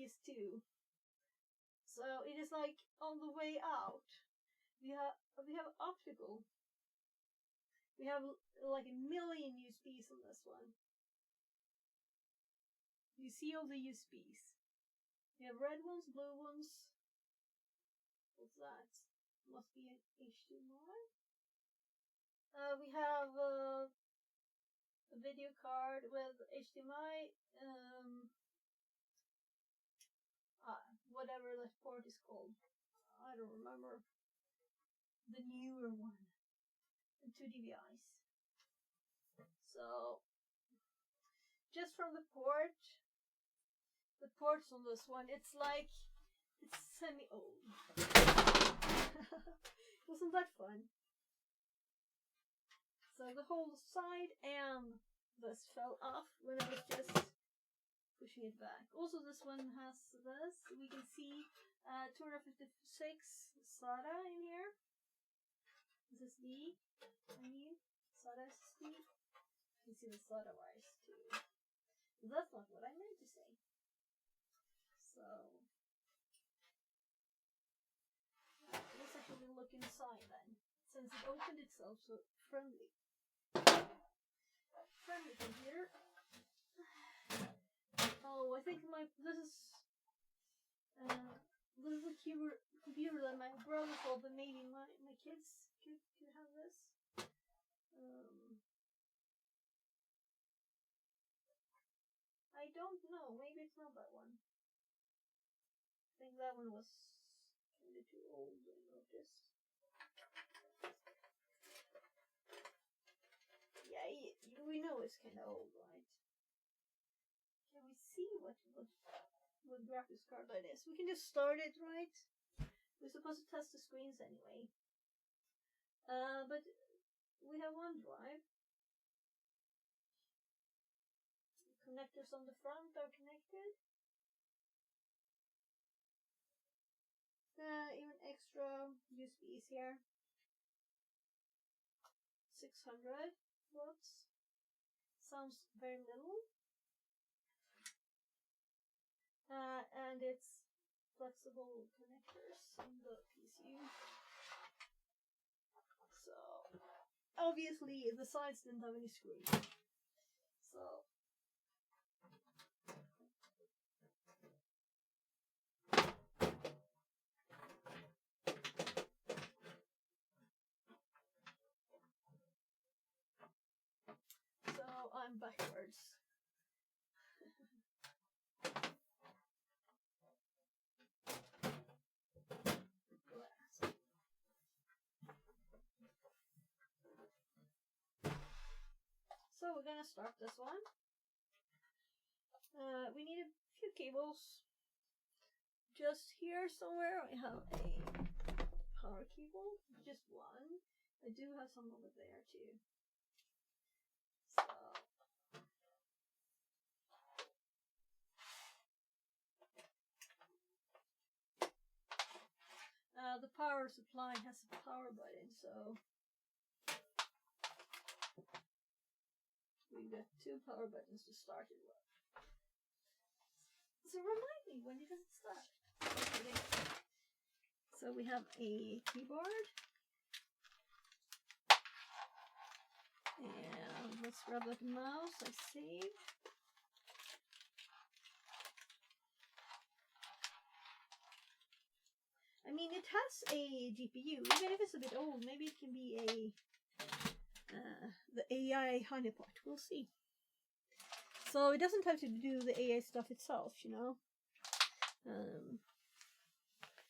these two. So it is like on the way out. We have optical. We have like 1 million USBs on this one. You see all the USBs. We have red ones, blue ones. What's that? Must be an HDMI. We have a video card with HDMI. Whatever that port is called. I don't remember. The newer one. And 2 DVIs. So, just from the ports on this one, it's semi-old. Wasn't that fun? So the whole side and this fell off when I was just pushing it back. Also, this one has this. We can see 256 SATA in here. SSD. SATA SSD. You can see the SATA wires too. That's not what I meant to say. So let's actually look inside then, since it opened itself so friendly. Friendly computer. Oh, I think this is a computer that my brother sold, but maybe my kids could have this. I don't know. Maybe it's not that one. I think that one was kind of too old, I noticed. Yeah, we know it's kind of old, right? Can we see what graphics card that is? We can just start it, right? We're supposed to test the screens anyway. But we have one drive. Connectors on the front are connected. Even extra USBs here. 600 watts. Sounds very little. And it's flexible connectors in the PCU. So, obviously the sides didn't have any screws. So, I'm backwards. So we're gonna start this one. We need a few cables. Just here somewhere I have a power cable, just one. I do have some over there too. So the power supply has a power button, so we've got 2 power buttons to start it with. So remind me, when does it start? So we have a keyboard. And let's grab that mouse I saved. I mean, it has a GPU, even if it's a bit old. Maybe it can be the AI honeypot. We'll see. So it doesn't have to do the AI stuff itself, you know.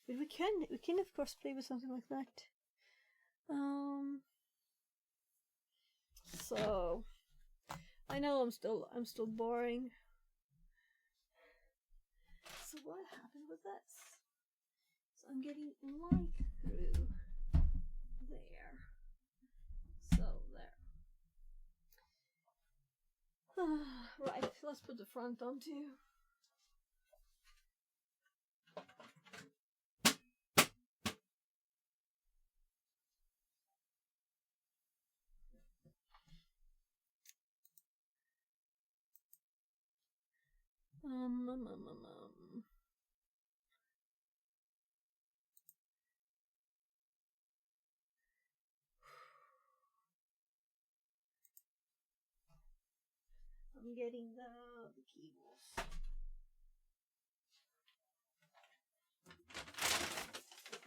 But we can of course play with something like that. So I know I'm still boring. So what happened with this? So I'm getting light through there. So there. Right, let's put the front on too. I'm getting the cables.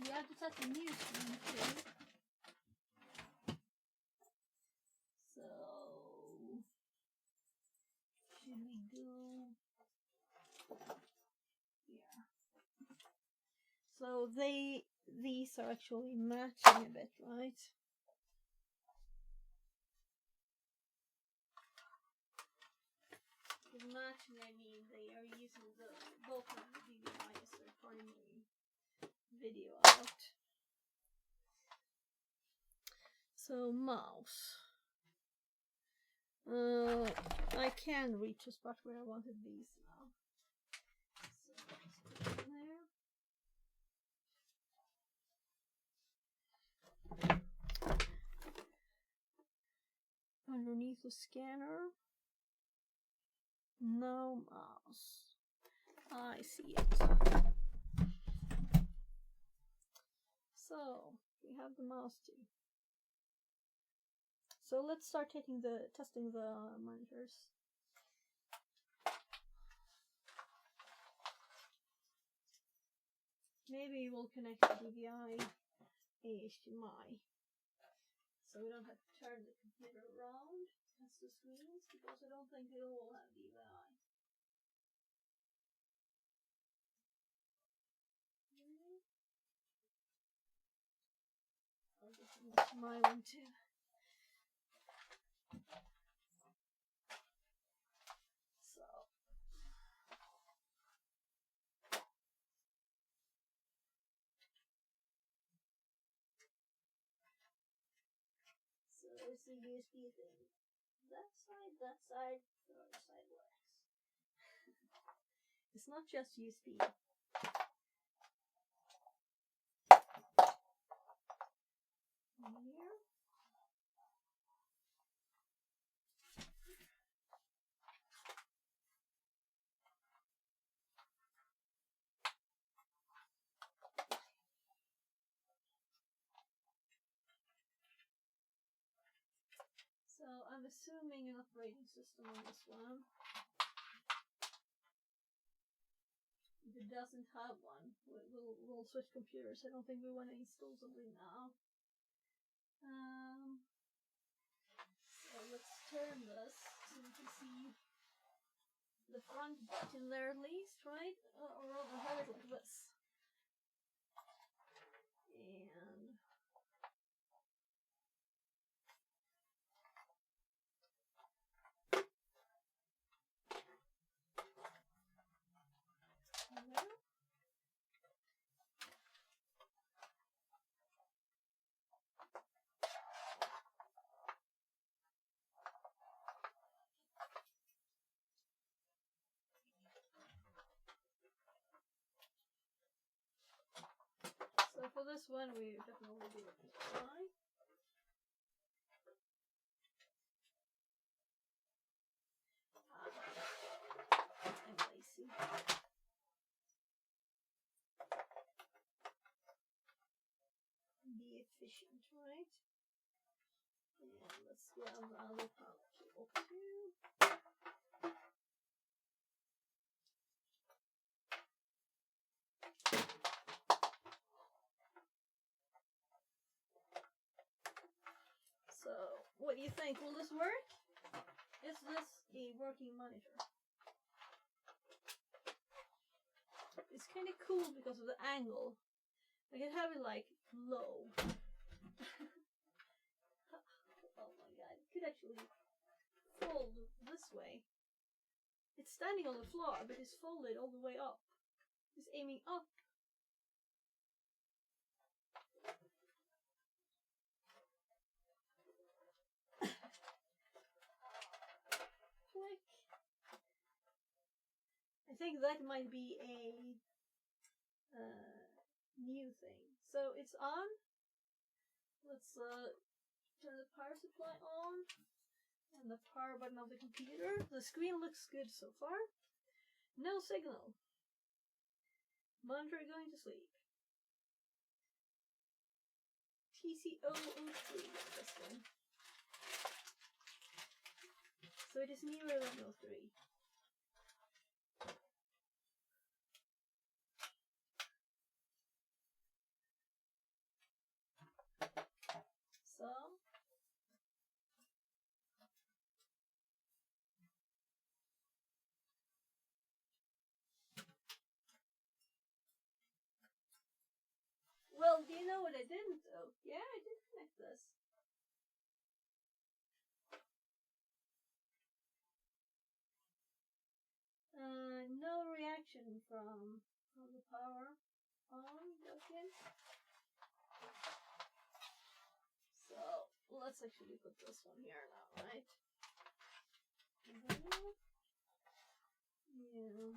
We have to test the new screen too. So should we go here? So these are actually matching a bit, right? With matching, I mean they are using both of the DVI as their primary video out. So mouse. I can reach a spot where I wanted these now. So let's put them there. Underneath the scanner. No mouse. I see it. So we have the mouse too. So let's start testing the monitors. Maybe we'll connect the DVI HDMI, so we don't have to turn the computer around to test the screens, because I don't think they all have DVI. I'll just use my one too. So it's the USB thing. That side, the other side works. It's not just USB. Here. So I'm assuming an operating system on this one. If it doesn't have one, we'll switch computers. I don't think we want to install something now. So let's turn this so we can see the front button there at least, right? Or rather have it like this. And so for this one, we definitely do it fine. I'm lazy. Be efficient, right? And let's grab the other power cable too. So, what do you think? Will this work? Is this a working monitor? It's kind of cool because of the angle. I can have it like low. Oh my god, it could actually fold this way. It's standing on the floor, but it's folded all the way up. It's aiming up. Click. I think that might be a new thing. So it's on. Let's turn the power supply on. And the power button of the computer. The screen looks good so far. No signal. Monitor going to sleep. TC003, this one. So so it is nearer than 03. So well, do you know what I didn't do? Yeah, I did connect this. No reaction from the power on. Okay. So let's actually put this one here now, right? Yeah.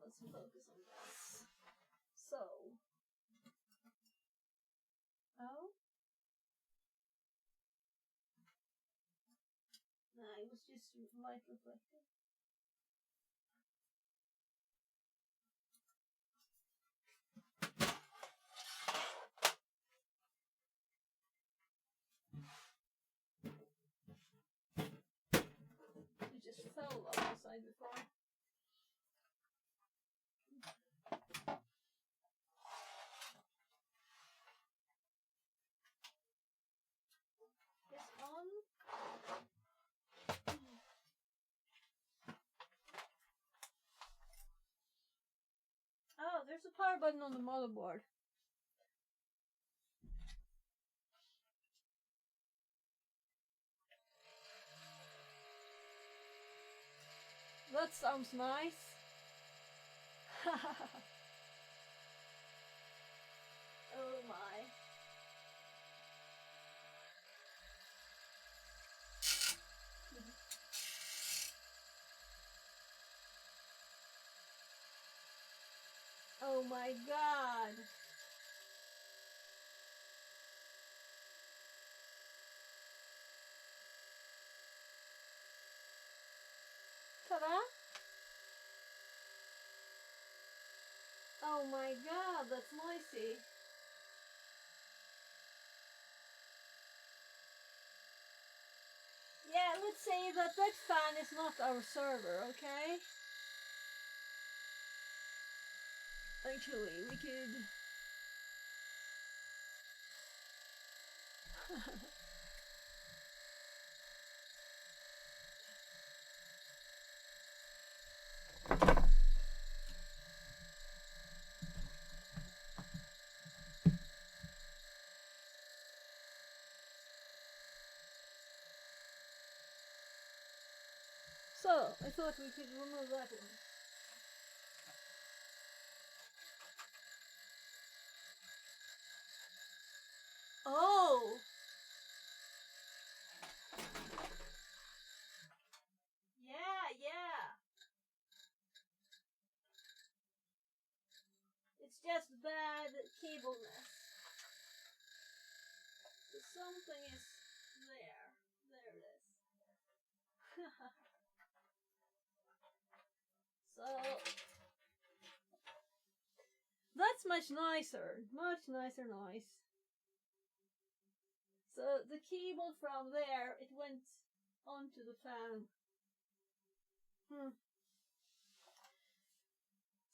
Let's focus on this. So, oh, no, it was just light reflected. It just fell off the side before. It's on. Oh, there's a power button on the motherboard. That sounds nice. Oh my. Oh my god. Ta-da! Oh my god, that's noisy. Yeah, let's say that fan is not our server, okay? Actually, we could... So, I thought we could remove that one. Oh! Yeah. It's just bad cableness. Something is there. There it is. So that's much nicer. Much nicer noise. So the cable from there, it went onto the fan.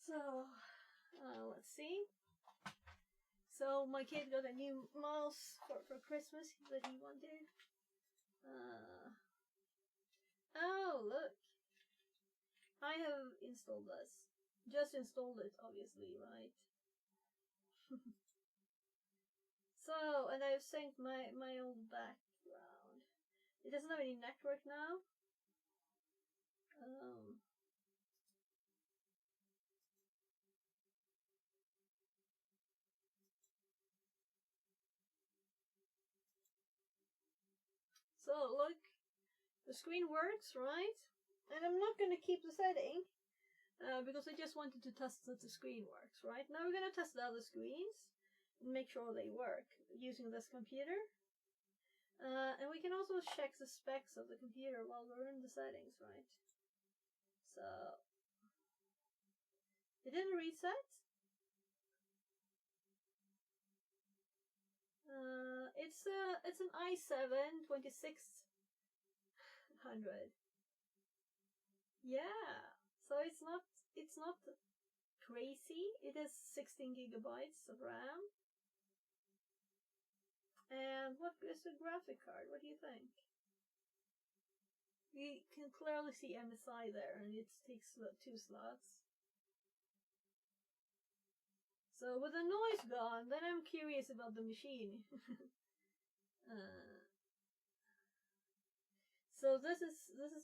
So, let's see. So my kid got a new mouse for Christmas that he wanted. Oh, look. I have installed this. Just installed it, obviously, right? So, and I've synced my old background. It doesn't have any network now. So, look. The screen works, right? And I'm not going to keep the setting. Because I just wanted to test that the screen works, right? Now we're going to test the other screens and make sure they work using this computer. And we can also check the specs of the computer while we're in the settings, right? So, it didn't reset. It's an i7 26 500. Yeah, so it's not crazy. It is 16 gigabytes of RAM. And what is the graphic card? What do you think? We can clearly see MSI there, and it takes 2 slots. So with the noise gone, then I'm curious about the machine. So this is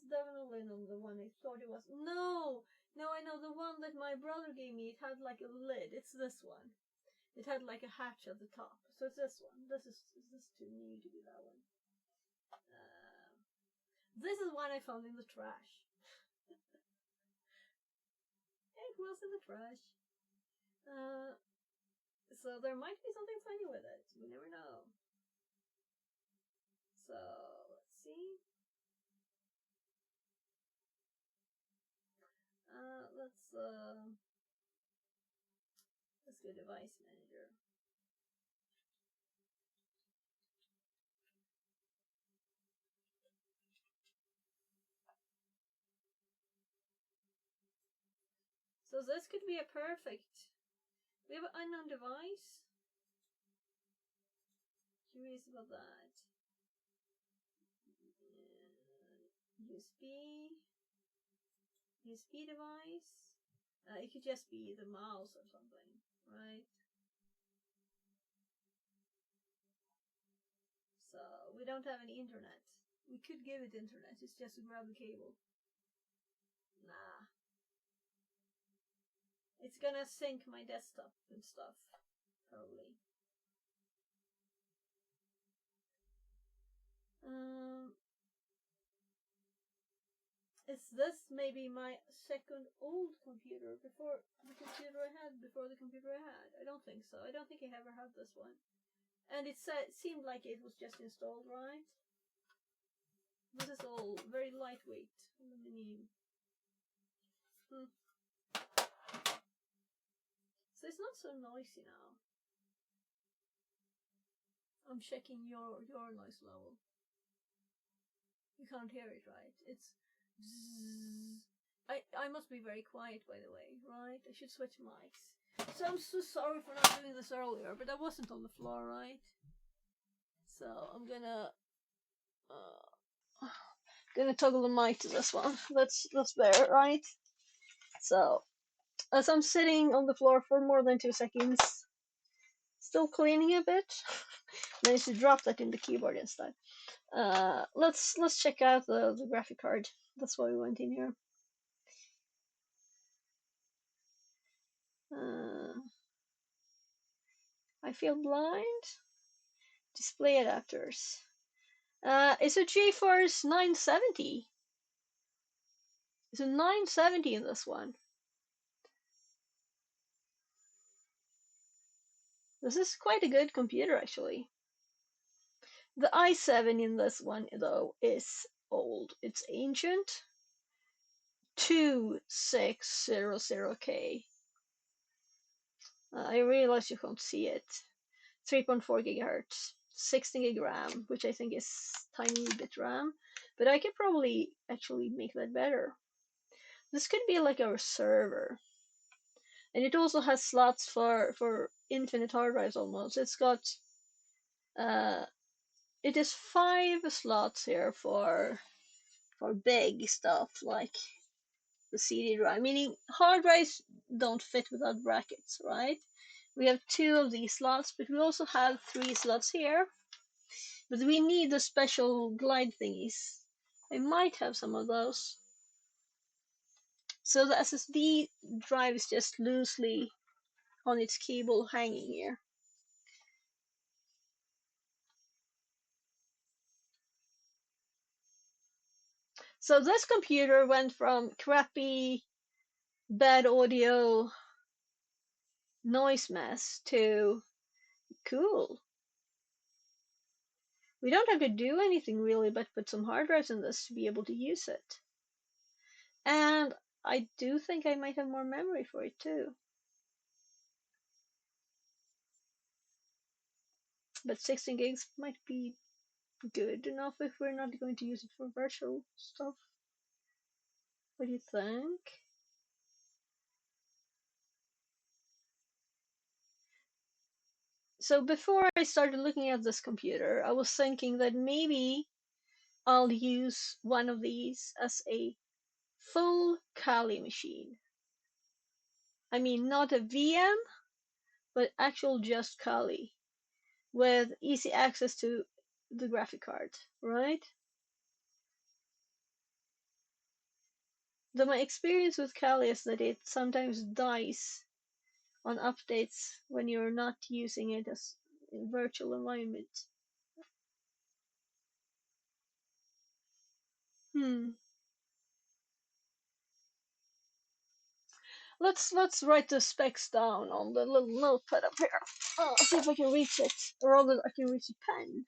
definitely not the one I thought it was. No, I know the one that my brother gave me. It had like a lid. It's this one. It had like a hatch at the top. So it's this one. This is too new to be that one. This is one I found in the trash. It was in the trash. So there might be something funny with it. We never know. So let's see. Let's go device manager. So this could be a perfect. We have an unknown device. Curious about that. USB device. It could just be the mouse or something, right? So we don't have any internet. We could give it internet. It's just to grab the cable. Nah. It's gonna sync my desktop and stuff, probably. Is this maybe my second old computer before the computer I had? Before the computer I had? I don't think so. I don't think I ever had this one. And it seemed like it was just installed, right? This is all very lightweight aluminum. So it's not so noisy now. I'm checking your noise level. You can't hear it, right? It's zzz. I must be very quiet, by the way, right? I should switch mics. So I'm so sorry for not doing this earlier, but I wasn't on the floor, right? So I'm gonna toggle the mic to this one. That's better, right? So as I'm sitting on the floor for more than 2 seconds, still cleaning a bit, managed to drop that in the keyboard instead. Let's check out the graphic card. That's why we went in here. I feel blind. Display adapters. It's a GeForce 970. It's a 970 in this one. This is quite a good computer, actually. The i7 in this one, though, is old. It's ancient. 2600K. I realize you can't see it. 3.4 gigahertz, 16 gig RAM, which I think is tiny bit RAM, but I could probably actually make that better. This could be like our server. And it also has slots for infinite hard drives almost. It's got it is 5 slots here for big stuff like the CD drive, meaning hard drives don't fit without brackets, right? We have 2 of these slots, but we also have 3 slots here. But we need the special glide thingies. I might have some of those. So the SSD drive is just loosely on its cable hanging here. So this computer went from crappy, bad audio, noise mess to cool. We don't have to do anything really but put some hard drives in this to be able to use it. And I do think I might have more memory for it too. But 16 gigs might be good enough if we're not going to use it for virtual stuff? What do you think? So before I started looking at this computer, I was thinking that maybe I'll use one of these as a full Kali machine. I mean, not a VM, but actual just Kali with easy access to the graphic card, right? Though my experience with Kali is that it sometimes dies on updates when you're not using it as a virtual environment. Let's write the specs down on the little notepad up here. See if I can reach it, or rather I can reach a pen.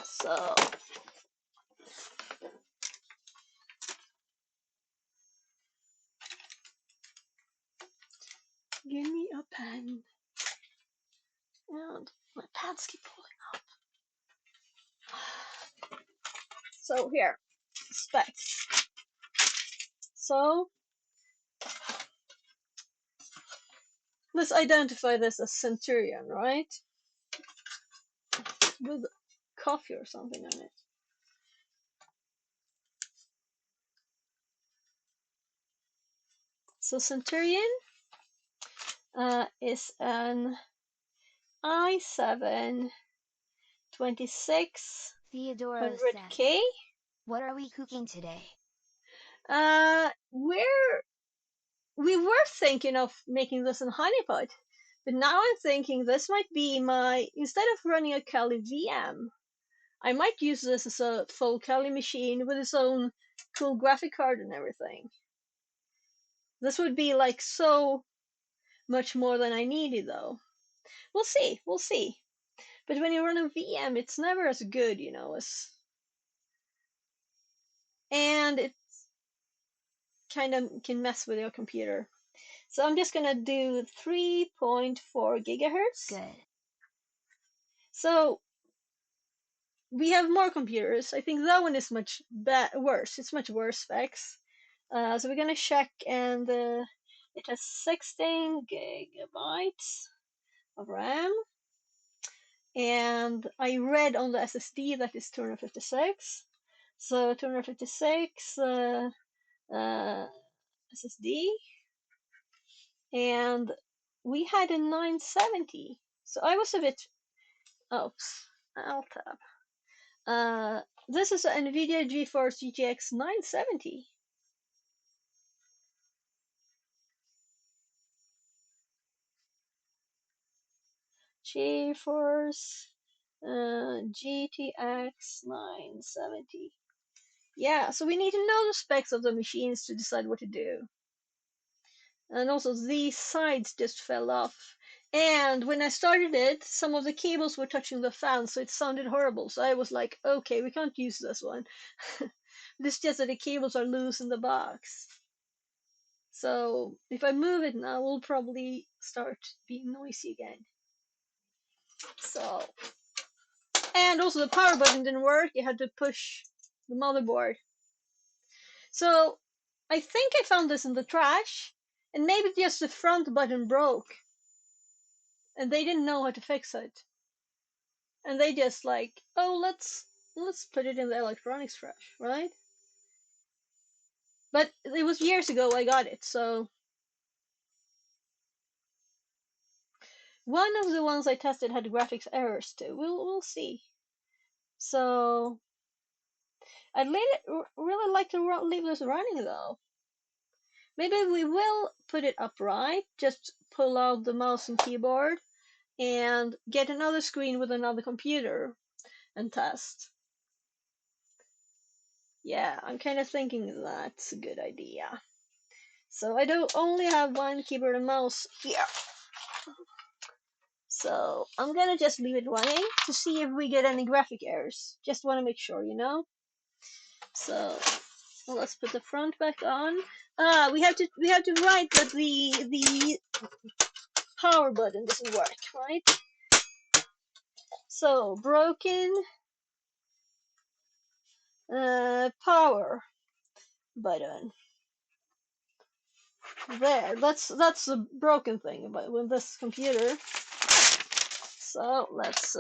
So give me a pen. And my pants keep pulling up. So here, specs. So let's identify this as Centurion, right? With coffee or something on it. So Centurion is an i7 Theodora 2600K. What are we cooking today? We were thinking of making this in Honeypot, but now I'm thinking this might be my, instead of running a Kali VM, I might use this as a full Kali machine with its own cool graphic card and everything. This would be like so much more than I needed though. We'll see. But when you run a VM, it's never as good, you know, and it kind of can mess with your computer. So I'm just gonna do 3.4 gigahertz. Good. So we have more computers. I think that one is much worse. It's much worse specs. So we're gonna check, and it has 16 gigabytes of RAM. And I read on the SSD that it's 256. So 256 SSD, and we had a 970. So I was a bit. Oops, I'll tab. This is an NVIDIA GeForce GTX 970. GeForce GTX 970. Yeah, so we need to know the specs of the machines to decide what to do. And also these sides just fell off. And when I started it, some of the cables were touching the fan, so it sounded horrible. So I was like, okay, we can't use this one. It's just that the cables are loose in the box. So if I move it now, we'll probably start being noisy again. So, and also the power button didn't work. You had to push the motherboard. So I think I found this in the trash, and maybe just the front button broke, and they didn't know how to fix it. And they just like, oh, let's put it in the electronics trash, right? But it was years ago I got it, so one of the ones I tested had graphics errors too. We'll see. So I'd really like to leave this running though. Maybe we will put it upright, just pull out the mouse and keyboard, and get another screen with another computer and test. Yeah, I'm kind of thinking that's a good idea. So I do only have one keyboard and mouse here. So I'm gonna just leave it running to see if we get any graphic errors. Just want to make sure, you know. So let's put the front back on. We have to write that the power button doesn't work, right? So broken power button. There, that's the broken thing about with this computer. So let's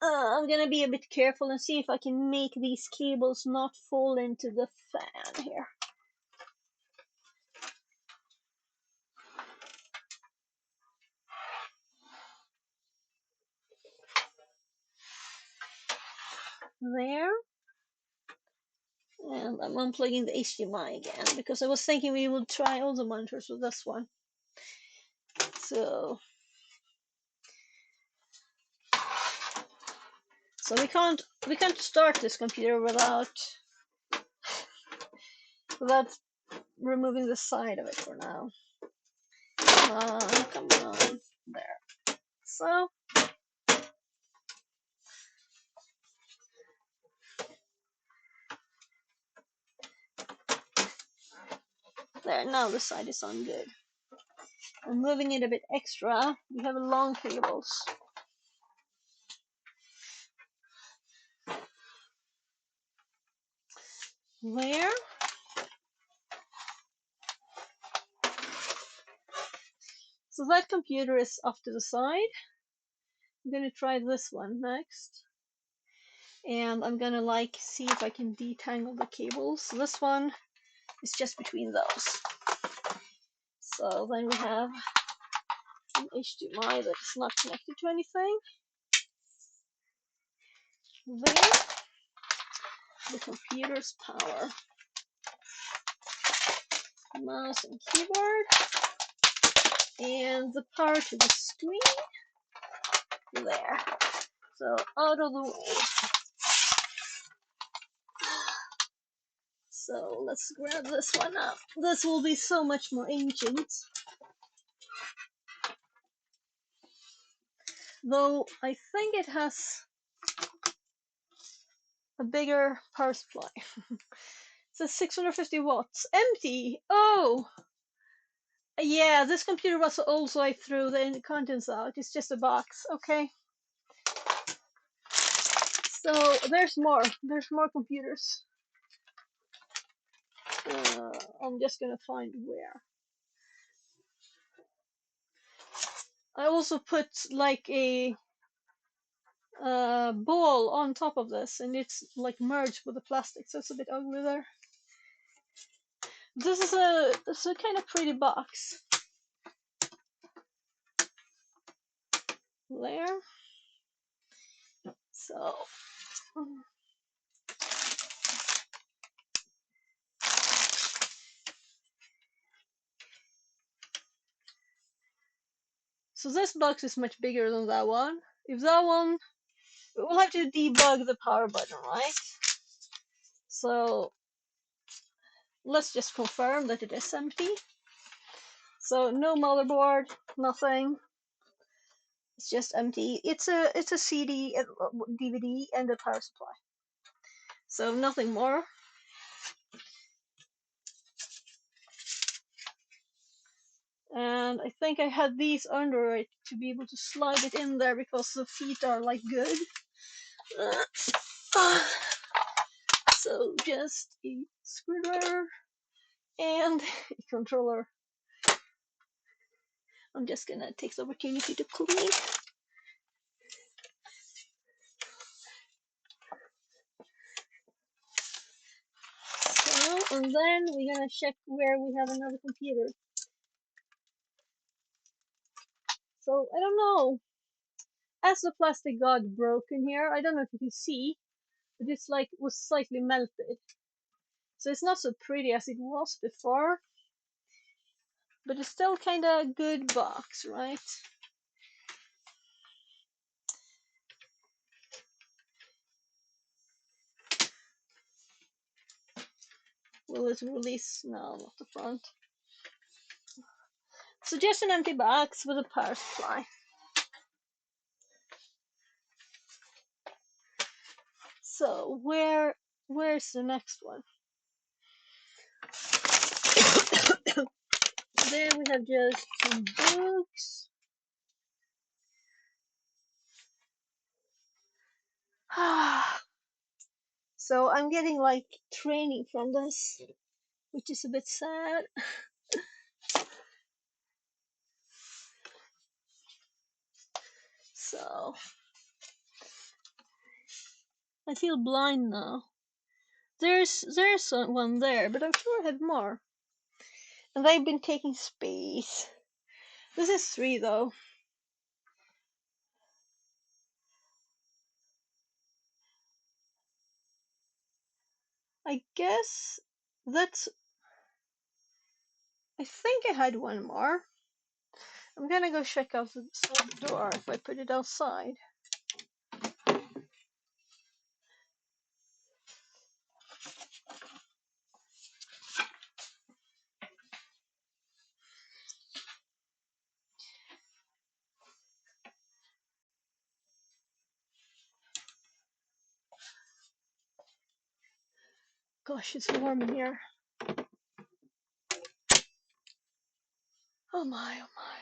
I'm gonna be a bit careful and see if I can make these cables not fall into the fan here. There. And I'm unplugging the HDMI again because I was thinking we would try all the monitors with this one. So we can't start this computer without removing the side of it for now. Come on, there. So there, now the side is on good. I'm moving it a bit extra. We have long cables. There. So that computer is off to the side. I'm gonna try this one next. And I'm gonna see if I can detangle the cables. So this one is just between those. So then we have an HDMI that is not connected to anything. There, the computer's power. Mouse and keyboard. And the power to the screen. There. So out of the way. So let's grab this one up. This will be so much more ancient. Though I think it has a bigger power supply. It says 650 watts. Empty! Oh! Yeah, this computer was also I threw the contents out. It's just a box. Okay. So there's more. There's more computers. I'm just gonna find where. I also put like a ball on top of this, and it's like merged with the plastic, so it's a bit ugly there. This is a kind of pretty box. There. So. So this box is much bigger than that one. If that one, we'll have to debug the power button, right? So let's just confirm that it is empty. So no motherboard, nothing. It's just empty. It's a CD, DVD, and a power supply. So nothing more. And I think I had these under it to be able to slide it in there because the feet are like good. So just a screwdriver and a controller. I'm just gonna take the opportunity to clean. So, and then we're gonna check where we have another computer. So, I don't know. As the plastic got broken here, I don't know if you can see, but it's like was slightly melted. So it's not so pretty as it was before. But it's still kind of a good box, right? Will it release? No, not the front. So just an empty box with a power supply. So where's the next one? There we have just some books. So I'm getting like training from this, which is a bit sad. So I feel blind now. There's one there, but I'm sure I had more. And they've been taking space. This is 3 though. I guess that's. I think I had one more. I'm gonna go check out the side door if I put it outside. Gosh, it's warm in here. Oh my, oh my.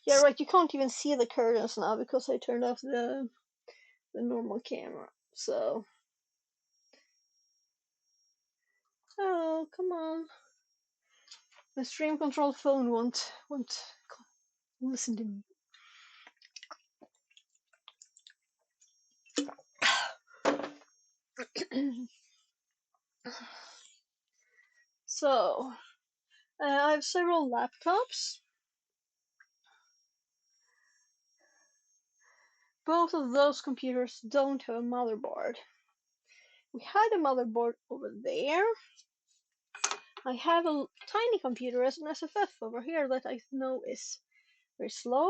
Yeah, right, you can't even see the curtains now because I turned off the normal camera. So. Oh, come on. The stream control phone won't listen to me. So, I have several laptops. Both of those computers don't have a motherboard. We had a motherboard over there. I have a tiny computer as an SFF over here that I know is very slow.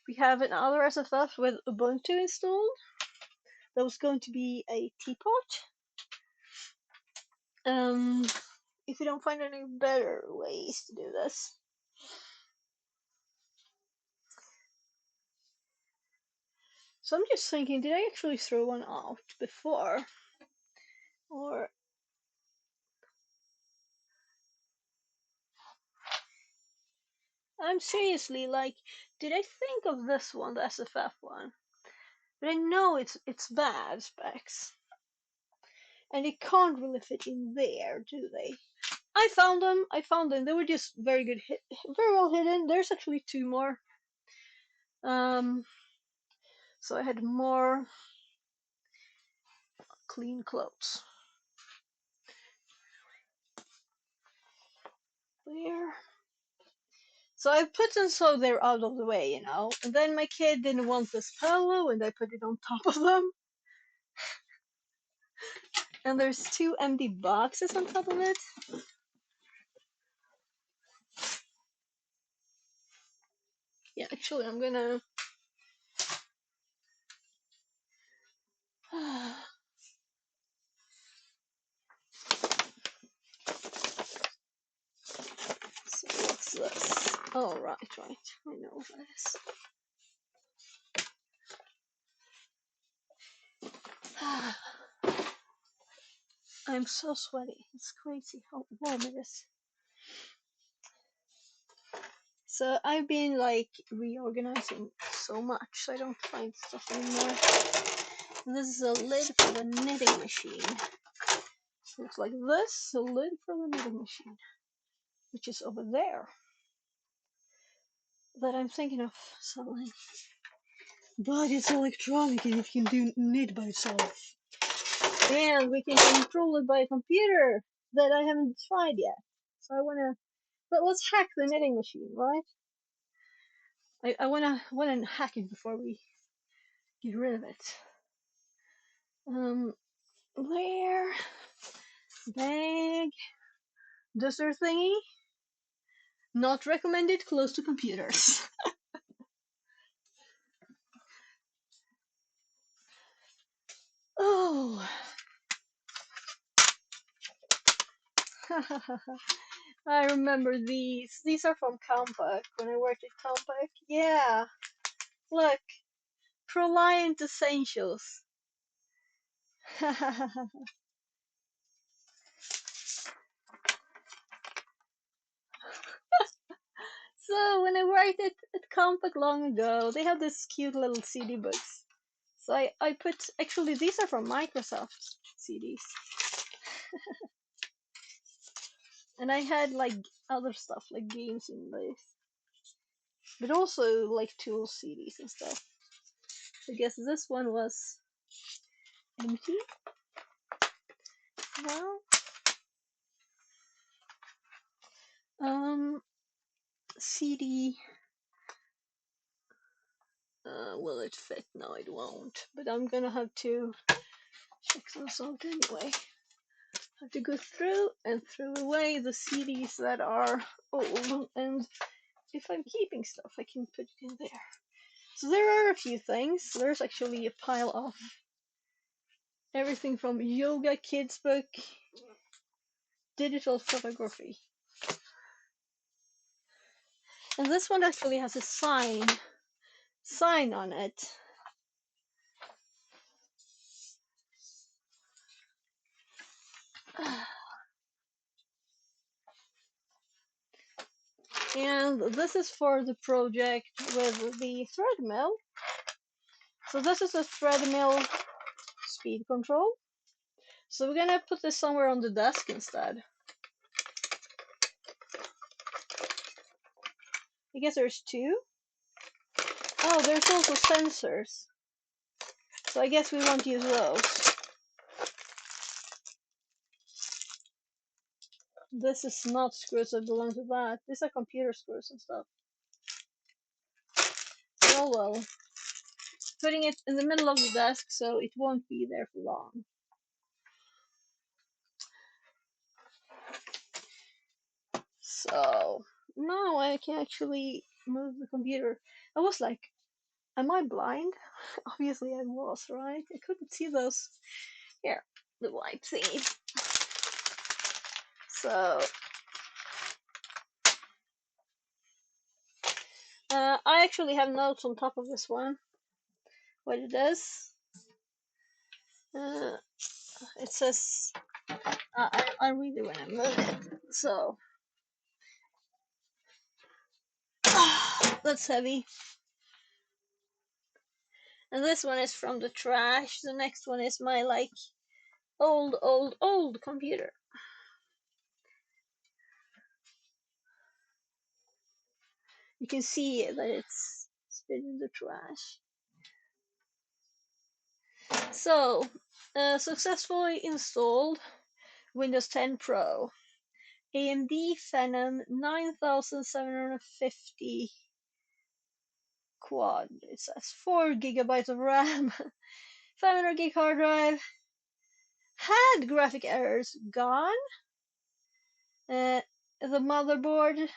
We have another SFF with Ubuntu installed. That was going to be a teapot. If you don't find any better ways to do this. So I'm just thinking, did I actually throw one out before? Or I'm seriously like, did I think of this one, the SFF one? But I know it's bad specs. And they can't really fit in there, do they? I found them. They were just very good, very well hidden. There's actually 2 more. So I had more clean clothes. There. So I put them so they're out of the way, you know. And then my kid didn't want this pillow, and I put it on top of them. And there's 2 empty boxes on top of it. Yeah, actually, I'm gonna. So what's this? Oh, right. I know what that is. I'm so sweaty. It's crazy how warm it is. So I've been like reorganizing so much so I don't find stuff anymore. And this is a lid for the knitting machine. Looks like this, a lid for the knitting machine, which is over there. That I'm thinking of selling. But it's electronic and it can do knit by itself. And we can control it by a computer that I haven't tried yet. So I wanna, but let's hack the knitting machine, right? I wanna hack it before we get rid of it. There, bag, dusser thingy. Not recommended close to computers. Oh. I remember these. These are from Compaq when I worked at Compaq. Yeah. Look. Proliant Essentials. So when I worked at Compaq long ago, they had this cute little CD books. So I put, actually these are from Microsoft CDs. And I had like other stuff like games in this. But also like tool CDs and stuff. I guess this one was empty. Well, CD. Will it fit? No, it won't. But I'm gonna have to check those out anyway. I have to go through and throw away the CDs that are old, and if I'm keeping stuff, I can put it in there. So there are a few things. There's actually a pile of everything from yoga, kids book, digital photography. And this one actually has a sign on it. And this is for the project with the treadmill. So this is a treadmill speed control. So we're gonna put this somewhere on the desk instead. I guess there's two. Oh, there's also sensors. So I guess we won't use those. This is not screws that belong to that. These are computer screws and stuff. Oh well. Putting it in the middle of the desk so it won't be there for long. So now I can actually move the computer. I was like, am I blind? Obviously I was, right? I couldn't see those. Here, the white thingy. So I actually have notes on top of this one. What it does. It says I read it when I move it. So that's heavy. And this one is from the trash. The next one is my like old computer. You can see that it's been in the trash. So, successfully installed Windows 10 Pro. AMD Phenom 9750 quad. It says 4 gigabytes of RAM, 500 gig hard drive. Had graphic errors gone. The motherboard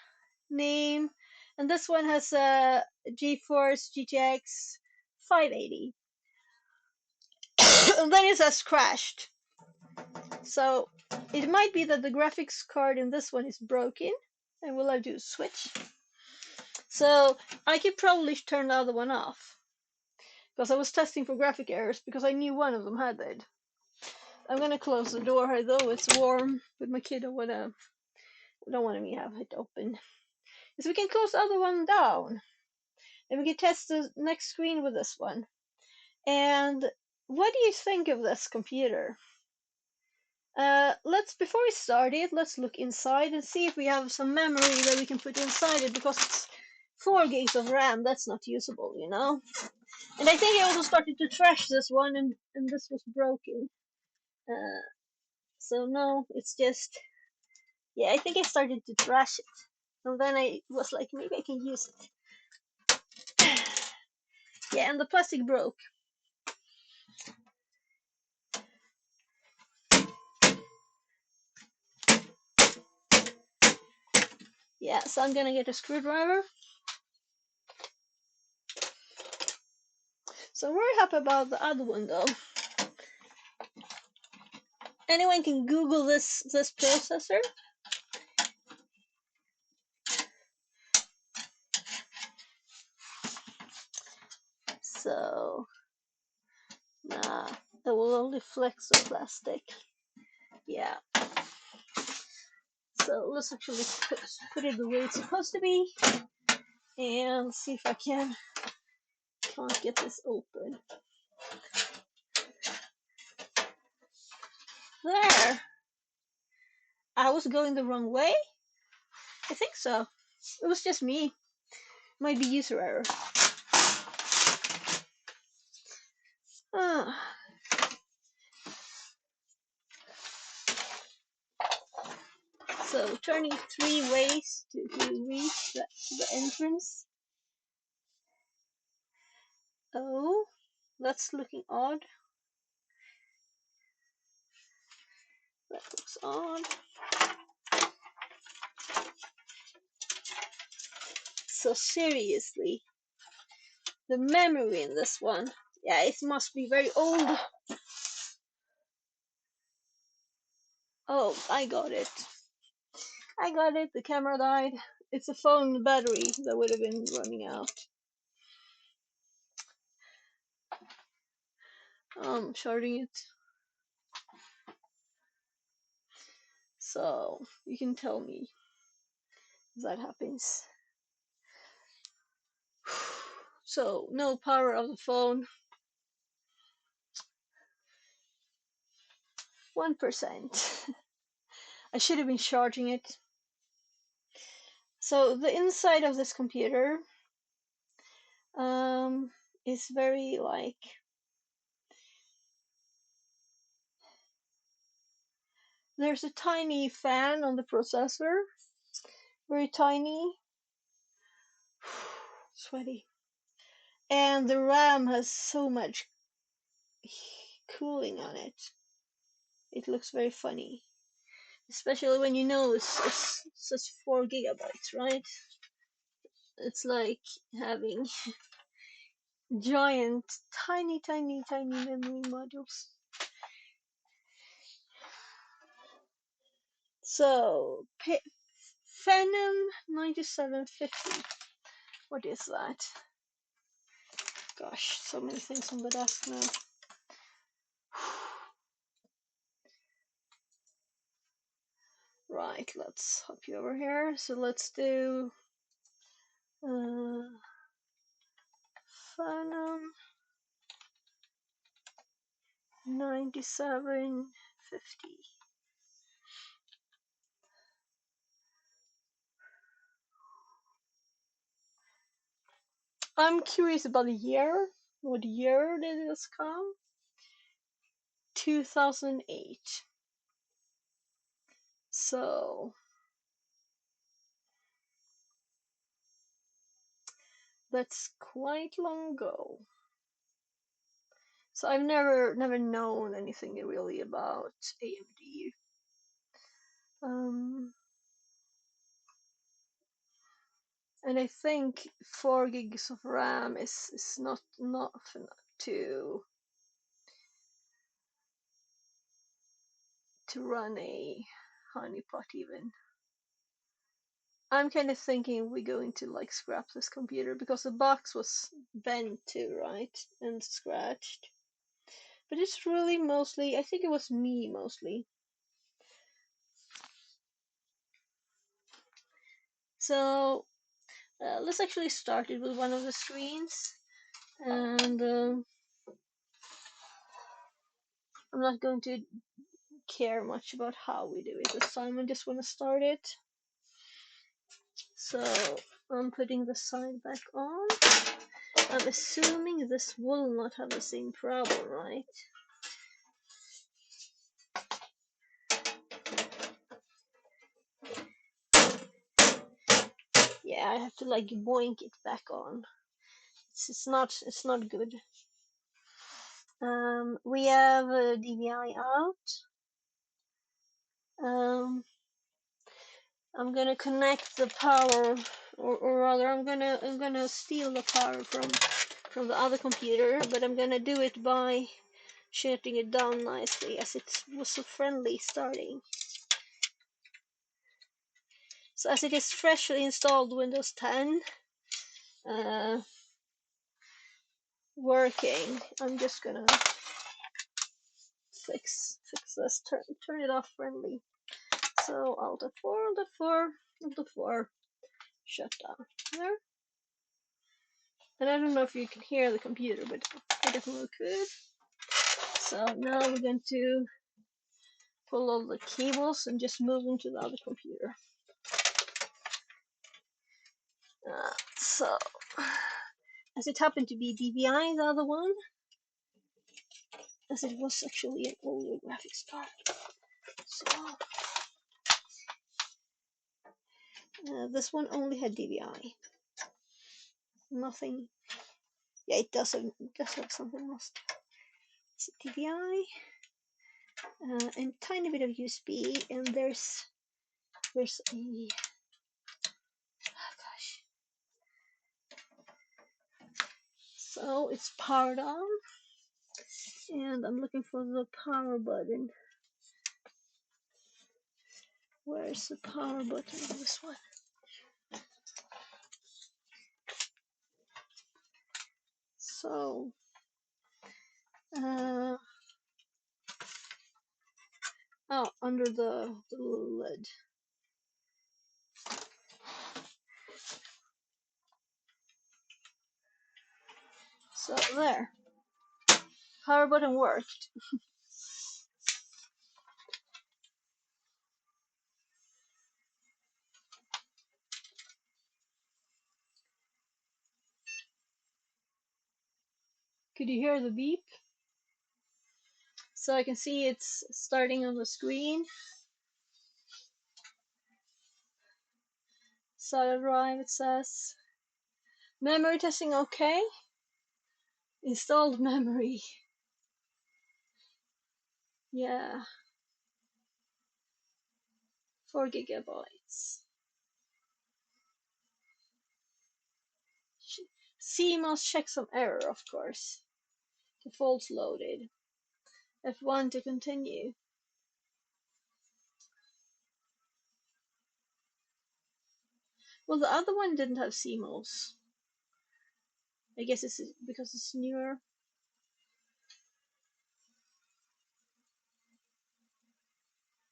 name, and this one has a GeForce GTX 580. And then it says crashed. So it might be that the graphics card in this one is broken, and we'll have to switch. So I could probably turn the other one off, because I was testing for graphic errors because I knew one of them had it. I'm gonna close the door, although it's warm with my kid. I don't want me to have it open. So we can close the other one down, and we can test the next screen with this one. And what do you think of this computer? Before we start it, let's look inside and see if we have some memory that we can put inside it, because it's 4 gigs of RAM. That's not usable, you know. And I think I also started to trash this one, and this was broken. So no, it's just, yeah, I think I started to trash it, and then I was like, maybe I can use it. Yeah, and the plastic broke. Yeah, so I'm gonna get a screwdriver. So I'm very happy about the other one though. Anyone can Google this processor. So, nah, it will only flex the plastic. Yeah. So let's actually put it the way it's supposed to be, and see if I can't get this open. There. I was going the wrong way? I think so. It was just me. Might be user error. Ah. So turning 3 ways to reach the entrance. Oh, that's looking odd. That looks odd. So seriously, the memory in this one, yeah, it must be very old. Oh, I got it. I got it. The camera died. It's a phone battery that would have been running out. Charging it. So you can tell me if that happens. So no power of the phone. 1%. I should have been charging it. So the inside of this computer is very like there's a tiny fan on the processor, very tiny. Sweaty. And the RAM has so much cooling on it. It looks very funny, especially when you know it's just 4 gigabytes, right? It's like having giant, tiny memory modules. So, Phenom 9750. What is that? Gosh, so many things on the desk now. Right, let's hop you over here. So let's do Phenom 9750. I'm curious about the year. What year did this come? 2008. So that's quite long ago. So I've never known anything really about AMD. And I think 4 gigs of RAM is not enough to run a honeypot even. I'm kind of thinking we're going to like scrap this computer because the box was bent too, right? And scratched. But it's really mostly, I think it was me mostly. So let's actually start it with one of the screens. And I'm not going to care much about how we do it this time. I just want to start it. So I'm putting the side back on. I'm assuming this will not have the same problem, right? Yeah, I have to like boink it back on. It's not good. We have a DVI out. I'm gonna connect the power, or rather, I'm gonna steal the power from the other computer, but I'm gonna do it by shutting it down nicely, as it was so friendly starting. So as it is freshly installed Windows 10, working, I'm just gonna fix this. Turn it off friendly. So Alt F4, shut down there. And I don't know if you can hear the computer, but I definitely could. So now we're going to pull all the cables and just move them to the other computer. So, as it happened to be DVI, the other one, as it was actually an older graphics card. So, this one only had DVI. Nothing. Yeah, it does have something else. It's DVI, and tiny bit of USB, and there's a gosh. So it's powered on, and I'm looking for the power button. Where's the power button on this one? So, oh, under the lid. So there, power button worked. Could you hear the beep? So I can see it's starting on the screen. Solid drive, it says. Memory testing okay. Installed memory. Yeah. 4 gigabytes. CMOS check some error, of course. Default loaded. F1 to continue. Well, the other one didn't have CMOS. I guess it's because it's newer.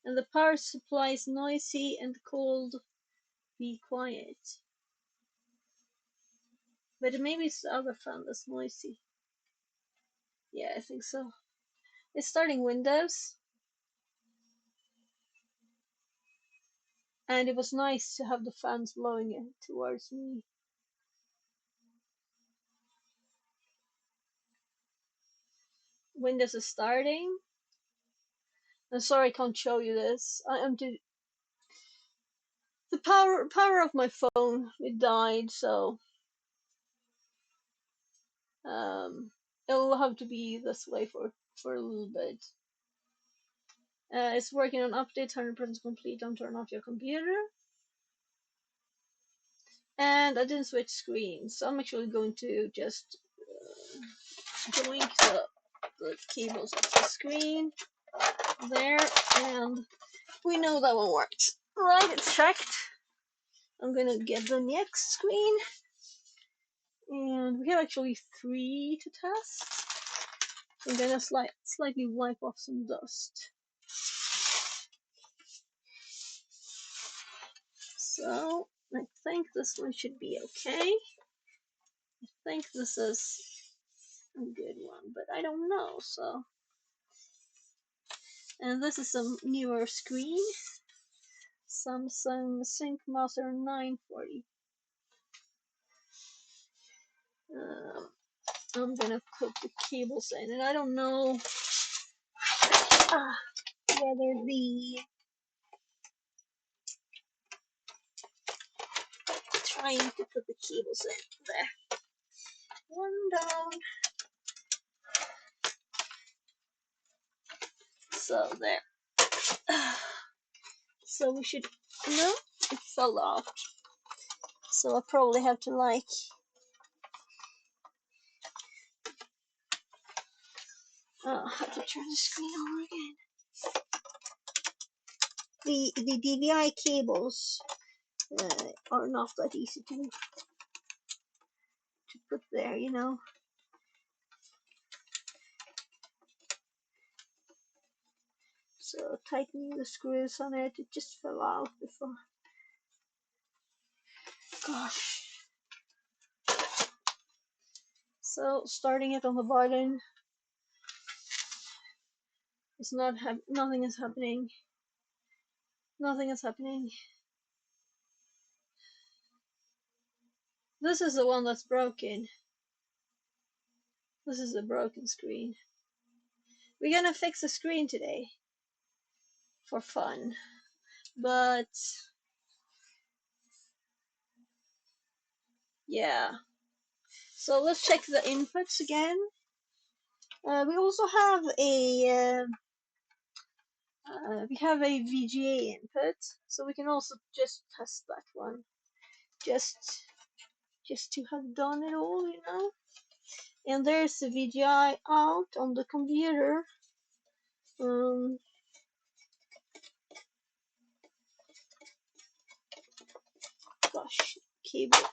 And the power supply is noisy and cold. Be quiet. But maybe it's the other fan that's noisy. Yeah, I think so. It's starting Windows. And it was nice to have the fans blowing it towards me. Windows is starting. I'm sorry I can't show you this. The power of my phone, it died, so it'll have to be this way for a little bit. It's working on update, 100% complete. Don't turn off your computer. And I didn't switch screens, so I'm actually going to just join the cables off the screen there, and we know that one works. Right, it's checked. I'm gonna get the next screen, and we have actually 3 to test. I'm gonna slightly wipe off some dust. So I think this one should be okay. I think this is a good one, but I don't know. So, and this is a newer screen, Samsung SyncMaster 940. I'm gonna put the cables in, and I don't know whether trying to put the cables in there. One down. So there. So we should, no, it fell off. So I probably have to I have to turn the screen over again. The DVI cables are not that easy to put there, you know. So tightening the screws on it, it just fell out before. Gosh. So starting it on the bottom, It's not nothing is happening. Nothing is happening. This is the one that's broken. This is a broken screen. We're gonna fix the screen today for fun, but yeah. So let's check the inputs again. We also have a VGA input, so we can also just test that one, just to have done it all, you know. And there's the VGA out on the computer. Gosh, keyboard.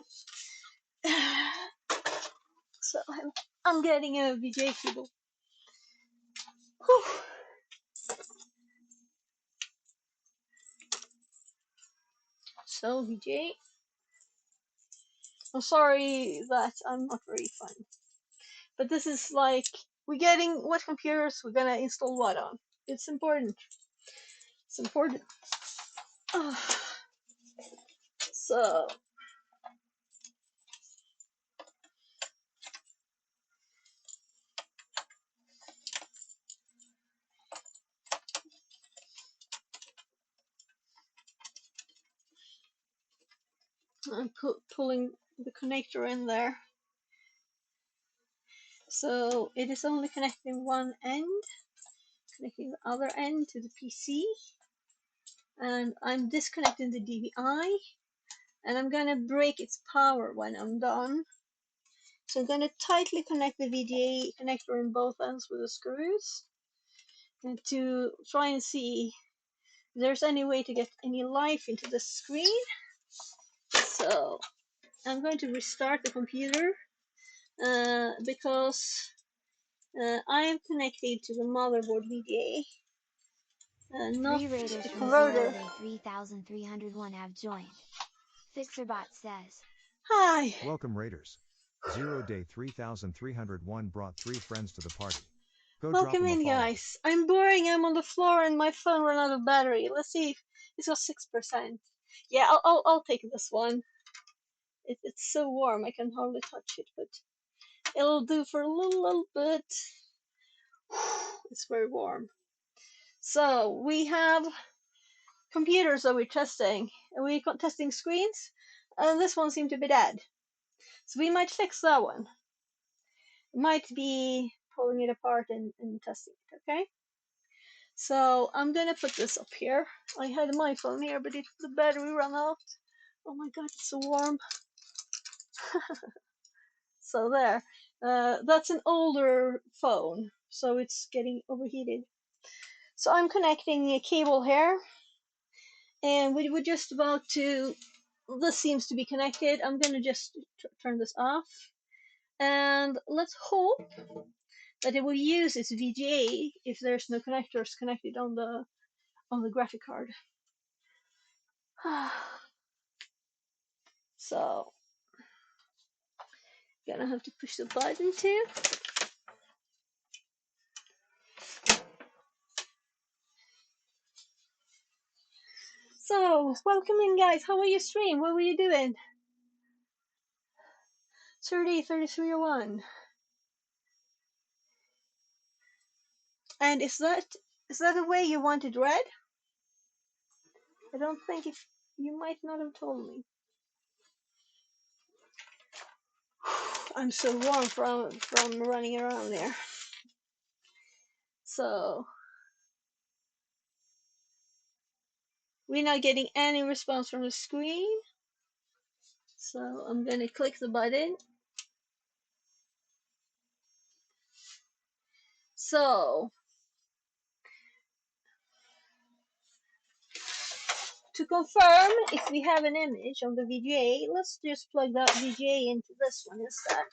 So I'm getting a VGA keyboard. Whew. So VGA. I'm sorry that I'm not very fun, but this is like we're getting what computers we're gonna install what on. It's important. It's important. So I'm pulling the connector in there. So it is only connecting one end, connecting the other end to the PC. And I'm disconnecting the DVI. And I'm gonna break its power when I'm done. So I'm gonna tightly connect the VGA connector in both ends with the screws. And to try and see if there's any way to get any life into the screen. So I'm going to restart the computer because I am connected to the motherboard VGA, not 3 raiders the from converter. 0day3301 have joined. Fixerbot says, Hi. Welcome Raiders. 0day3301 brought 3 friends to the party. Go Welcome drop 'em a in, follow. guys. I'm boring. I'm on the floor and my phone ran out of battery. Let's see if it's got 6%. Yeah, I'll take this one. It's so warm I can hardly touch it, but it'll do for a little bit. It's very warm. So we have computers that we're testing, and we're testing screens, and this one seemed to be dead. So we might fix that one. Might be pulling it apart and testing it, okay? So I'm gonna put this up here. I had my phone here, but the battery ran out. Oh my god, it's so warm. So there. That's an older phone, so it's getting overheated. So I'm connecting a cable here, and we were just about to. This seems to be connected. I'm gonna just turn this off, and let's hope that it will use its VGA if there's no connectors connected on the graphic card. So gonna have to push the button too. So welcome in, guys. How are you stream? What were you doing? 3301. And is that the way you wanted read? I don't think it. You might not have told me. I'm so warm from running around there. So we're not getting any response from the screen. So I'm gonna click the button. So to confirm if we have an image on the VGA, let's just plug that VGA into this one instead.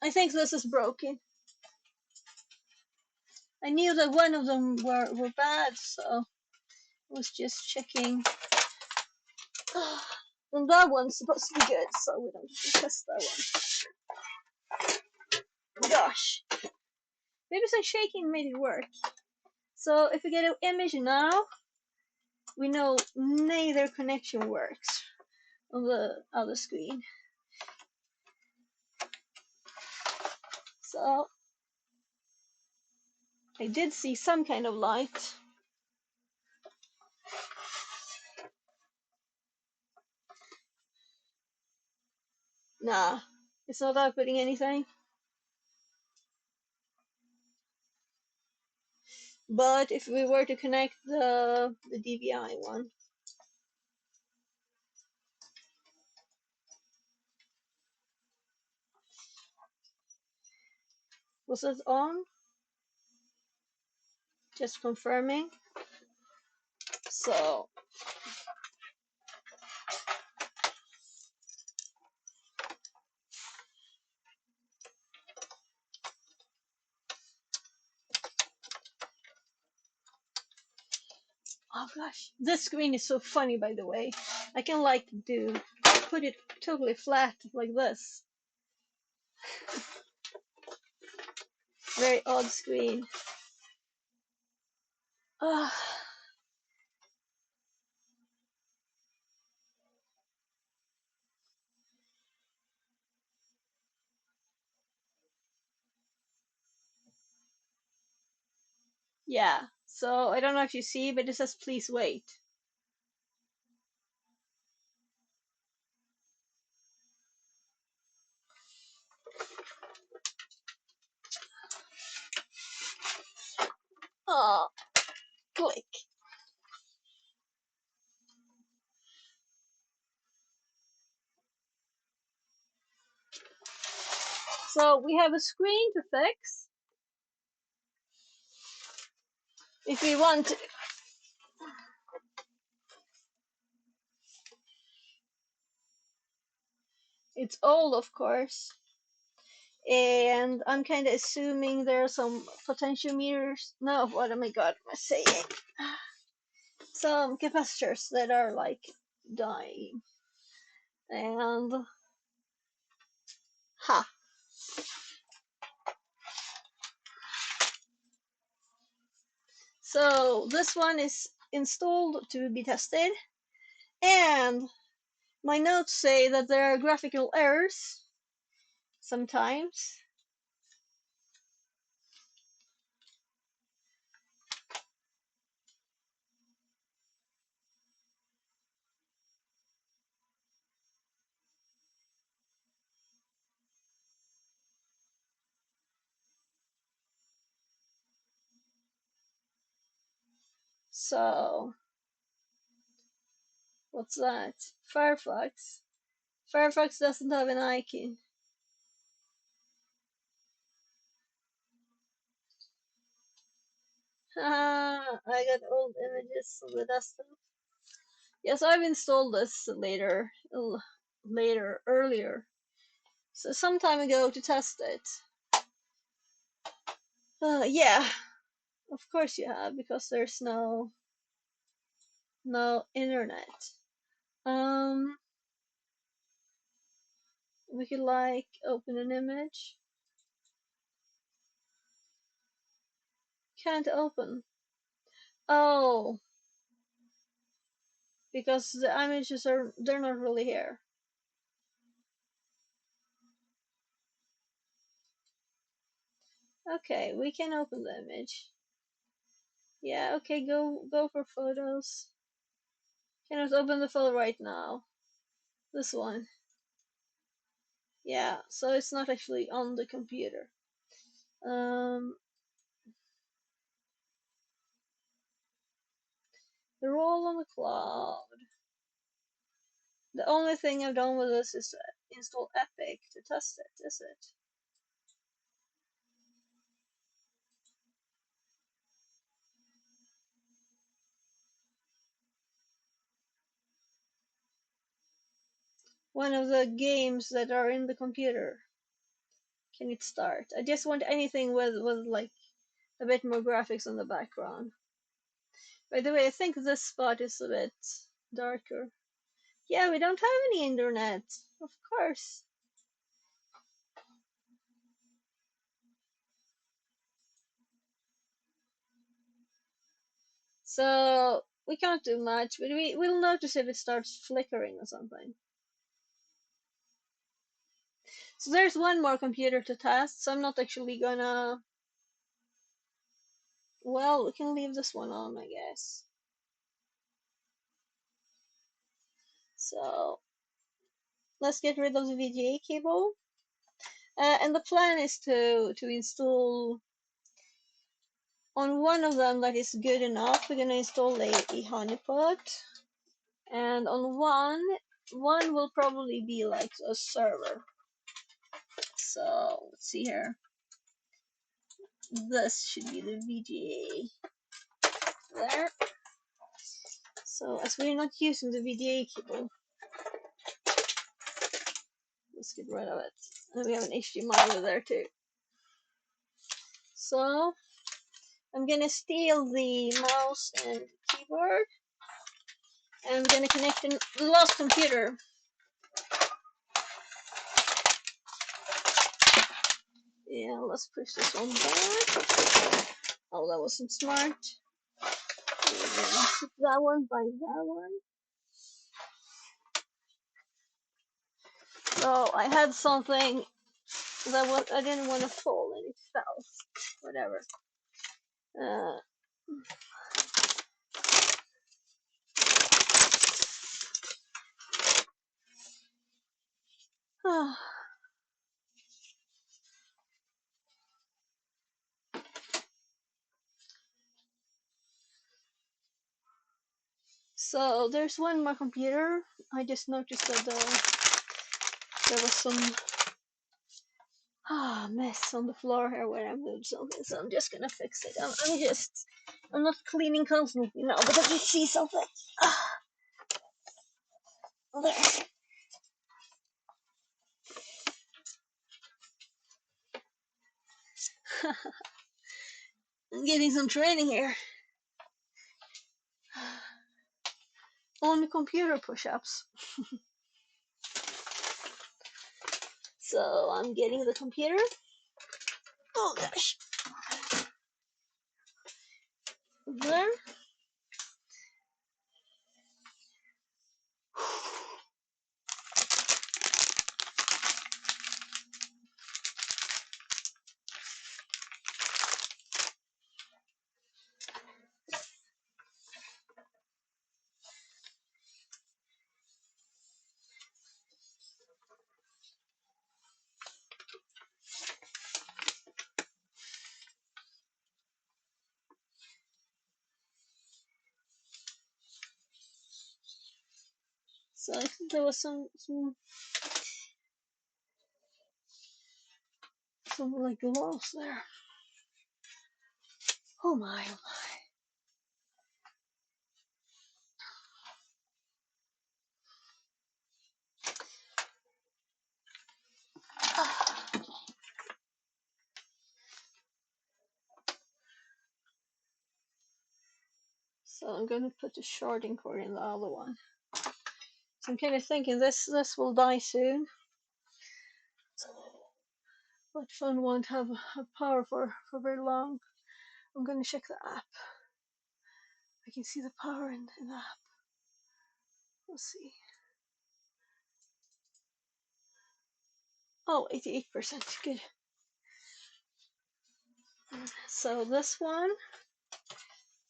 I think this is broken. I knew that one of them were bad, so I was just checking. And that one's supposed to be good, so we don't need to test that one. Gosh. Maybe some shaking made it work. So if we get an image now, we know neither connection works on the other screen. So I did see some kind of light. Nah, it's not outputting anything. But if we were to connect the DVI one, was it on? Just confirming. So oh gosh, this screen is so funny, by the way. I can like put it totally flat like this. Very odd screen. Yeah, so I don't know if you see, but it says please wait. Oh, click. So we have a screen to fix. If we want, it's old, of course. And I'm kind of assuming there are some potentiometers. No, what am I saying? Some capacitors that are like dying. And ha. So this one is installed to be tested, and my notes say that there are graphical errors sometimes. So what's that? Firefox. Firefox doesn't have an icon. I got old images on the desktop. Yes, I've installed this earlier. So some time ago to test it. Yeah, of course you have, because there's no internet. We could like open an image. Can't open. Oh, because the images they're not really here. Okay, we can open the image. Yeah, okay, go for photos. Cannot open the photo right now. This one. Yeah, so it's not actually on the computer. They're all on the cloud. The only thing I've done with this is to install Epic to test it, is it? One of the games that are in the computer. Can it start? I just want anything with like a bit more graphics on the background. By the way, I think this spot is a bit darker. Yeah, we don't have any internet. Of course. So we can't do much, but we'll notice if it starts flickering or something. So there's one more computer to test, so I'm not actually gonna... Well, we can leave this one on, I guess. So let's get rid of the VGA cable. And the plan is to install on one of them that is good enough. We're gonna install a honeypot, and on one will probably be like a server. So let's see here. This should be the VGA there. So as we're not using the VGA cable, let's get rid of it. And we have an HDMI over there too. So I'm gonna steal the mouse and keyboard, and I'm gonna connect the last computer. Yeah, let's push this one back. Oh, that wasn't smart. Put that one by that one. So I had something that I didn't want to fall, and it fell. Whatever. So there's one more computer. I just noticed that there was some mess on the floor here where I moved something, so I'm just gonna fix it. I'm not cleaning constantly now, but I can see something. There. I'm getting some training here. On the computer push-ups. So I'm getting the computer. Oh gosh. There. So I think there was some like loss there. Oh my, oh my. So I'm gonna put the sharding cord in the other one. So I'm kind of thinking this will die soon. But phone won't have power for very long. I'm gonna check the app. I can see the power in the app. Let's see. Oh, 88%. Good. So this one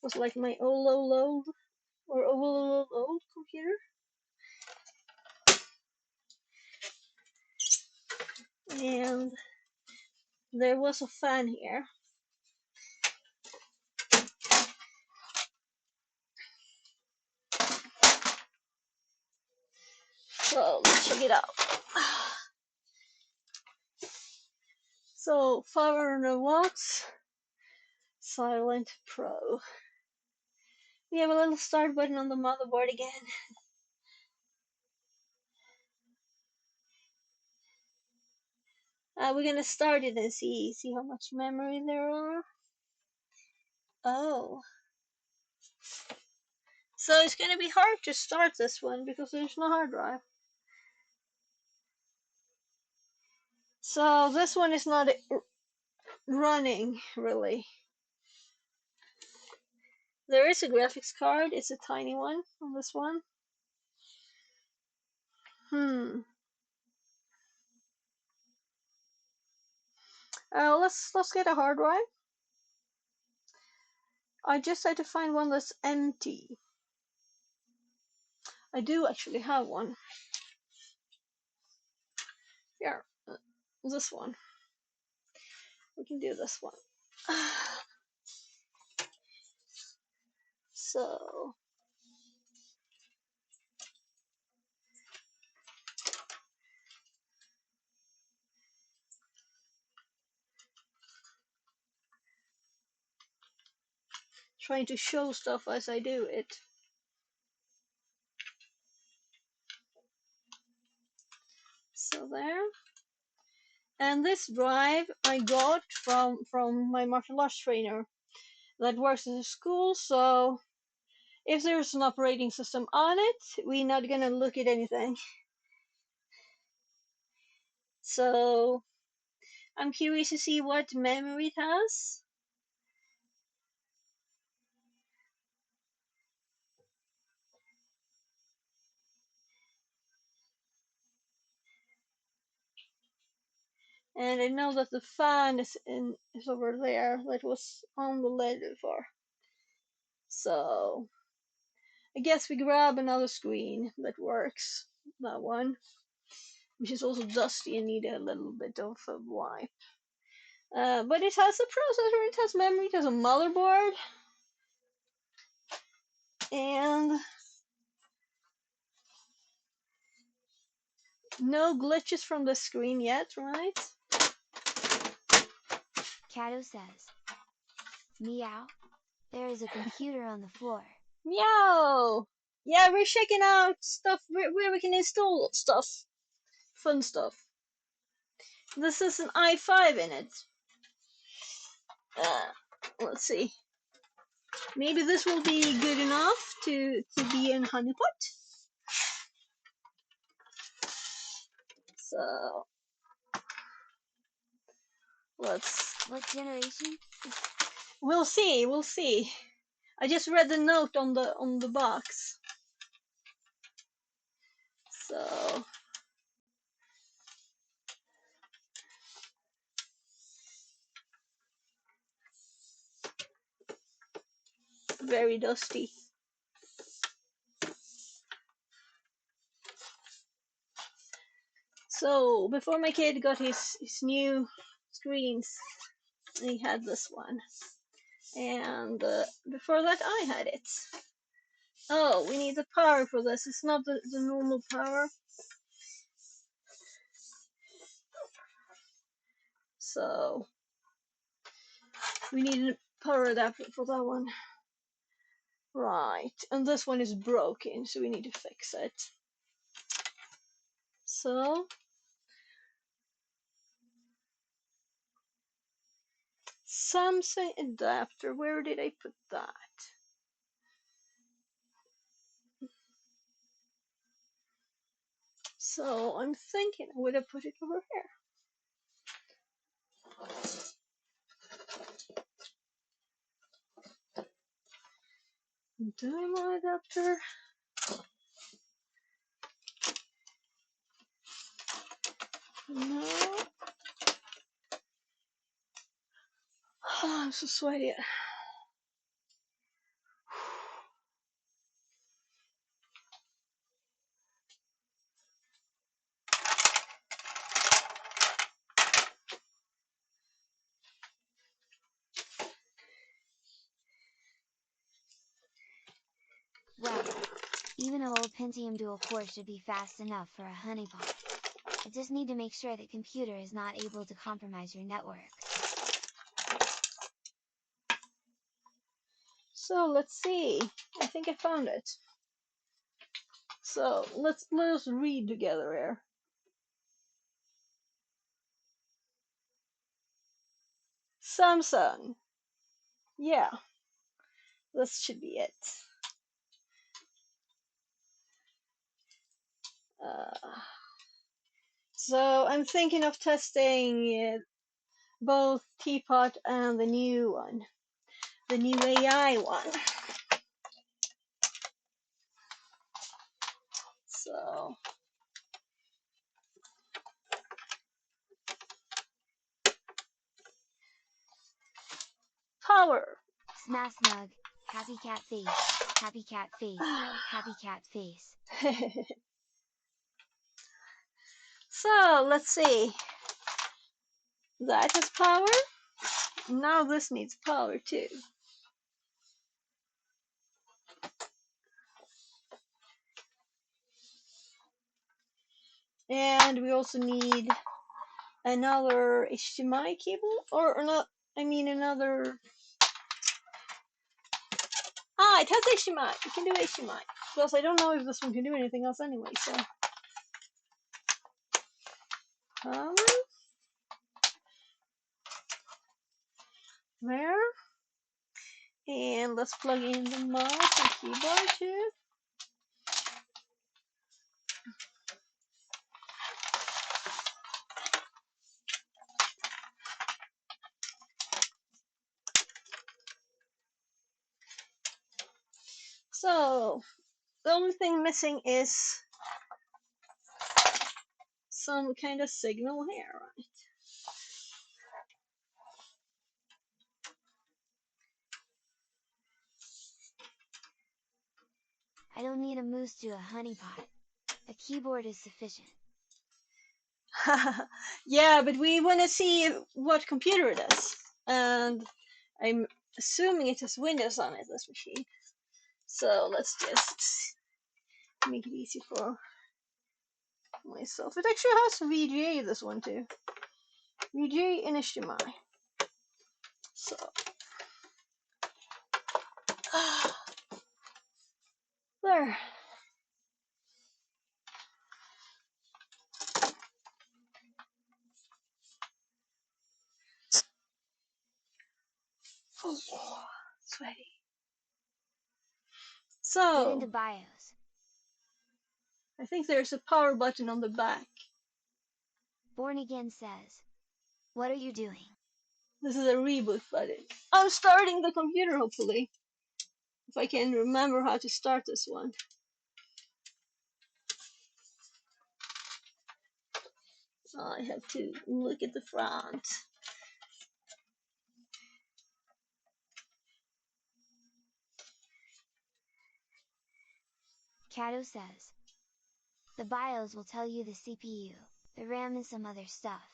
was like my old computer. And there was a fan here. So let's check it out. So 500 watts, Silent Pro. We have a little start button on the motherboard again. We're gonna start it and see how much memory there are. Oh. So it's gonna be hard to start this one because there's no hard drive. So this one is not running really. There is a graphics card, it's a tiny one on this one. Let's get a hard drive. I just had to find one that's empty. I do actually have one. Here, this one. We can do this one. So, trying to show stuff as I do it. So there. And this drive I got from my martial arts trainer that works in the school, so if there's an operating system on it, we're not gonna look at anything. So I'm curious to see what memory it has. And I know that the fan is over there, that was on the lid before. So I guess we grab another screen that works. That one, which is also dusty and need a little bit of a wipe. But it has a processor, it has memory, it has a motherboard, and no glitches from the screen yet, right? Kato says, meow, there is a computer on the floor. Meow! Yeah, we're checking out stuff where we can install stuff. Fun stuff. This is an i5 in it. Let's see. Maybe this will be good enough to be in honeypot. So What generation? we'll see. I just read the note on the box. So very dusty. So before my kid got his new screens, he had this one, and before that I had it. Oh, we need the power for this. It's not the normal power. So we need a power adapter for that one. Right, and this one is broken, so we need to fix it. So Samsung adapter, where did I put that? So I'm thinking I would have put it over here. Dynamo adapter. No. Oh, I'm so sweaty. Well, even a low Pentium dual core should be fast enough for a honeypot. I just need to make sure the computer is not able to compromise your network. So let's see. I think I found it. So let us read together here. Samsung. Yeah, this should be it. Uh, so I'm thinking of testing both Teapot and the new one, the new AI one. So power. Smash Snug, happy cat face, happy cat face, happy cat face. So let's see. That has power. Now this needs power too. And we also need another HDMI cable, or not, I mean another. Ah, it has HDMI. It can do HDMI. Plus, I don't know if this one can do anything else anyway, so. Power. There. And let's plug in the mouse and keyboard too. So, the only thing missing is some kind of signal here, right? I don't need a mouse to a honeypot. A keyboard is sufficient. Yeah, but we want to see what computer it is. And I'm assuming it has Windows on it, this machine. So let's just make it easy for myself. It actually has VGA, this one too. VGA and HDMI. So. There. Oh, sweaty. Get into So, BIOS. I think there's a power button on the back. Born Again says, what are you doing? This is a reboot button. I'm starting the computer, hopefully. If I can remember how to start this one. I have to look at the front. Kato says, the BIOS will tell you the CPU, the RAM and some other stuff.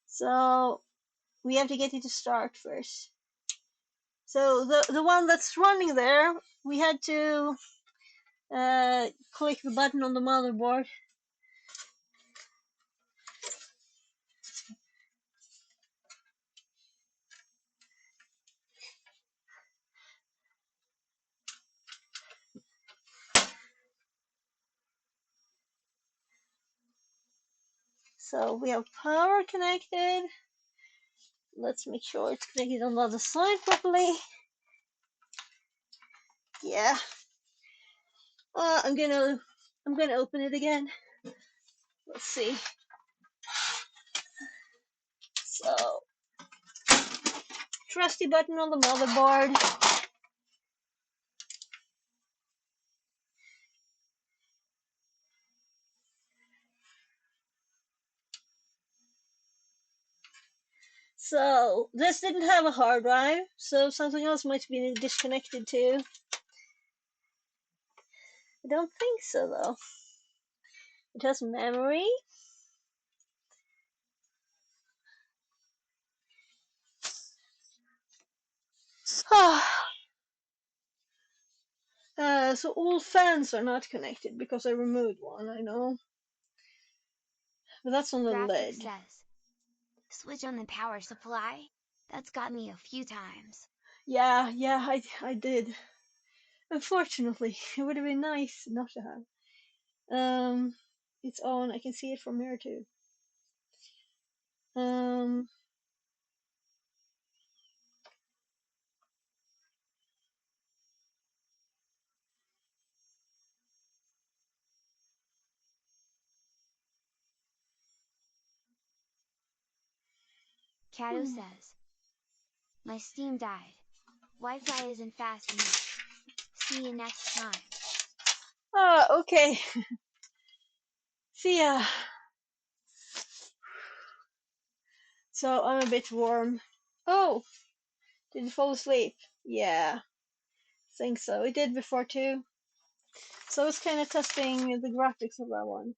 So, we have to get it to start first. So, the one that's running there, we had to click the button on the motherboard. So we have power connected. Let's make sure it's connected on the other side properly. Yeah. I'm gonna open it again. Let's see. So, trusty button on the motherboard. So, this didn't have a hard drive, so something else might be disconnected too. I don't think so though. It has memory. So all fans are not connected because I removed one, I know. But that's on the Graphic lid. says, switch on the power supply? That's got me a few times. Yeah, I did. Unfortunately, it would have been nice not to have. It's on. I can see it from here too. Um, Kato says. My Steam died. Wi-Fi isn't fast enough. See you next time. Okay. See ya. So I'm a bit warm. Oh, did you fall asleep? Yeah, think so. It did before too. So it's kind of testing the graphics of that one.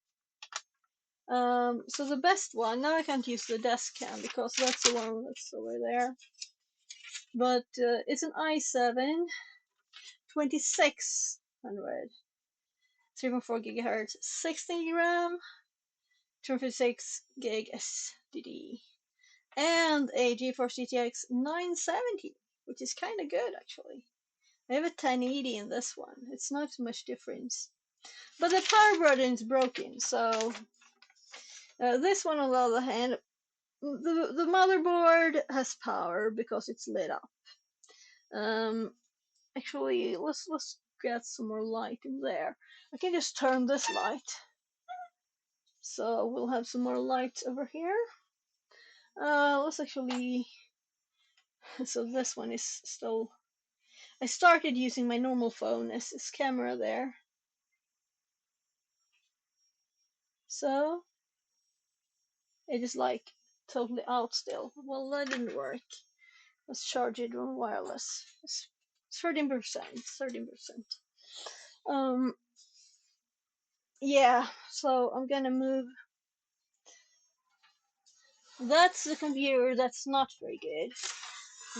So the best one, now I can't use the desk cam because that's the one that's over there. But it's an i7 2600, 3.4 gigahertz, 16 RAM, 256 gig SSD, and a GeForce GTX 970, which is kind of good actually. I have a 1080 in this one. It's not much difference. But the power button is broken, so this one on the other hand, the motherboard has power because it's lit up. Actually, let's get some more light in there. I can just turn this light, so we'll have some more light over here. Let's actually. So this one is still. I started using my normal phone as camera there. So it is like totally out still. Well, that didn't work. Let's charge it on wireless. It's 13%. 13%. Yeah, so I'm gonna move. That's the computer that's not very good.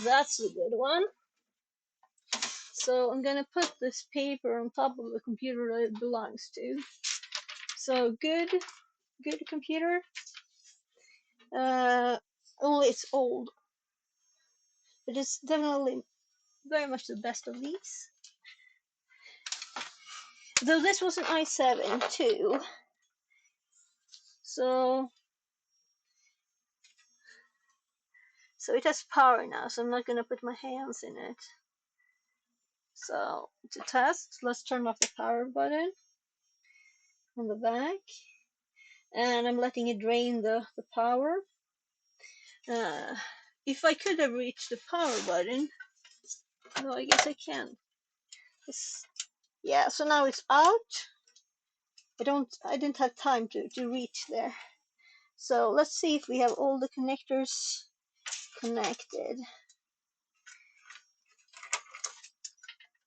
That's the good one. So I'm gonna put this paper on top of the computer that it belongs to. So good computer. Only it's old. But it's definitely very much the best of these. Though this was an i7 too. So it has power now, so I'm not gonna put my hands in it. So to test, let's turn off the power button on the back. And I'm letting it drain the power. If I could have reached the power button, no, I guess I can. Yeah, so now it's out. I didn't have time to reach there. So let's see if we have all the connectors connected.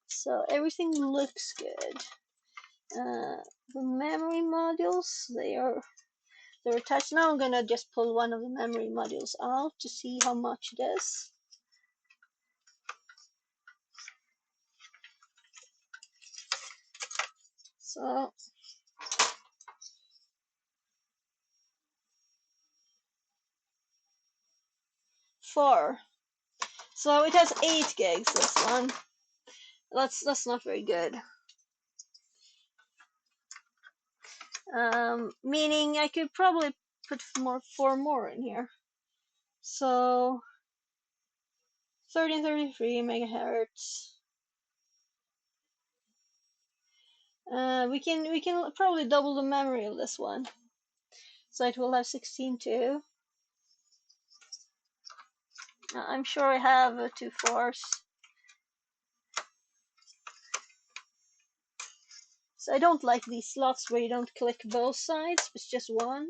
So everything looks good. The memory modules, they're attached. Now I'm gonna just pull one of the memory modules out to see how much it is. So 4. So it has 8 gigs, this one. That's not very good. Meaning I could probably put 4 more in here. So 1333 megahertz. We can probably double the memory of this one. So it will have 16 too. I'm sure I have 2 4s. So I don't like these slots where you don't click both sides, it's just one.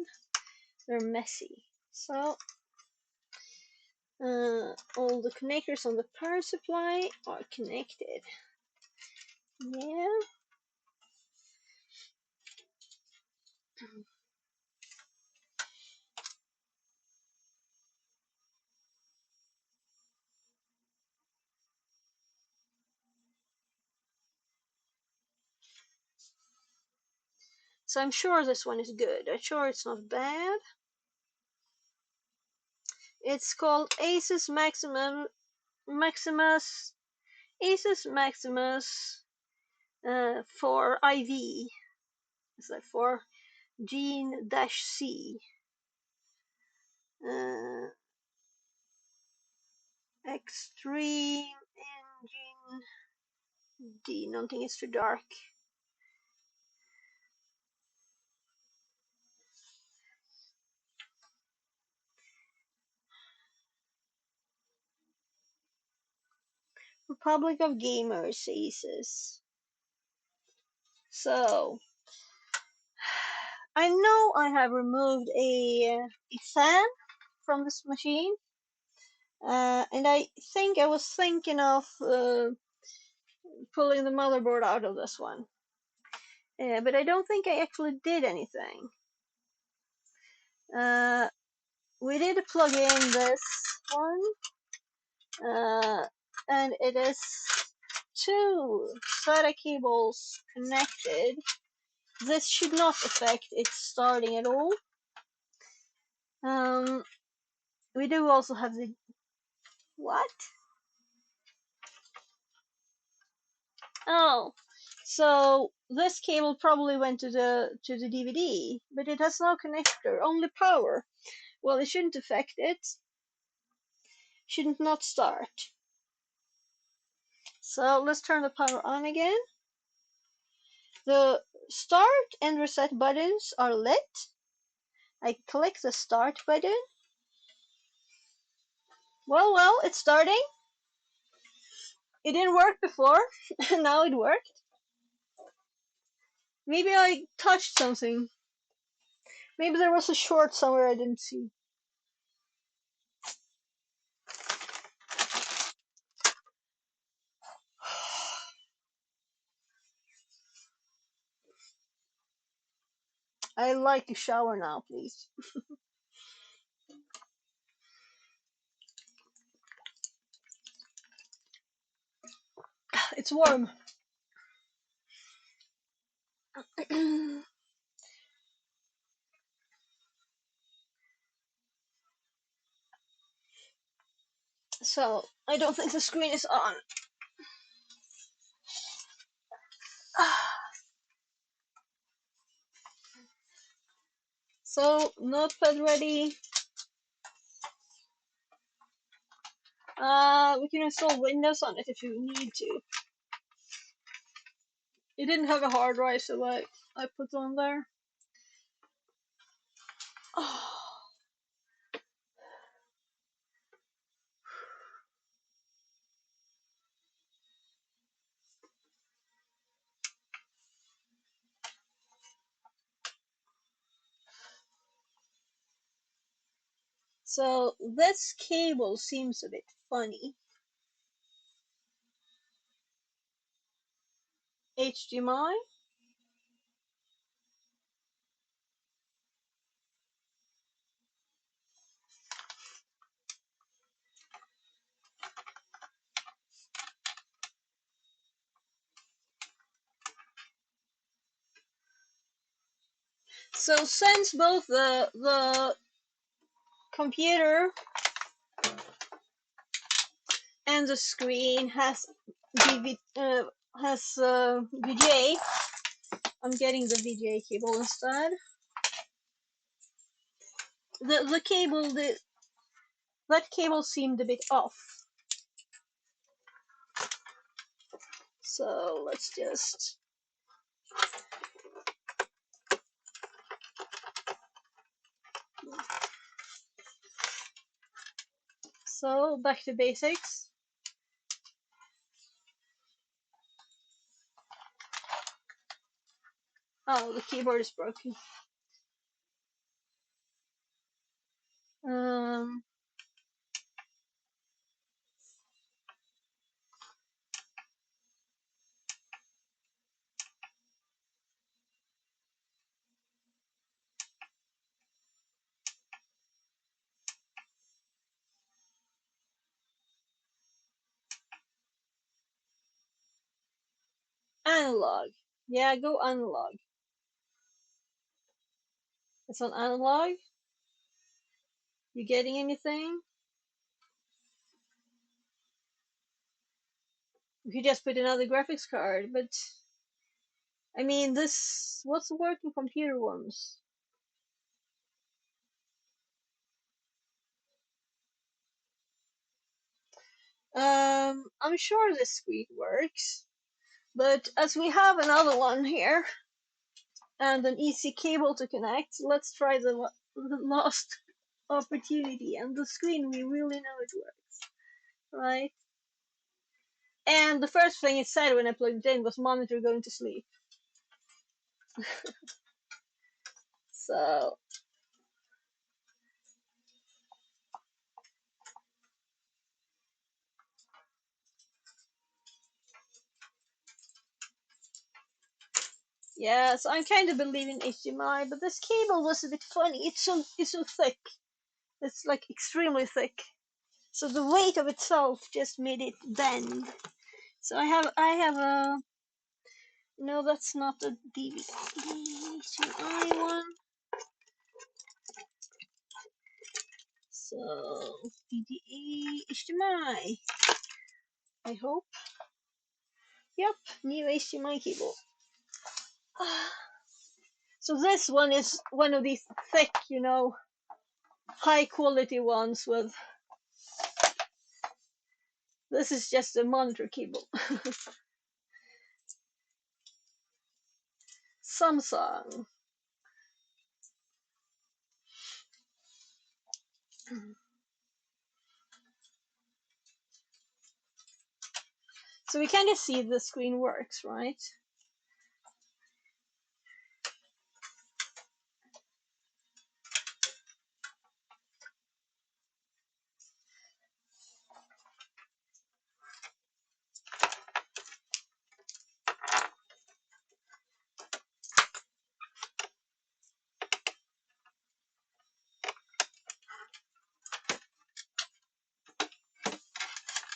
They're messy. So all the connectors on the power supply are connected. Yeah. So I'm sure this one is good. I'm sure it's not bad. It's called Asus Maximus Asus Maximus for IV. Is that for Gene-C? Extreme Engine D. Nothing is too dark. Republic of Gamers Aces. So, I know I have removed a fan from this machine, and I think I was thinking of pulling the motherboard out of this one. But I don't think I actually did anything. We did plug in this one, and it is 2 SATA cables connected. This should not affect its starting at all. We do also have the... What? Oh, so this cable probably went to the DVD, but it has no connector, only power. Well, it shouldn't affect it. Shouldn't not start. So let's turn the power on again. The start and reset buttons are lit. I click the start button. Well, it's starting. It didn't work before, and now it worked. Maybe I touched something. Maybe there was a short somewhere I didn't see. I'd like to shower now, please. It's warm. So, I don't think the screen is on. So, notepad ready. We can install Windows on it if you need to. It didn't have a hard drive, so I put on there. So this cable seems a bit funny. HDMI. So since both the computer and the screen has VGA, I'm getting the VGA cable instead. The cable that cable seemed a bit off. So let's just back to basics. Oh, the keyboard is broken. Analog. Yeah, go analog. It's on analog. You getting anything? We could just put another graphics card, but I mean, what's the working computer ones? I'm sure this screen works, but as we have another one here and an easy cable to connect, let's try the last opportunity. And the screen, we really know it works, right? And the first thing it said when I plugged it in was monitor going to sleep. So yeah, so I'm kind of believing HDMI, but this cable was a bit funny. It's so thick. It's like extremely thick. So the weight of itself just made it bend. So I have a no, that's not a DVD HDMI one. So DDE HDMI. I hope. Yep, new HDMI cable. So this one is one of these thick, high quality ones with. This is just a monitor cable. Samsung. So we kind of see the screen works, right?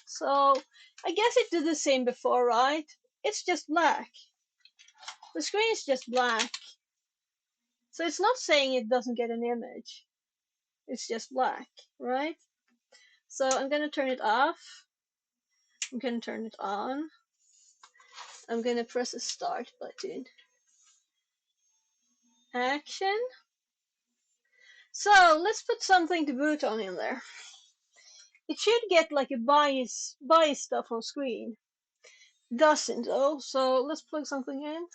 So I guess it did the same before, right? It's just black. The screen is just black. So it's not saying it doesn't get an image. It's just black, right? So I'm going to turn it off. I'm going to turn it on. I'm going to press the start button. Action. So let's put something to boot on in there. It should get like a buy stuff on screen. Doesn't though. So let's plug something in.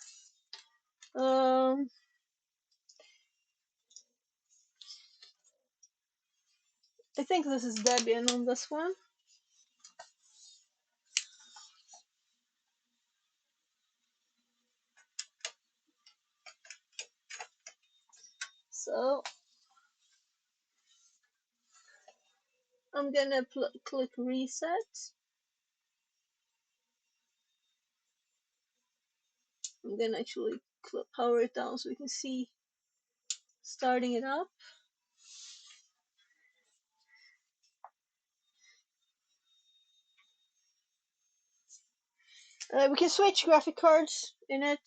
I think this is Debian on this one. So I'm gonna click reset. I'm gonna actually power it down so we can see starting it up. We can switch graphic cards in it.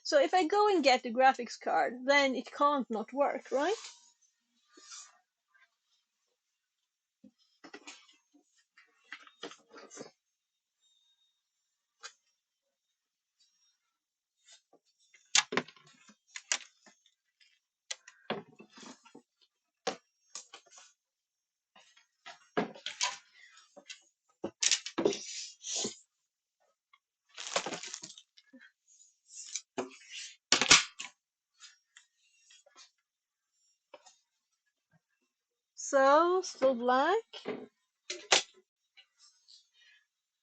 So if I go and get the graphics card, then it can't not work, right? So still black.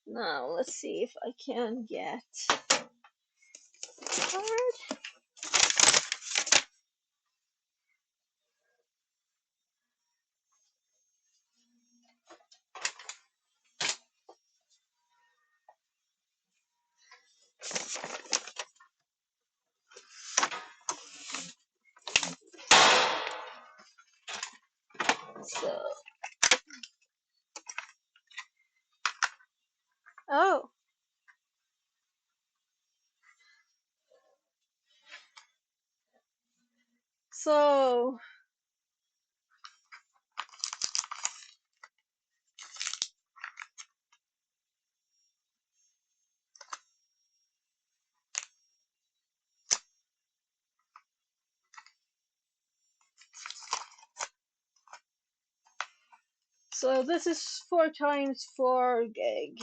Now let's see if I can get card. So oh. So this is 4 times 4 gig.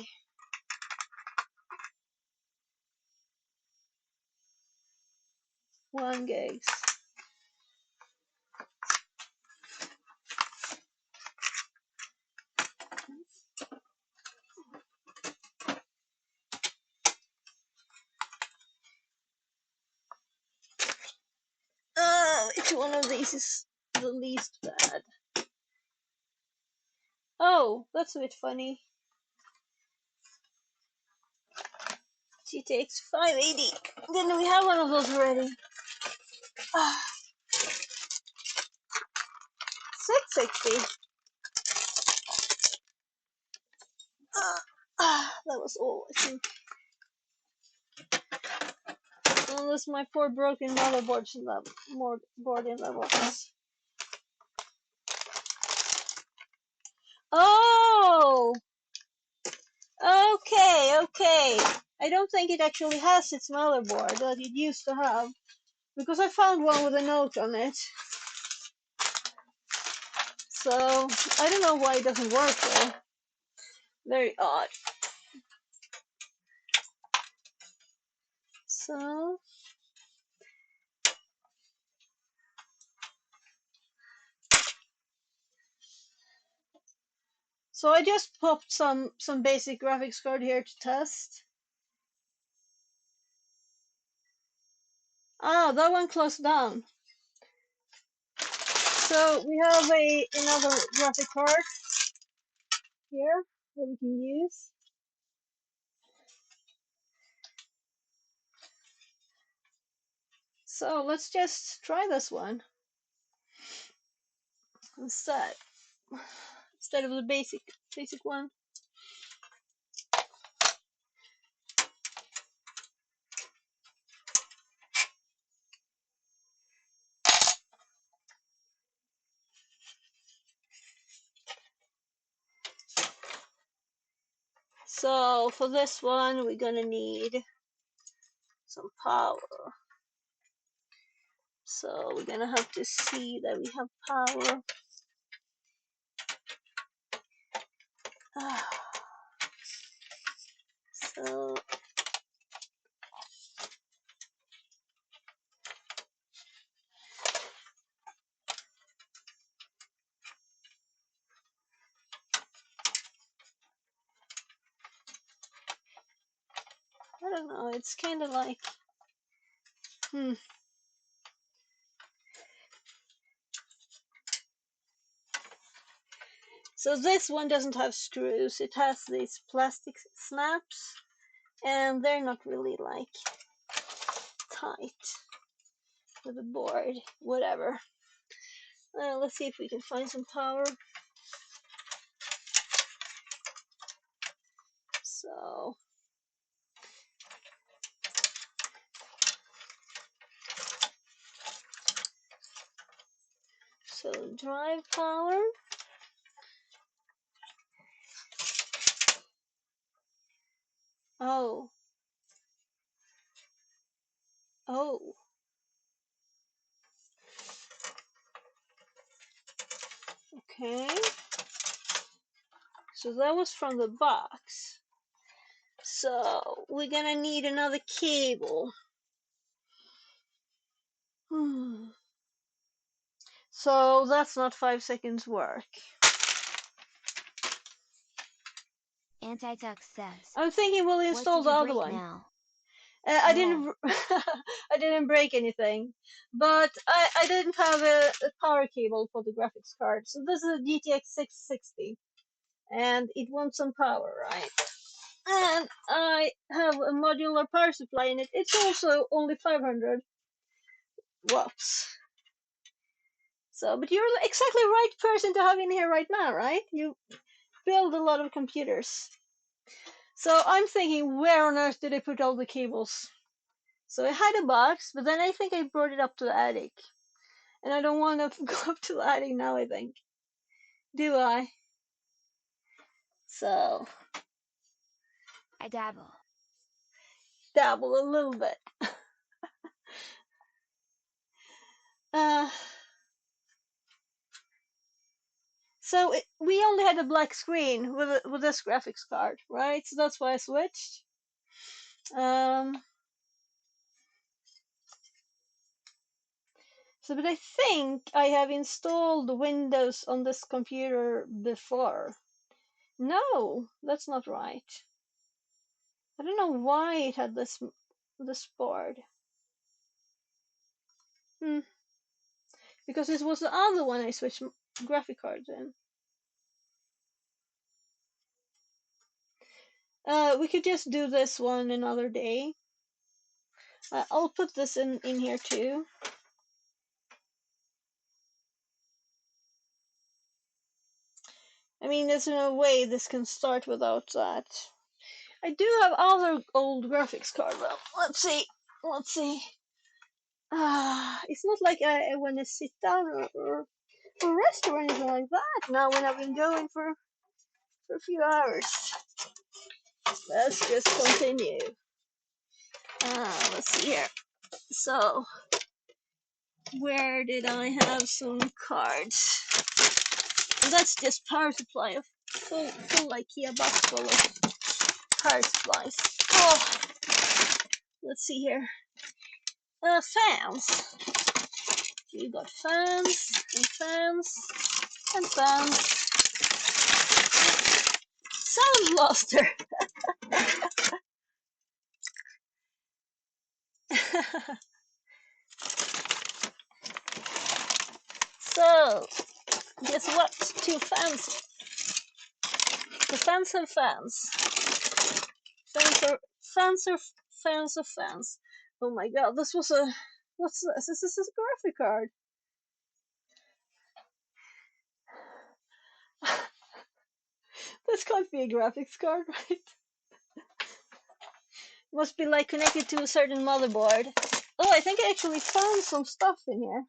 1 gigs. case is the least bad. Oh, that's a bit funny. GTX 580. Didn't we have one of those already? 660. That was all, I think. Unless my poor broken motherboard's in level, more board in levels. Oh! Okay. I don't think it actually has its motherboard that it used to have. Because I found one with a note on it. So, I don't know why it doesn't work though. Very odd. So I just popped some basic graphics card here to test. Ah, that one closed down. So we have another graphic card here that we can use. So let's just try this one instead of the basic one. So for this one, we're gonna need some power. So we're gonna have to see that we have power. So I don't know, it's kind of like, So this one doesn't have screws, it has these plastic snaps, and they're not really like tight with the board, whatever. Let's see if we can find some power. So drive power. Oh. Okay. So that was from the box. So we're gonna need another cable. So that's not 5 seconds work. Antitux says. I'm thinking we'll install the other one. Now? I didn't. I didn't break anything, but I didn't have a power cable for the graphics card. So this is a GTX 660, and it wants some power, right? And I have a modular power supply in it. It's also only 500 watts. So, but you're exactly the right person to have in here right now, right? You build a lot of computers. So I'm thinking, where on earth did I put all the cables? So I had a box, but then I think I brought it up to the attic. And I don't want to go up to the attic now, I think. Do I? So. I dabble. Dabble a little bit. So we only had a black screen with this graphics card, right? So that's why I switched. So, but I think I have installed Windows on this computer before. No, that's not right. I don't know why it had this board. because this was the other one I switched graphic cards in. We could just do this one another day. I'll put this in here too. I mean, there's no way this can start without that. I do have other old graphics cards though. Let's see. It's not like I want to sit down or rest or anything like that now when I've been going for a few hours. Let's just continue. Let's see here. So, where did I have some cards? And that's just power supply of full IKEA box full of power supplies. Oh, let's see here. Fans. You got fans and fans and fans. Sound Blaster. So, guess what? Two fans. The fans have fans. Fans of fans. Oh my god, this was a... What's this? This is a graphic card. This can't be a graphics card, right? Must be like connected to a certain motherboard. Oh, I think I actually found some stuff in here.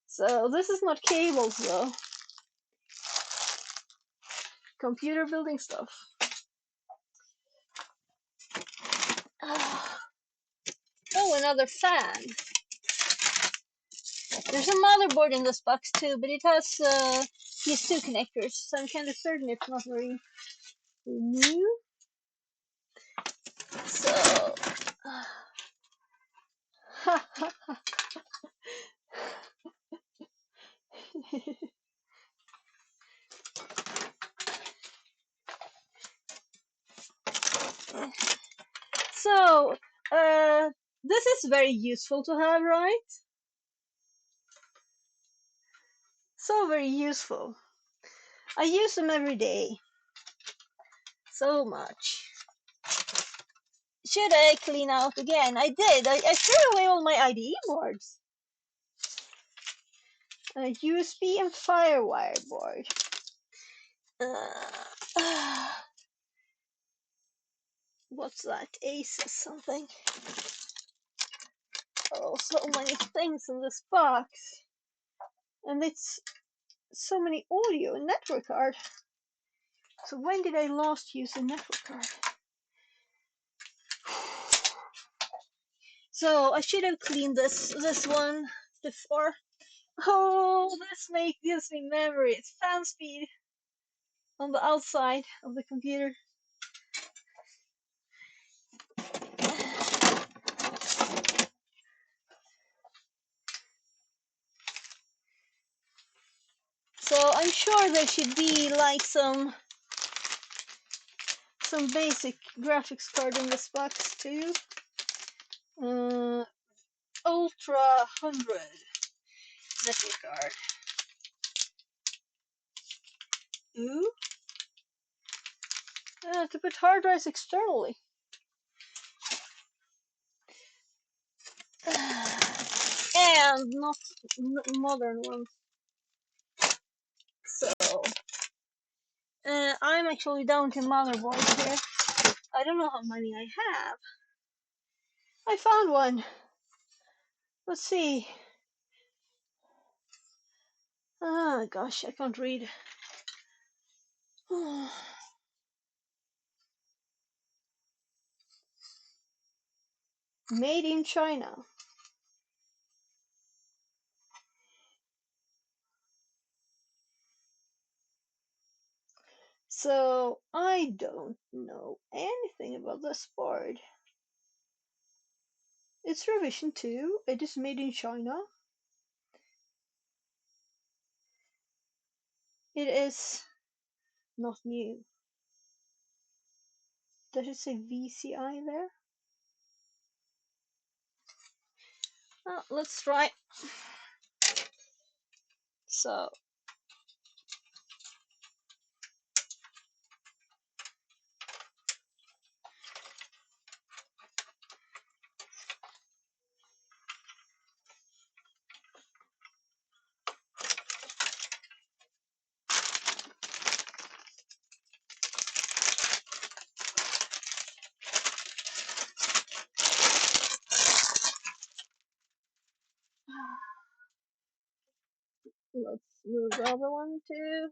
So this is not cables though. Computer building stuff. Oh, another fan. There's a motherboard in this box too, but it has PS2 connectors, so I'm kind of certain it's not very new. So, so this is very useful to have, right? So very useful. I use them every day. So much. Should I clean out again? I did. I threw away all my IDE boards. USB and FireWire board. What's that? Asus something. Oh, so many things in this box. And it's so many audio and network card. So when did I last use a network card? So I should have cleaned this one before. Oh, this gives me memories. Fan speed on the outside of the computer. So I'm sure there should be like some basic graphics card in this box too. Ultra 100 network card. Ooh. To put hard drives externally. And not modern ones. So, I'm actually down to motherboards here. I don't know how many I have. I found one. Let's see. Ah, gosh, I can't read. Made in China. So, I don't know anything about this board. It's revision 2. It is made in China. It is not new. Does it say VCI there? Well, let's try. So let's move the other one too.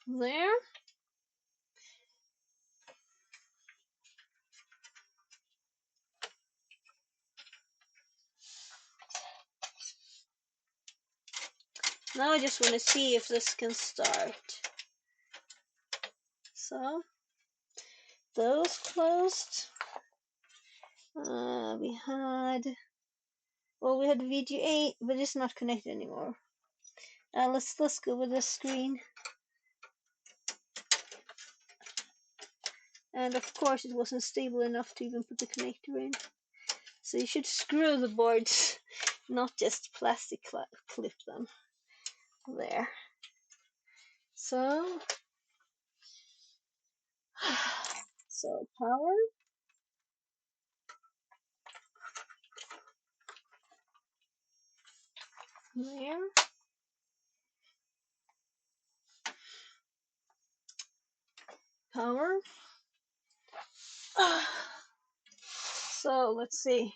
There. Now I just want to see if this can start. So those closed. We had VGA, but it's not connected anymore. Let's go with this screen. And of course it wasn't stable enough to even put the connector in. So you should screw the boards, not just plastic clip them. There. So power. There. Power. So let's see.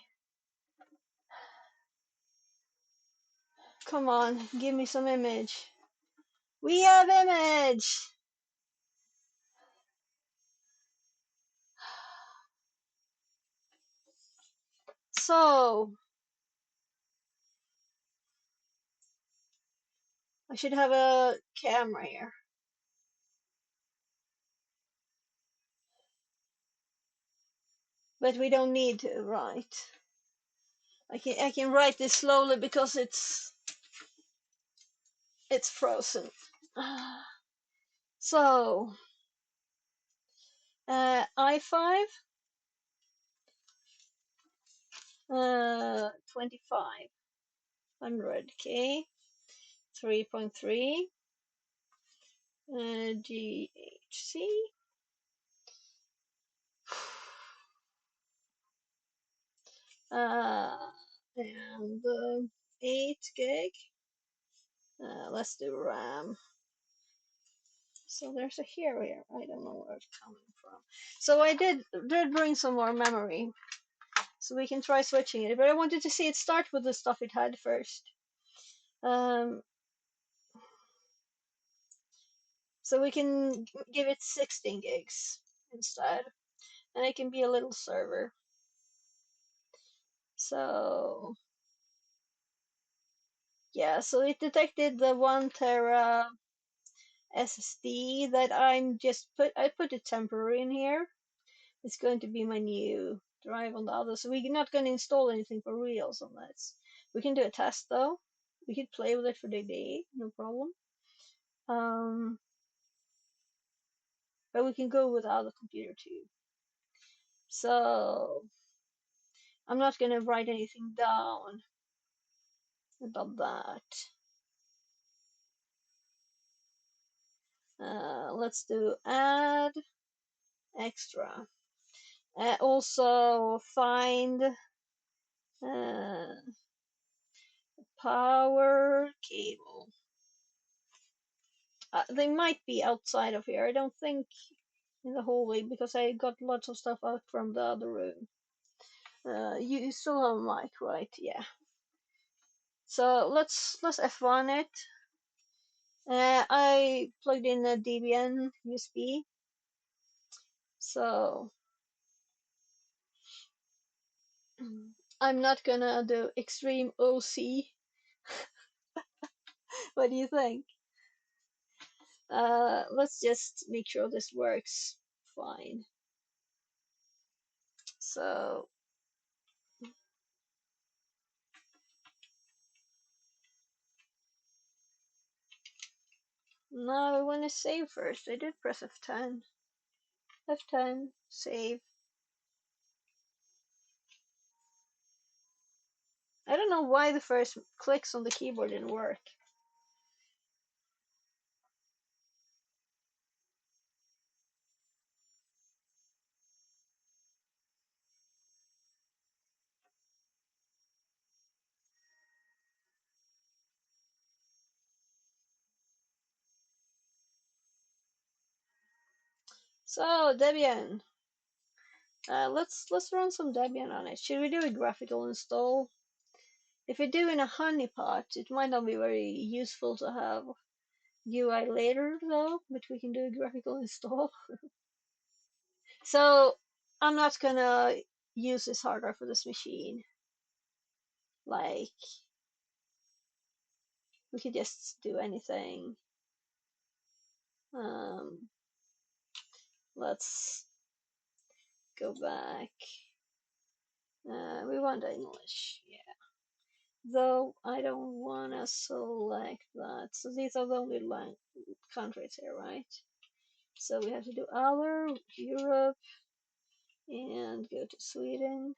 Come on, give me some image. We have image! So I should have a camera here. But we don't need to, right? I can write this slowly because it's frozen. So i5 2500K 3.3 GHC and 8 gig. Let's do RAM. So there's a hero here. I don't know where it's coming from. So I did bring some more memory. So we can try switching it. But I wanted to see it start with the stuff it had first. So we can give it 16 gigs instead. And it can be a little server. So yeah, so it detected the 1 tera SSD that I put it temporary in here. It's going to be my new drive on the other. So we're not going to install anything for reals on this. We can do a test though. We could play with it for the day, no problem. But we can go with the other computer too. So I'm not going to write anything down about that. Let's do add extra. Also find power cable. They might be outside of here. I don't think in the hallway because I got lots of stuff out from the other room. You still have a mic, right? Yeah. So let's F1 it. I plugged in a Debian USB. So I'm not gonna do extreme OC. What do you think? Let's just make sure this works fine. So No, I want to save first. I did press F10. F10, save. I don't know why the first clicks on the keyboard didn't work. So, Debian. Let's run some Debian on it. Should we do a graphical install? If we do in a honeypot, it might not be very useful to have UI later though, but we can do a graphical install. So I'm not gonna use this hardware for this machine. Like, we could just do anything. Let's go back. We want English, yeah. Though I don't wanna select that. So these are the only countries here, right? So we have to do other, Europe, and go to Sweden.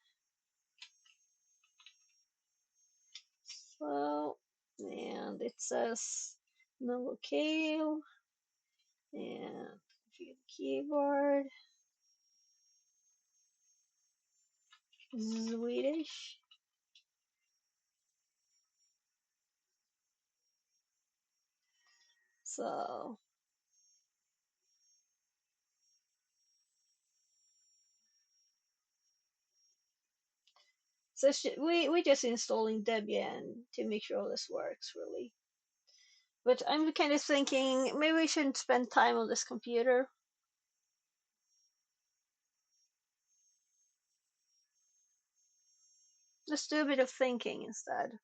So, and it says no locale, and view the keyboard, Swedish. So we just installing Debian to make sure all this works really. But I'm kind of thinking maybe we shouldn't spend time on this computer. Let's do a bit of thinking instead.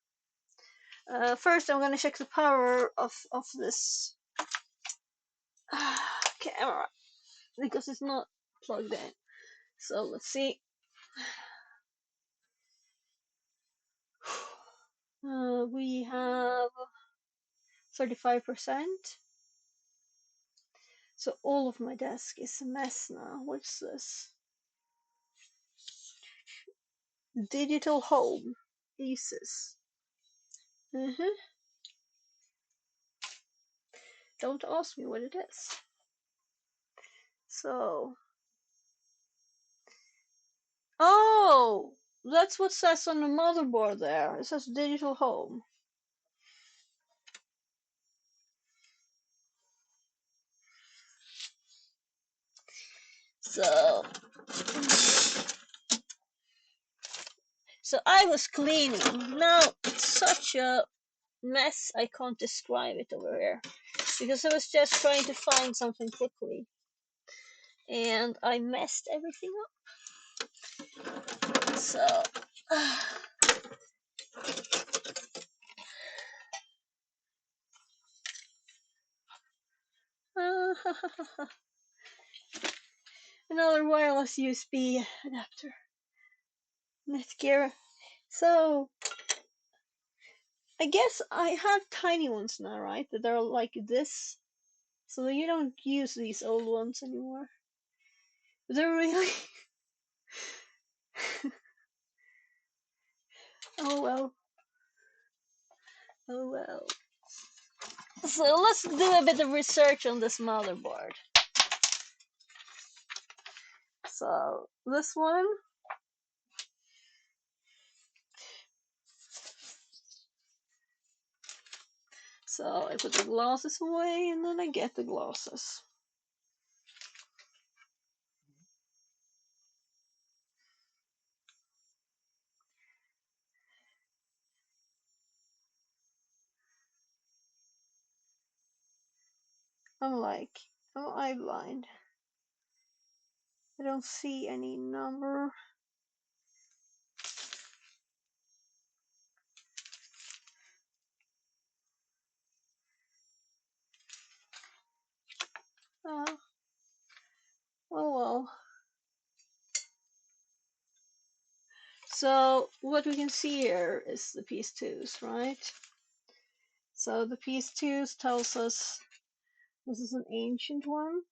First, I'm going to check the power of this camera because it's not plugged in. So let's see. We have 35%. So all of my desk is a mess now. What's this? Digital home. Asus. Don't ask me what it is. So. Oh! That's what says on the motherboard there. It says digital home. So I was cleaning. Now it's such a mess I can't describe it over here. Because I was just trying to find something quickly. And I messed everything up. So another wireless USB adapter. Netgear. So I guess I have tiny ones now, right? That are like this. So you don't use these old ones anymore. They're really oh well. Oh well. So let's do a bit of research on this motherboard. So this one. So I put the glasses away and then I get the glasses. Am I blind? I don't see any number. Oh well. So what we can see here is the PS2s, right? So the PS2s tells us This is an ancient one.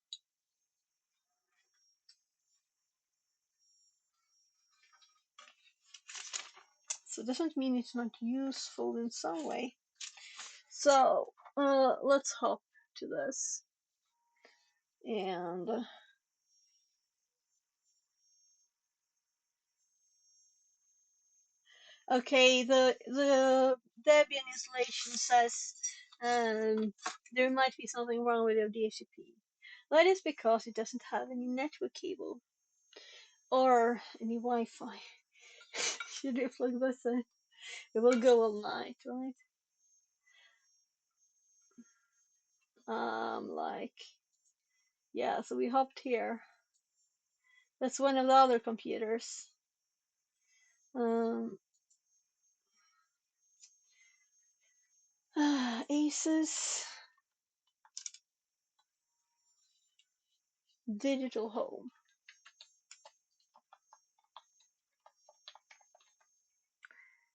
So it doesn't mean it's not useful in some way. So let's hop to this. And okay, the Debian installation says there might be something wrong with your DHCP. That is because it doesn't have any network cable or any Wi-Fi. Should you plug this in? It will go all night, right? Like, yeah, so we hopped here. That's one of the other computers. Asus Digital Home.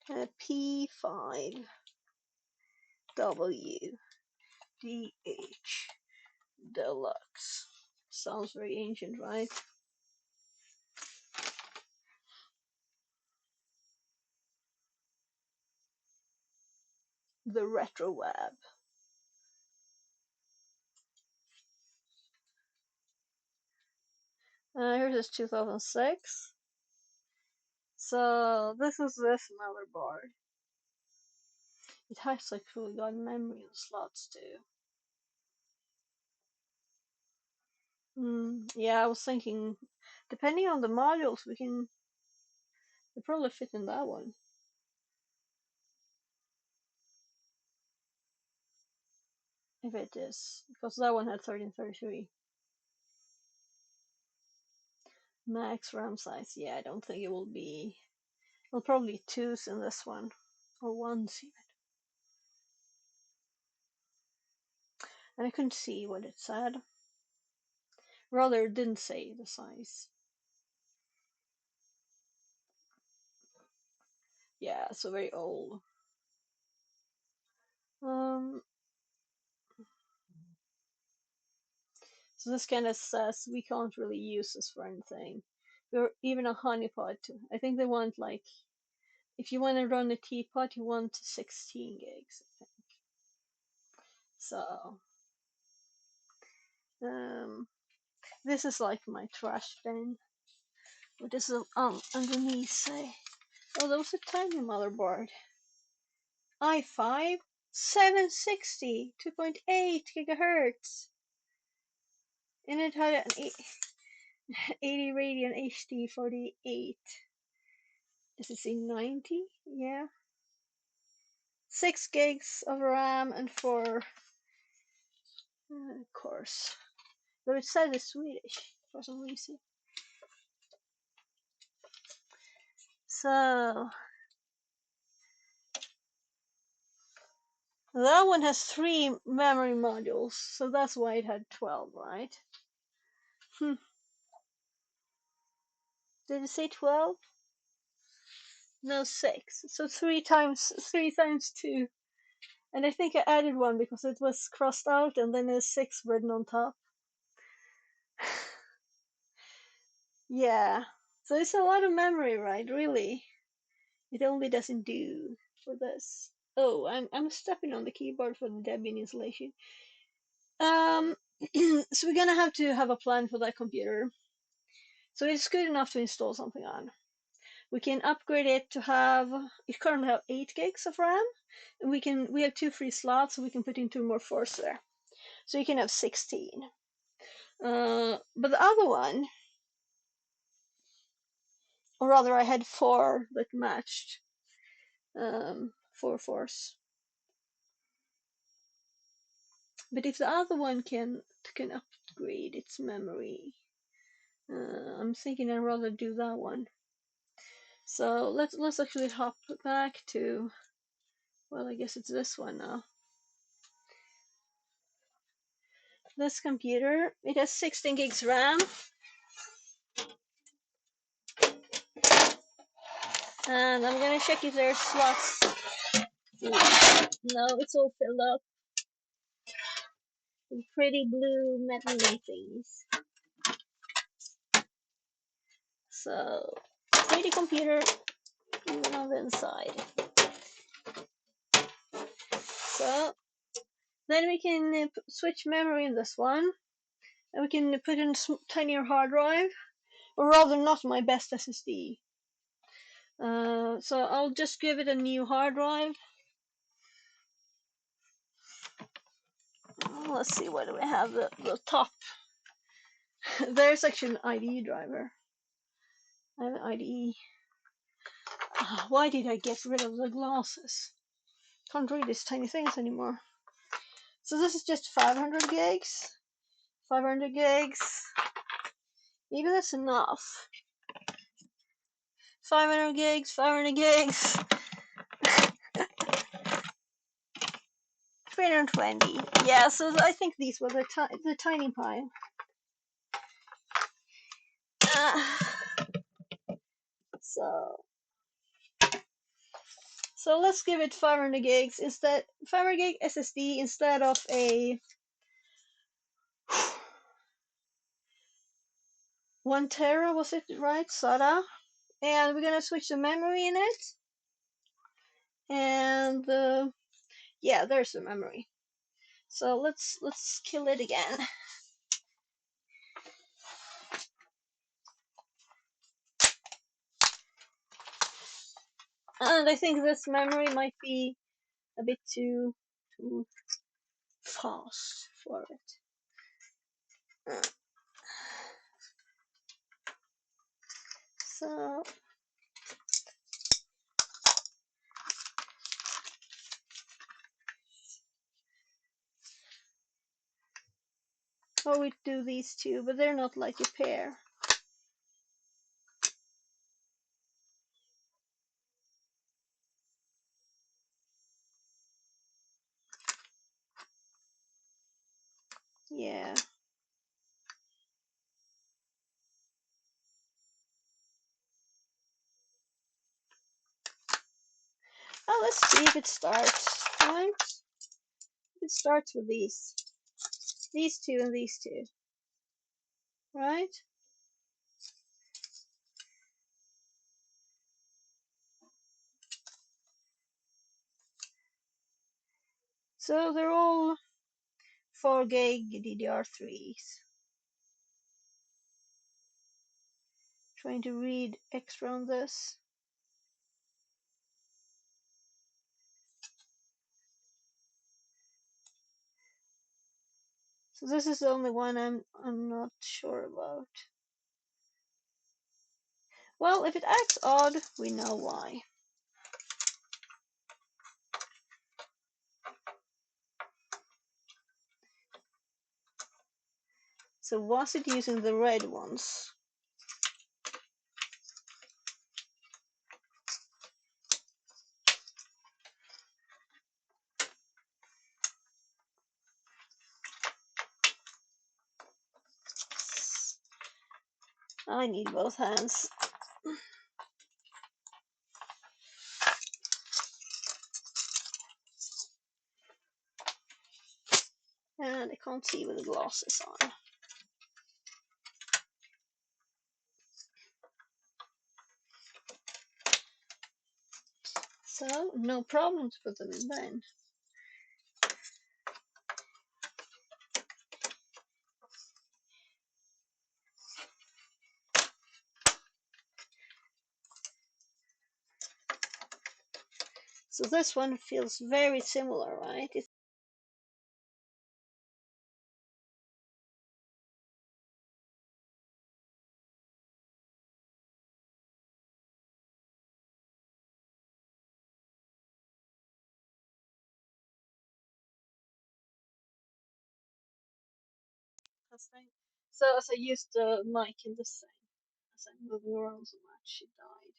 P5WDH Deluxe. Sounds very ancient, right? The retro web. Here's this 2006. So this is this motherboard. It has actually got memory and slots too. Yeah, I was thinking, depending on the modules, we can probably fit in that one. If it is, because that one had 1333. Max RAM size, yeah, I don't think it will be. Well, probably 2s in this one, or 1s even. And I couldn't see what it said. Rather, it didn't say the size. Yeah, so very old. So this kind of says we can't really use this for anything. Or even a honeypot. I think they want like, if you want to run a teapot, you want 16 gigs, I think. So, this is like my trash bin. What does the underneath say? Oh, that was a tiny motherboard. i5 760 2.8 gigahertz, and it had an 80 Radeon HD 48. Does it say 90? Yeah. 6 gigs of RAM and 4 cores. Though it said it's Swedish for some reason. So that one has 3 memory modules, so that's why it had 12, right? Did it say 12? No, 6. So 3 times 2. And I think I added one because it was crossed out and then there's 6 written on top. Yeah. So it's a lot of memory, right? Really. It only doesn't do for this. Oh, I'm stepping on the keyboard for the Debian installation. So we're gonna have to have a plan for that computer. So it's good enough to install something on. We can upgrade it to have, it currently have 8 gigs of RAM, and we have 2 free slots, so we can put in 2 more 4s there. So you can have 16. But the other one, or rather I had 4 that matched, 4 4s. But if the other one can upgrade its memory, I'm thinking I'd rather do that one. So let's actually hop back to, well, I guess it's this one now. This computer, it has 16 gigs RAM. And I'm gonna check if there's slots. No, it's all filled up. with pretty blue metal things. So, pretty computer, even on the inside. So, then we can switch memory in this one, and we can put in a tinier hard drive, or rather not my best SSD. So I'll just give it a new hard drive. Let's see, what do we have? The top. There's actually an IDE driver. I have an IDE. Why did I get rid of the glasses? Can't read these tiny things anymore. So this is just 500 gigs. 500 gigs. Maybe that's enough. 500 gigs, 500 gigs. 320. Yeah, so I think these were the tiny pile. So let's give it 500 gigs instead, 500 gig SSD instead of a 1 tera, was it right, SATA? And we're gonna switch the memory in it. And yeah, there's the memory. So let's kill it again. And I think this memory might be a bit too fast for it. So we do these two, but they're not like a pair. Yeah. Oh, let's see if it starts, right? It starts with these two and these two, right? So they're all 4 gig DDR3s. Trying to read extra on this. So this is the only one I'm not sure about. Well, if it acts odd, we know why. So was it using the red ones? I need both hands. And I can't see with the glasses on. So, no problem to put them in then. So this one feels very similar, right? It's so as I used the mic in this thing, as I'm moving around so much, it died.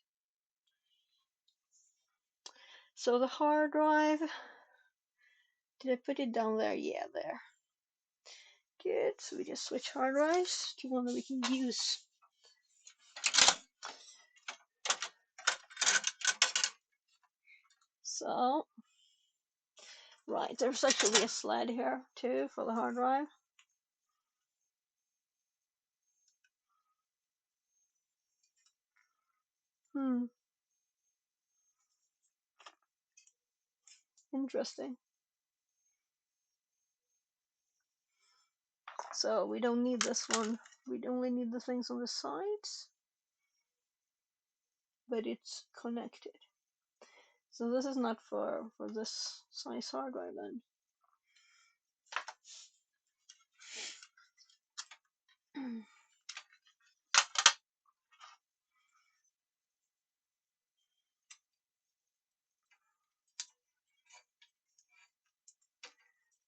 So the hard drive, did I put it down there? Yeah, there. Good, so we just switch hard drives to one that we can use. So Right, there's actually a sled here too for the hard drive. Interesting. So we don't need this one. We only need the things on the sides, but it's connected. So this is not for this size hard drive then.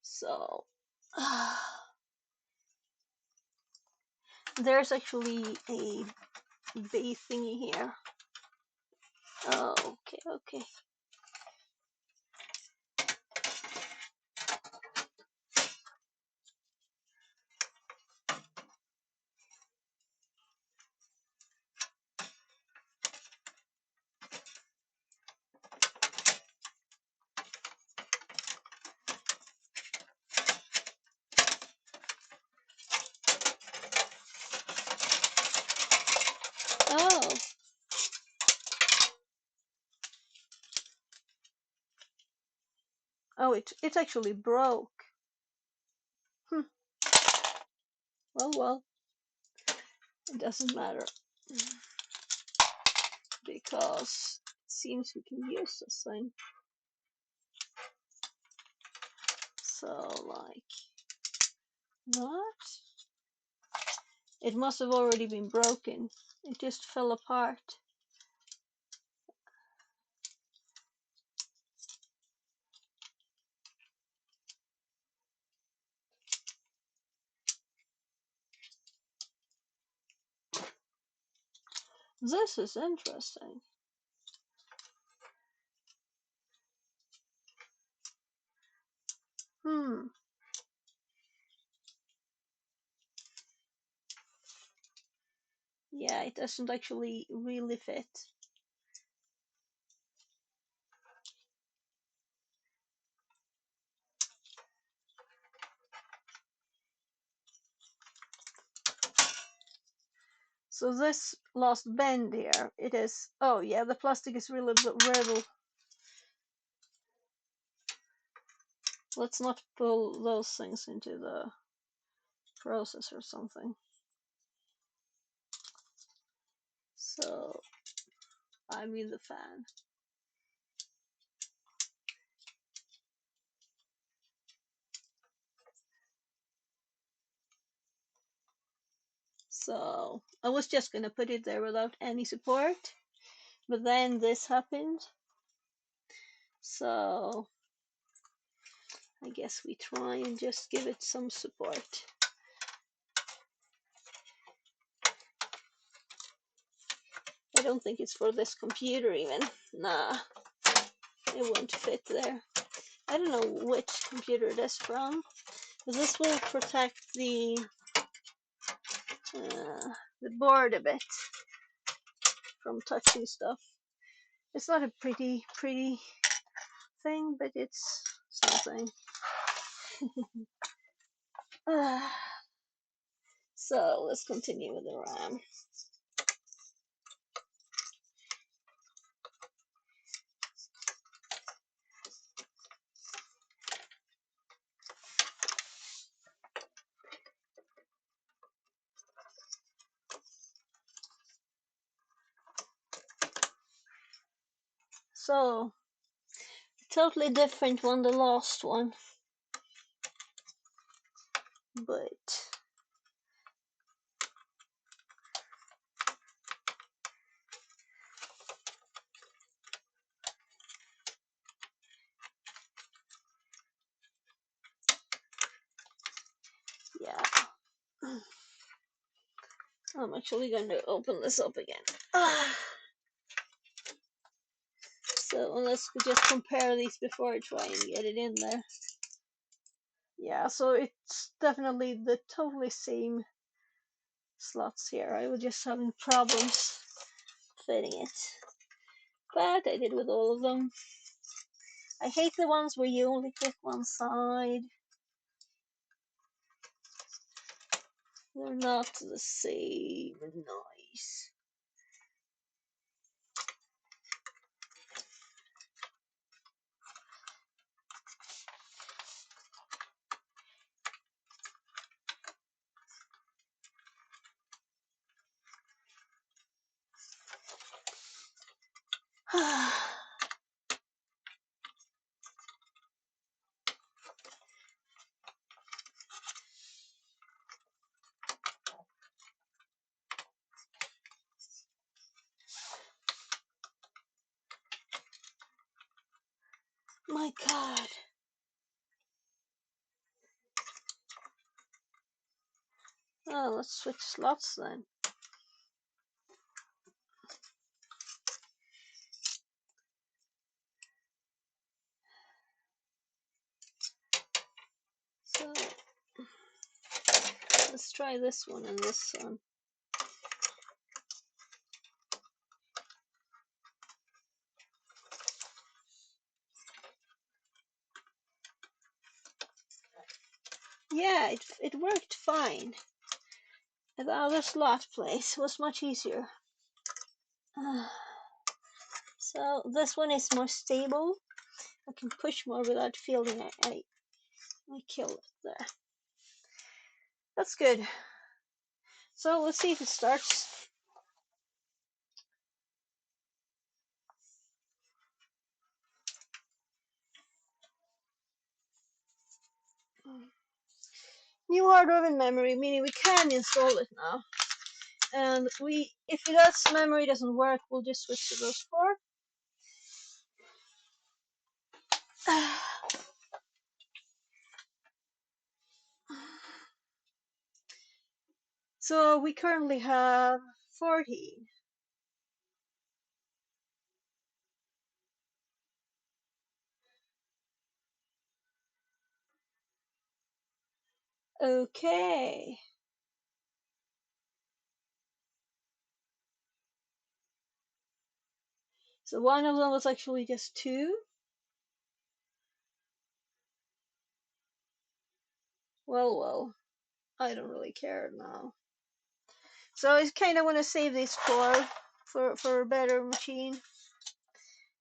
So there's actually a bay thingy here. Oh, okay. Oh. Oh, it actually broke. Well, it doesn't matter because it seems we can use this thing. So like that. It must have already been broken. It just fell apart. This is interesting. Yeah, it doesn't actually really fit. So this last bend here, it is, oh yeah, the plastic is really brittle. Let's not pull those things into the process or something. So I'm in the fan. So I was just gonna put it there without any support, but then this happened. So I guess we try and just give it some support. I don't think it's for this computer even. Nah, it won't fit there. I don't know which computer it is from. But this will protect the board a bit from touching stuff. It's not a pretty thing, but it's something. So let's continue with the RAM. So totally different one, the last one, but yeah. I'm actually going to open this up again. So let's just compare these before I try and get it in there. Yeah, so it's definitely the totally same slots here. I was just having problems fitting it, but I did with all of them. I hate the ones where you only click one side. They're not the same nice. My God. Oh, let's switch slots then. So let's try this one and this one. Yeah, it worked fine. And the other slot place was much easier. So this one is more stable. I can push more without feeling I kill it there. That's good. So let's see if it starts. New hard drive and memory, meaning we can install it now. And if that's memory doesn't work, we'll just switch to those four. So we currently have 14. Okay. So one of them was actually just 2. Well, I don't really care now. So I kind of want to save these 4 for a better machine.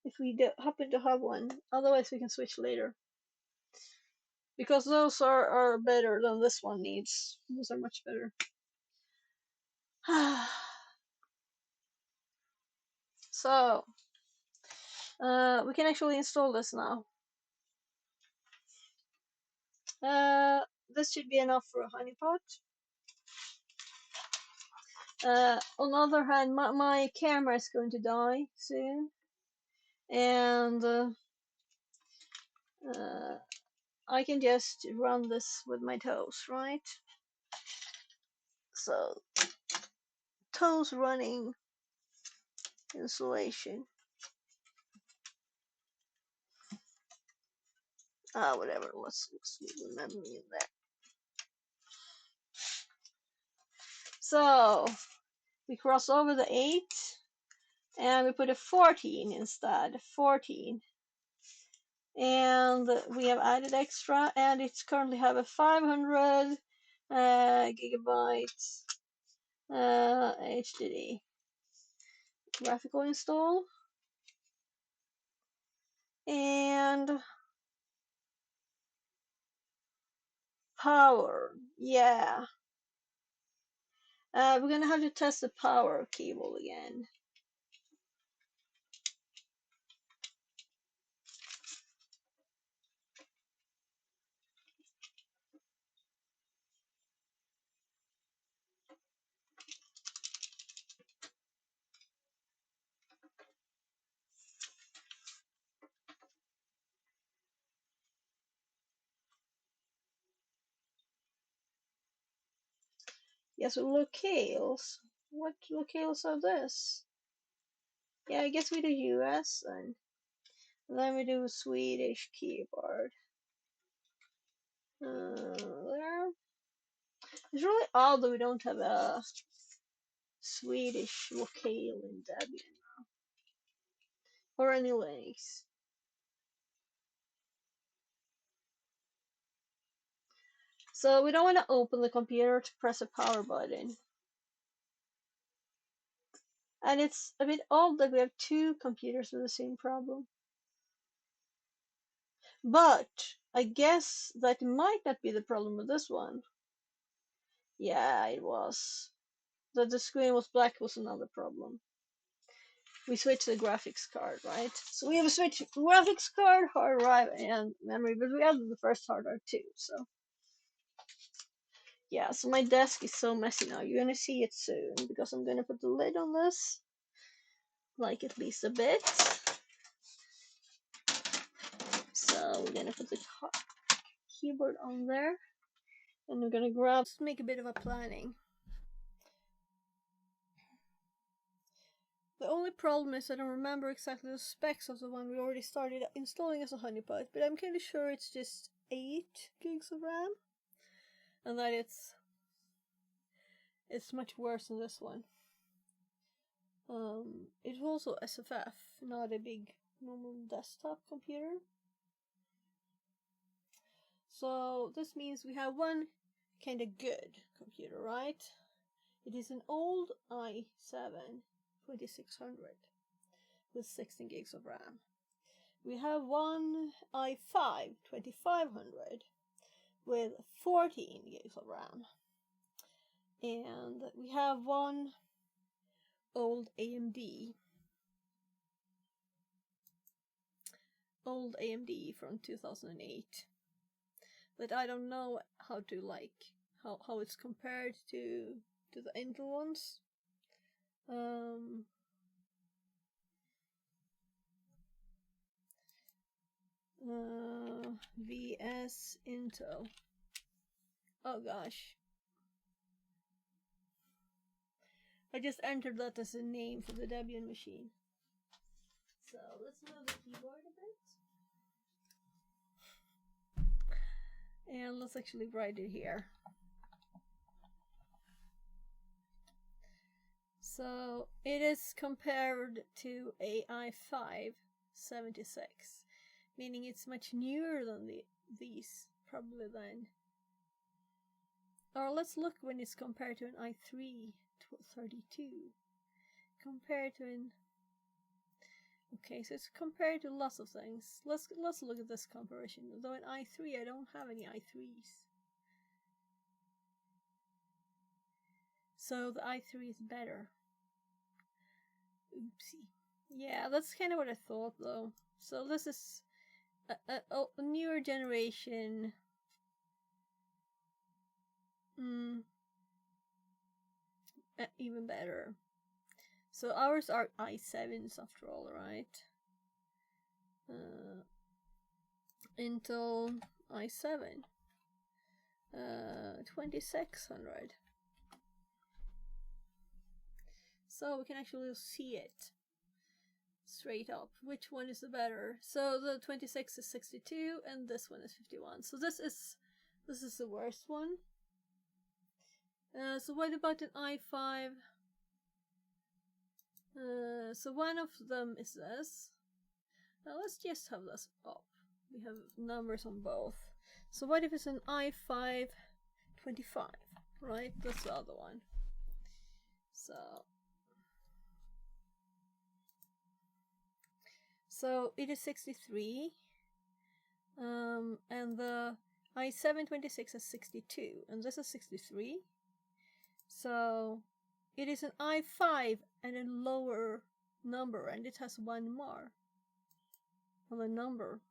If we happen to have one. Otherwise we can switch later. Because those are better than this one needs. Those are much better. So, we can actually install this now. This should be enough for a honeypot. On the other hand, my camera is going to die soon. And I can just run this with my toes, right? So, toes running installation. Whatever, let's leave the memory in there. So, we cross over the 8, and we put a 14 instead, 14. And we have added extra, and it's currently have a 500 gigabytes HDD. Graphical install. And power, yeah. We're gonna have to test the power cable again. Yes, locales. What locales are this? Yeah, I guess we do US then. And then we do a Swedish keyboard. There. It's really odd that we don't have a Swedish locale in Debian now. Or any Linux. So we don't want to open the computer to press a power button. And it's a bit odd that we have two computers with the same problem. But I guess that might not be the problem with this one. Yeah, it was. That the screen was black was another problem. We switched the graphics card, right? So we have a switch graphics card, hard drive, and memory, but we added the first hard drive too, so. Yeah, so my desk is so messy now. You're gonna see it soon, because I'm gonna put the lid on this. Like at least a bit. So we're gonna put the keyboard on there. And we're gonna just make a bit of a planning. The only problem is I don't remember exactly the specs of the one we already started installing as a honeypot, but I'm kind of sure it's just 8 gigs of RAM, and that it's much worse than this one. It's also SFF, not a big normal desktop computer. So this means we have one kind of good computer, right? It is an old i7 2600 with 16 gigs of RAM. We have one i5 2500 with 14 gigs of RAM. And we have one old AMD from 2008 that I don't know how to how it's compared to the Intel ones. VS Intel. Oh gosh. I just entered that as a name for the Debian machine. So let's move the keyboard a bit. And let's actually write it here. So it is compared to a i5 76, meaning it's much newer than these, probably then. Or let's look when it's compared to an i3 32. Compared to an... Okay, so it's compared to lots of things. Let's look at this comparison. Though in i3 I don't have any i3s. So the i3 is better. Oopsie. Yeah, that's kind of what I thought though. So this is a newer generation. Even better. So ours are i7s after all, right? Intel i7 2600. So we can actually see it straight up. Which one is the better? So the 26 is 62 and this one is 51. So this is the worst one. So what about an i5? So one of them is this. Now let's just have this up. We have numbers on both. So what if it's an i5 25, right? That's the other one. So it is 63, and the i7 26 is 62, and this is 63. So it is an i5 and a lower number, and it has one more on the number.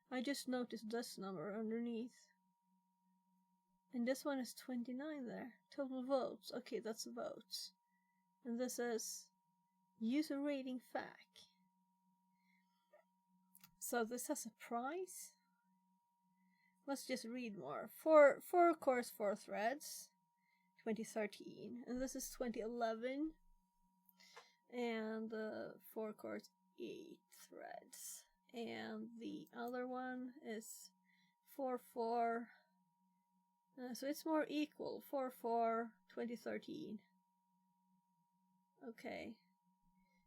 I just noticed this number underneath. And this one is 29 there. Total votes. Okay, that's votes. And this is user rating FAQ. So this has a price. Let's just read more. 4 cores, 4 threads. 2013. And this is 2011. And 4 cores, 8 threads. And the other one is 4. So it's more equal. 4 2013. Okay.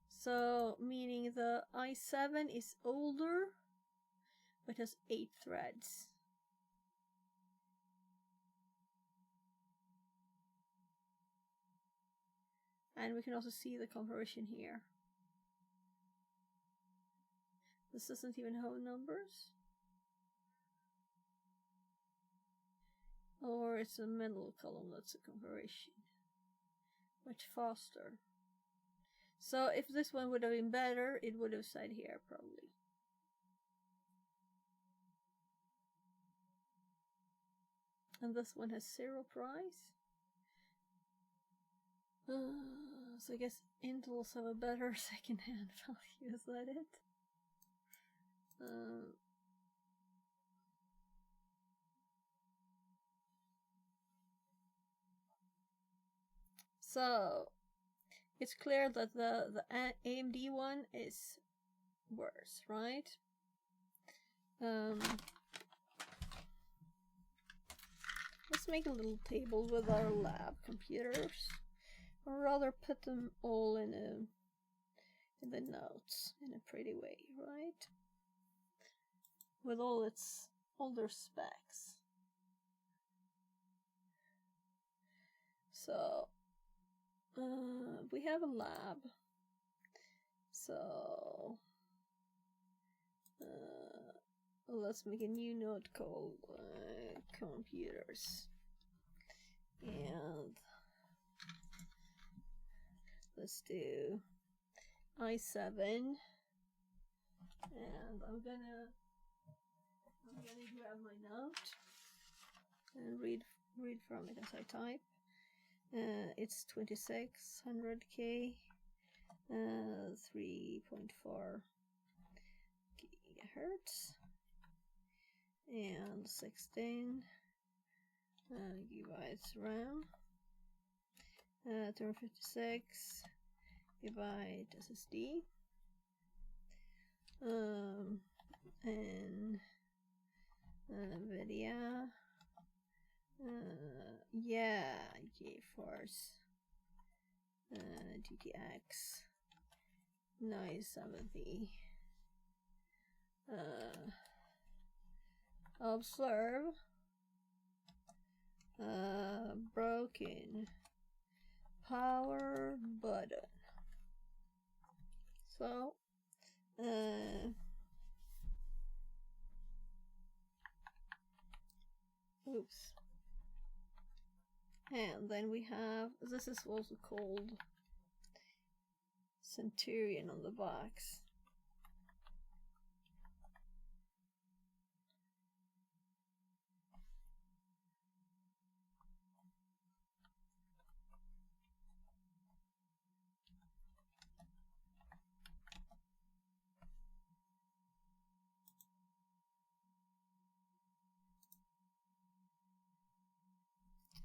So meaning the i7 is older but has 8 threads. And we can also see the conversion here. This doesn't even have numbers. Or it's a middle column that's a conversion. Much faster. So if this one would have been better, it would have said here probably. And this one has 0 price. So I guess Intels have a better second-hand value, is that it? So it's clear that the AMD one is worse, right? Let's make a little table with our lab computers, or rather put them all in the notes in a pretty way, right? With all their specs. So we have a lab. So let's make a new node called computers, and let's do i7, and I'm gonna grab my note and read from it as I type. It's 2600K, 3.4 gigahertz, and 16 gigabytes RAM, 256 gigabyte SSD, and NVIDIA, GeForce GTX 970. Observe broken power button. So oops. And then we have, this is also called Centurion on the box.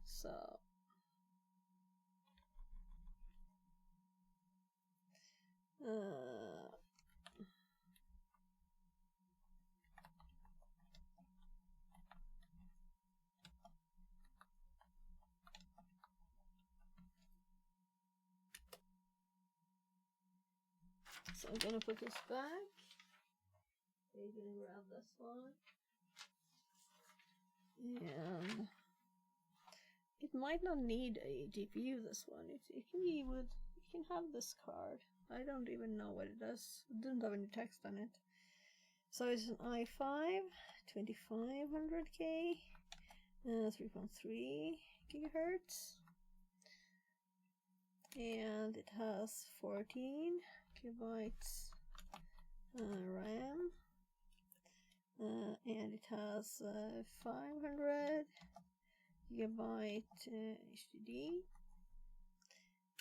So so I'm gonna put this back. You're gonna grab this one. And it might not need a GPU, this one. It can be with, you can have this card. I don't even know what it does. It doesn't have any text on it. So it's an i5, 2500K, 3.3 gigahertz. And it has 14 gigabytes RAM. And it has 500 gigabyte HDD,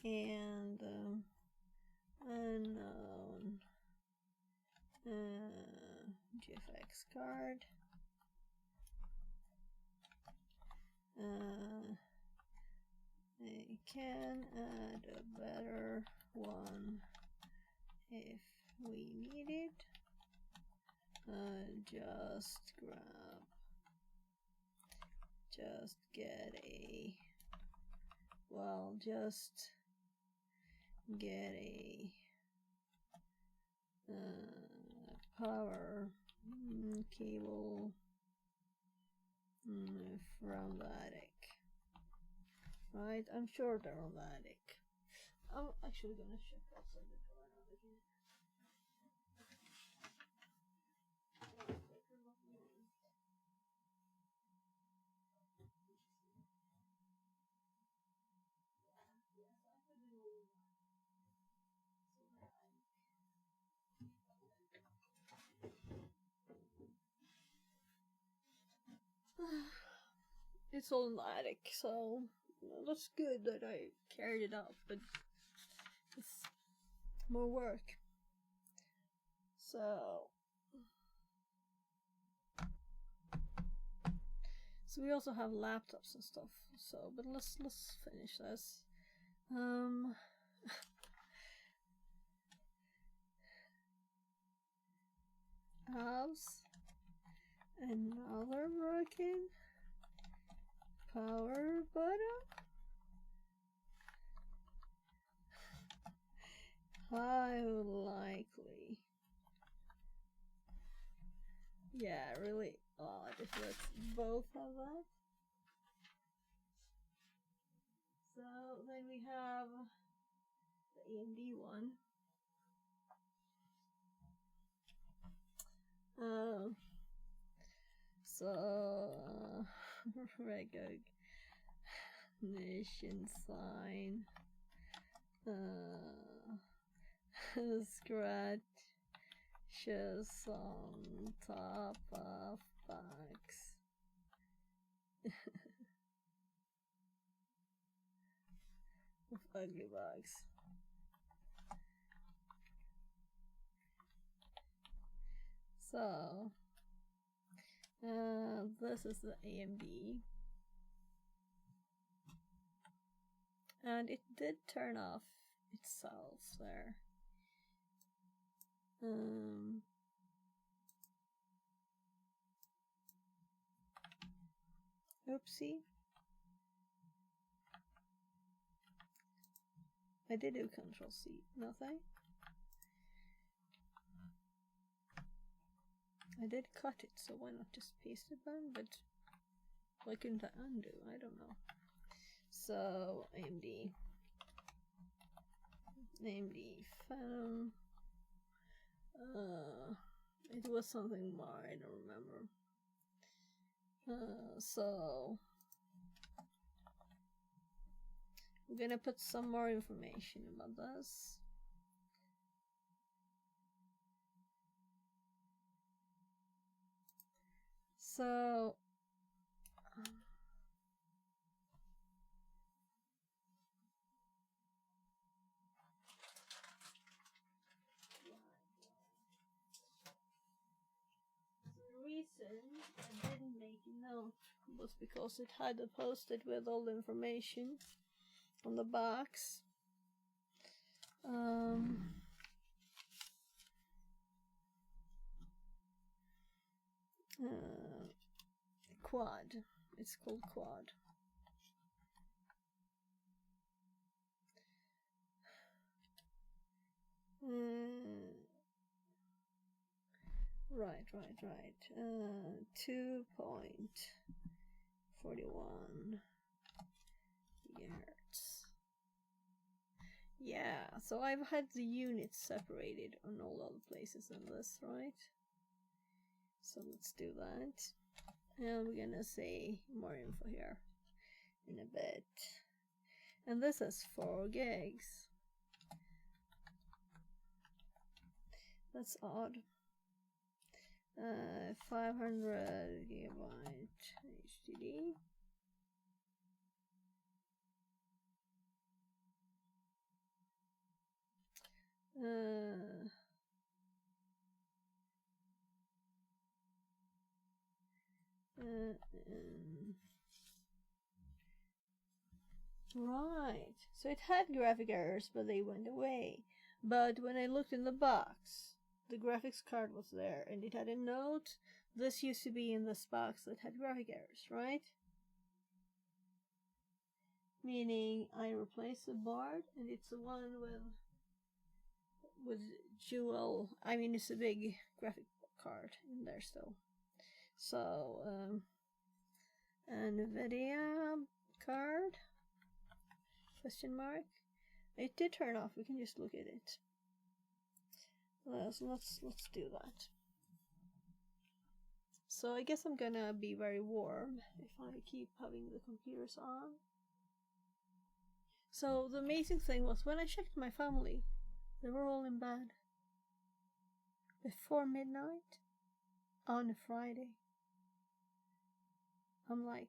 and unknown GFX card. I can add a better one if we need it. Just get a power cable from the attic. Right, I'm sure they're on the attic. I'm actually gonna check outside the door now again. It's all in the attic, so that's good that I carried it up, but it's more work. So we also have laptops and stuff. So, but let's finish this. House, another working power button. Highly likely. Yeah, really odd if let's both have that. So then we have the AMD one. Recognition sign. Scratches on top of box. Of ugly box. So this is the AMD, and it did turn off itself there. Oopsie. I did do Control C, nothing. I did cut it, so why not just paste it then? But why couldn't I undo? I don't know. So AMD Phantom. It was something more, I don't remember. So we're gonna put some more information about this. So the reason I didn't make a note was because it had posted with all the information on the box. Quad. It's called Quad. Right. 2.41 gigahertz. Yeah, so I've had the units separated on all other places in this, right? So let's do that. And we're gonna say more info here in a bit. And this is 4 gigs. That's odd. 500 gigabyte HDD. Right, so it had graphic errors, but they went away. But when I looked in the box, the graphics card was there, and it had a note. This used to be in this box that had graphic errors, right? Meaning I replaced the board, and it's the one with dual. I mean, it's a big graphic card in there still. So, NVIDIA card? Question mark. It did turn off. We can just look at it. Let's do that. So I guess I'm gonna be very warm if I keep having the computers on. So the amazing thing was when I checked my family, they were all in bed before midnight on a Friday. I'm like,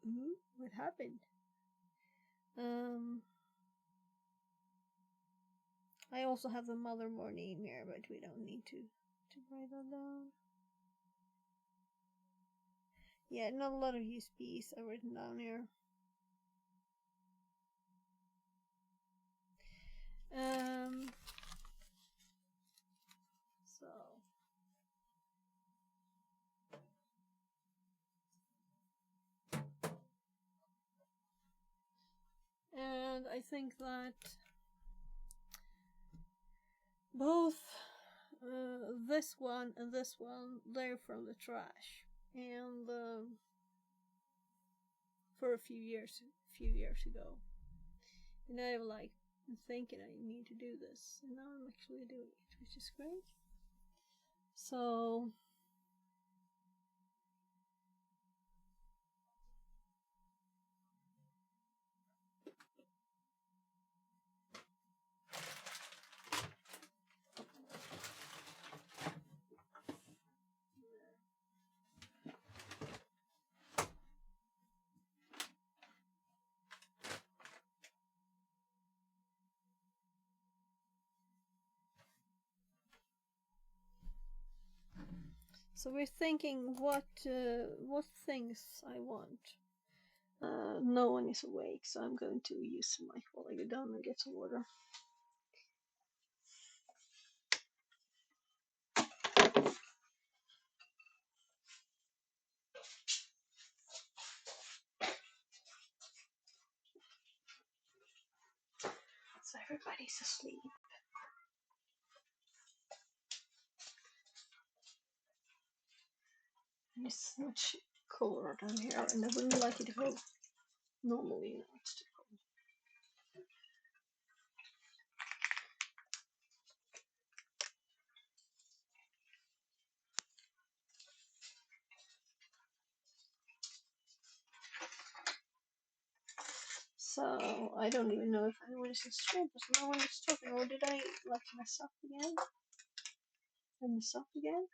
ooh, what happened? I also have the Mothermore name here, but we don't need to write that down. Yeah, not a lot of USBs are written down here. So and I think that both this one and this one, they're from the trash, and for a few years ago, and I was like thinking I need to do this, and now I'm actually doing it, which is great. So we're thinking what things I want. No one is awake, so I'm going to use the mic while I go down and get some water. So everybody's asleep. And it's much colder down here, and I wouldn't like it to go normally, you know, it's too cold. So I don't even know if anyone is in stream, because no one is talking, or did I like mess up again? I mess up again?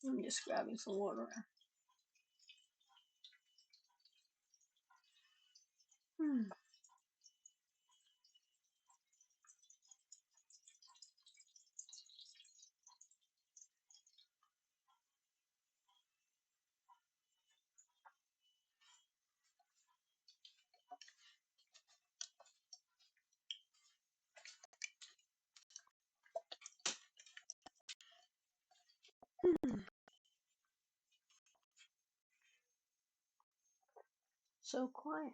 I'm just grabbing some water. So quiet.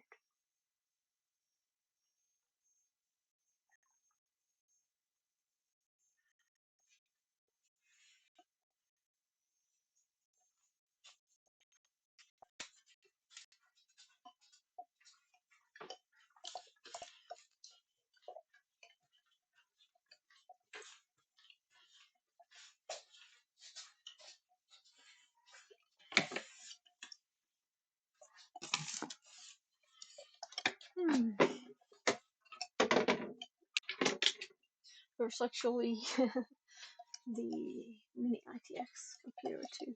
There's actually the mini ITX computer too.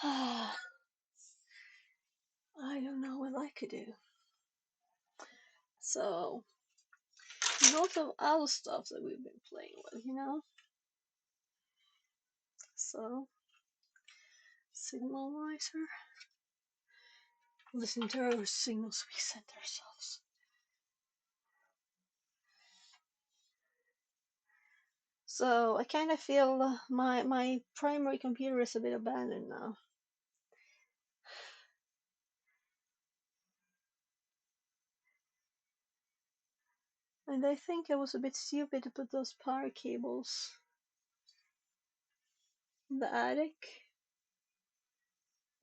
I don't know what I could do. So, lots of other stuff that we've been playing with, you know? So, Signalizer. Listen to our signals we send ourselves. So I kind of feel my primary computer is a bit abandoned now. And I think I was a bit stupid to put those power cables in the attic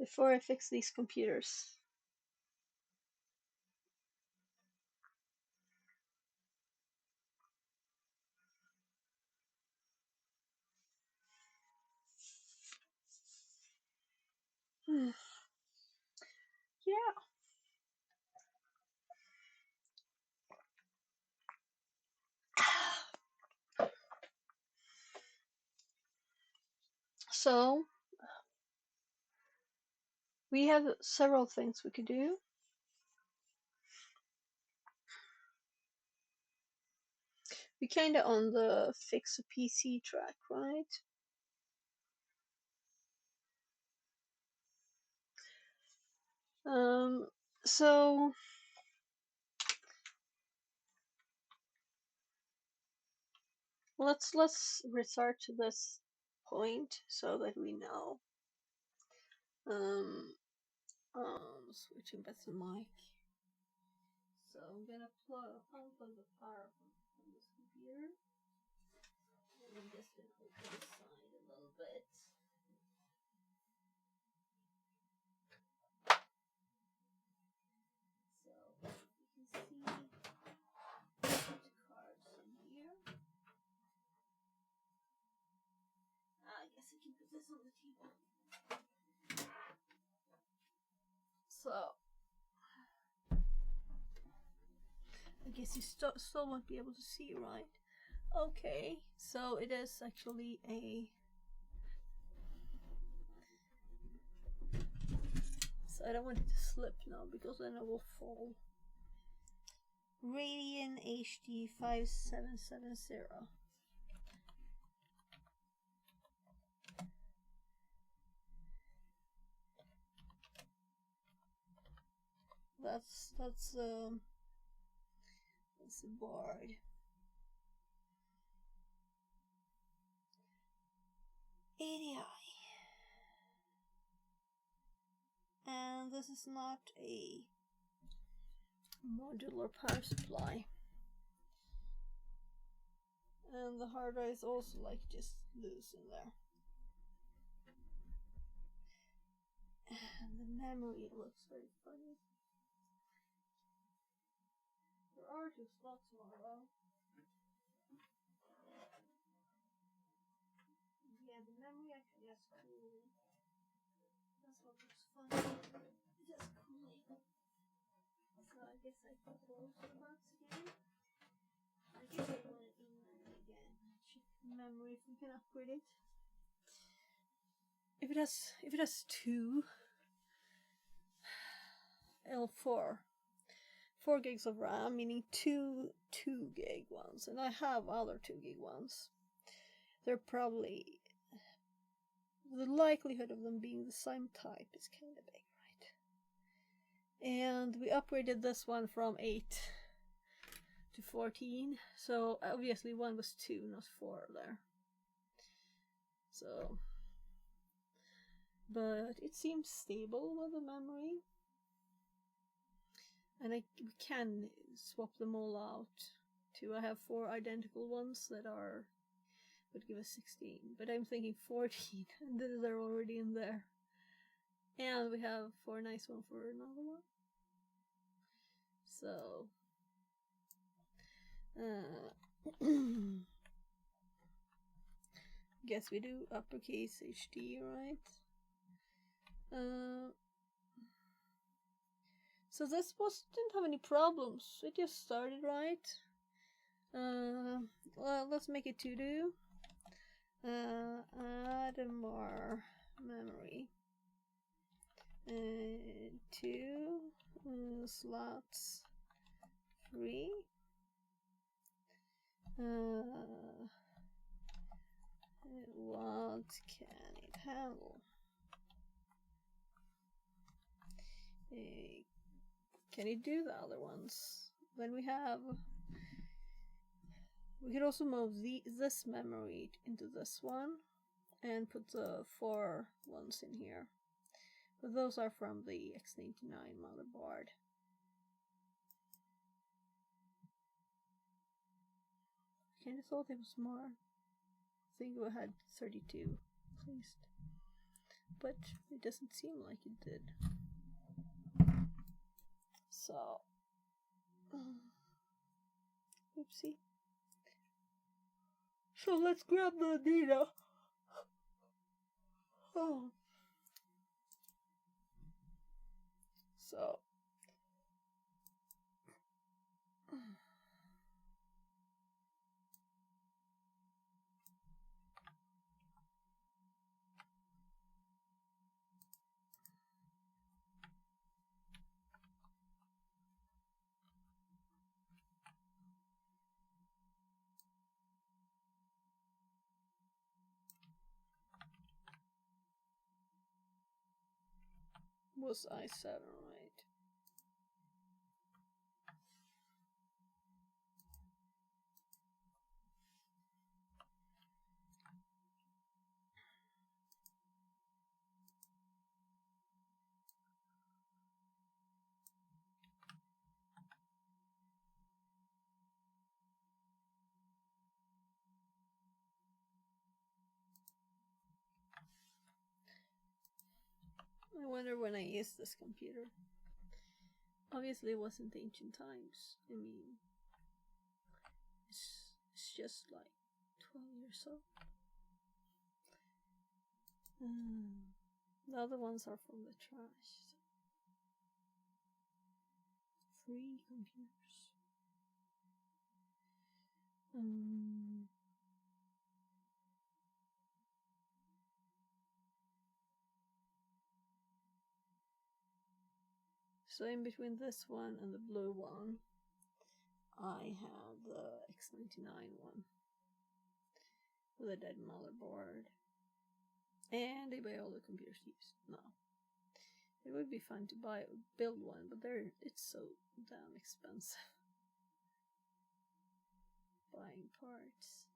before I fix these computers. Yeah. So we have several things we could do. We kinda on the fix a PC track, right? So let's resort to this point so that we know. Switching back to the mic. So I'm gonna unplug the power from this computer. And I'm just gonna open the side a little bit. So you can see the cards in here. I guess I can put this on the table. So I guess you still won't be able to see, right? Okay, so it is actually a. So I don't want it to slip now because then it will fall. Radeon HD 5770. That's the board. ADI. And this is not a modular power supply. And the hard drive is also like just loose in there. And the memory looks very funny. There are 2 slots more though. Yeah, the memory actually has cooling. That's what looks funny. It has cooling. So I guess I can close the box again. I guess I want it in memory again. Check memory if we can upgrade it. If it has 2 L4, 4 gigs of RAM, meaning 2 gig ones, and I have other 2 gig ones. They're probably, the likelihood of them being the same type is kind of big, right? And we upgraded this one from 8 to 14, so obviously one was 2, not 4 there. So, but it seems stable with the memory. And we can swap them all out too. I have 4 identical ones that would give us 16, but I'm thinking 14, and they're already in there. And we have 4 nice ones for another one. So, guess we do uppercase HD, right? So this didn't have any problems. It just started right. Well, let's make it to do. Add more memory. 2 slots free. What can it handle? Can it do the other ones? Then we have We could also move this memory into this one and put the 4 ones in here. But those are from the X99 motherboard. I kinda thought it was more. I think we had 32 at least. But it doesn't seem like it did. So, oopsie. So let's grab the data. Oh. So. Was i7 right? I wonder when I used this computer. Obviously, it wasn't ancient times. I mean, it's just like 12 years old. The other ones are from the trash. Free computers. So in between this one and the blue one, I have the X99 one with a dead motherboard. And they buy all the computers used. No. It would be fun to build one, but it's so damn expensive. Buying parts.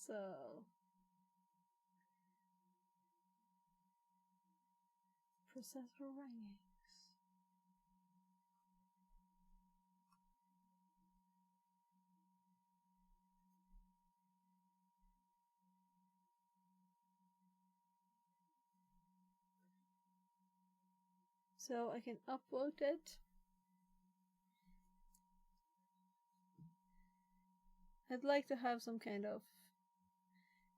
So processor rankings. So I can upload it. I'd like to have some kind of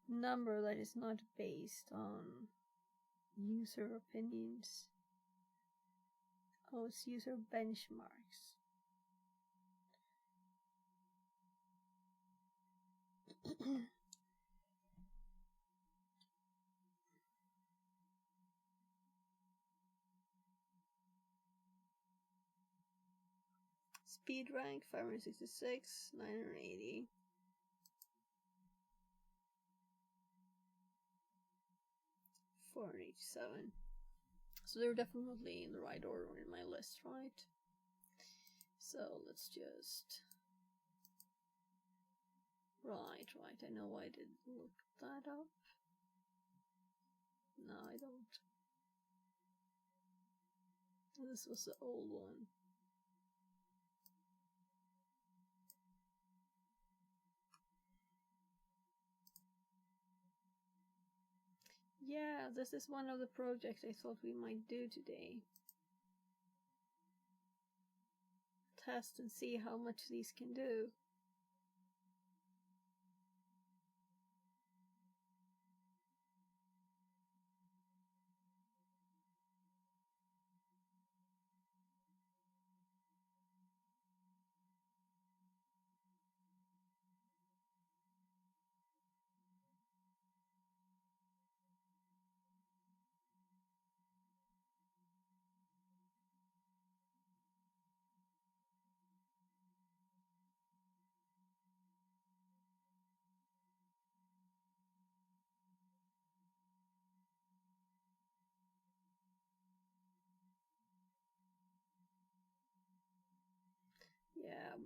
number that is not based on user opinions. Oh, it's user benchmarks. Speed rank 566, 980. $487. So they're definitely in the right order in my list, right? So let's just... Right, I know I didn't look that up. No, I don't. This was the old one. Yeah, this is one of the projects I thought we might do today. Test and see how much these can do.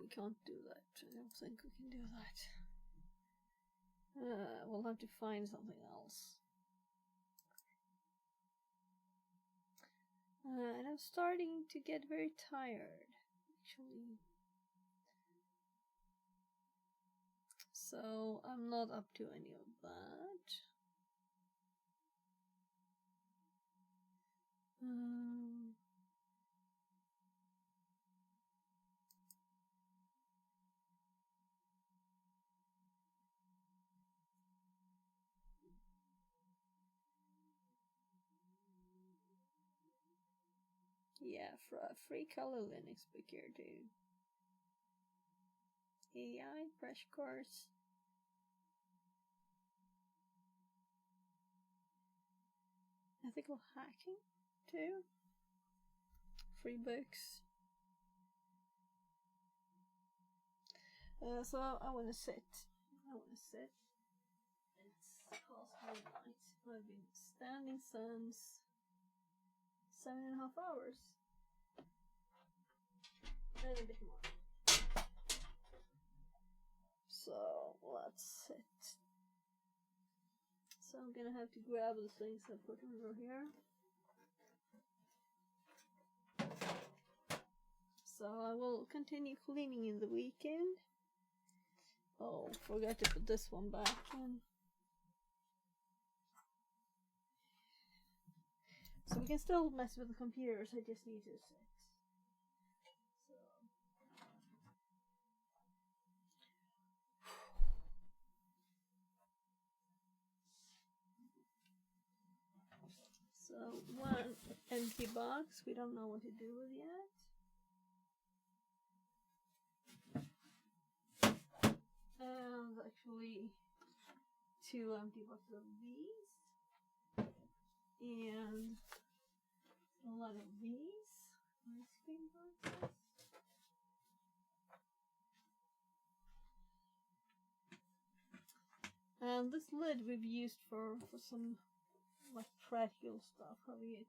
we can't do that. I don't think we can do that. We'll have to find something else. And I'm starting to get very tired, actually. So I'm not up to any of that. Yeah, free color Linux book here too. AI crash course. Ethical hacking too. Free books. So I want to sit. It's past midnight. I've been standing since 7.5 hours. And a bit more. So let's sit. So I'm gonna have to grab the things I put over here. So I will continue cleaning in the weekend. Oh, forgot to put this one back in. So we can still mess with the computers, I just need to sit. So one empty box we don't know what to do with yet. And actually 2 empty boxes of these. And a lot of these ice cream boxes. And this lid we've used for some like practical stuff. Probably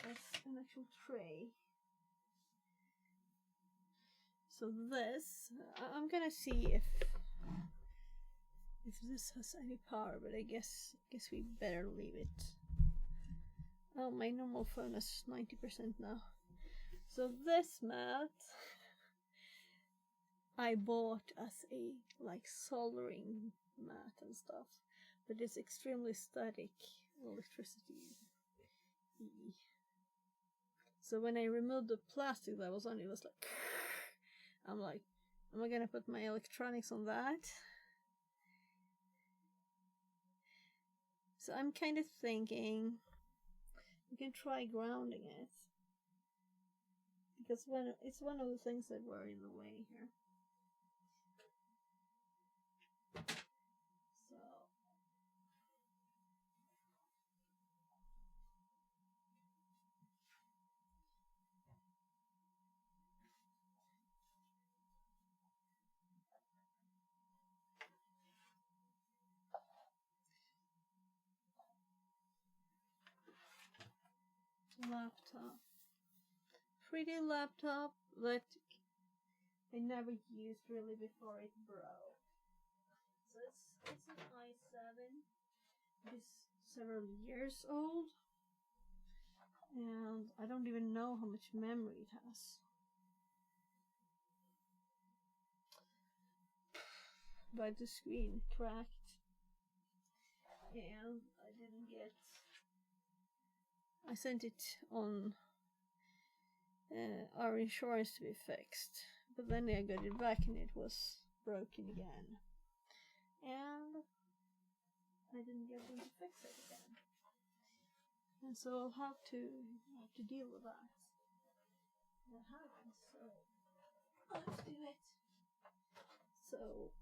as an actual tray. So this, I'm gonna see if this has any power, but I guess we better leave it. Oh, my normal phone is 90% now. So this mat I bought as a like soldering mat and stuff, but it's extremely static electricity. So when I removed the plastic that was on it was like, I'm like, am I gonna put my electronics on that? So I'm kind of thinking we can try grounding it, because it's one of the things that were in the way here. So laptop. Pretty laptop that I never used really before it broke. So it's an i7. It's several years old. And I don't even know how much memory it has. But the screen cracked. And I sent it on our insurance to be fixed, but then I got it back and it was broken again, and I didn't get them to fix it again, and so I'll have to deal with that. That happens, so let's do it. So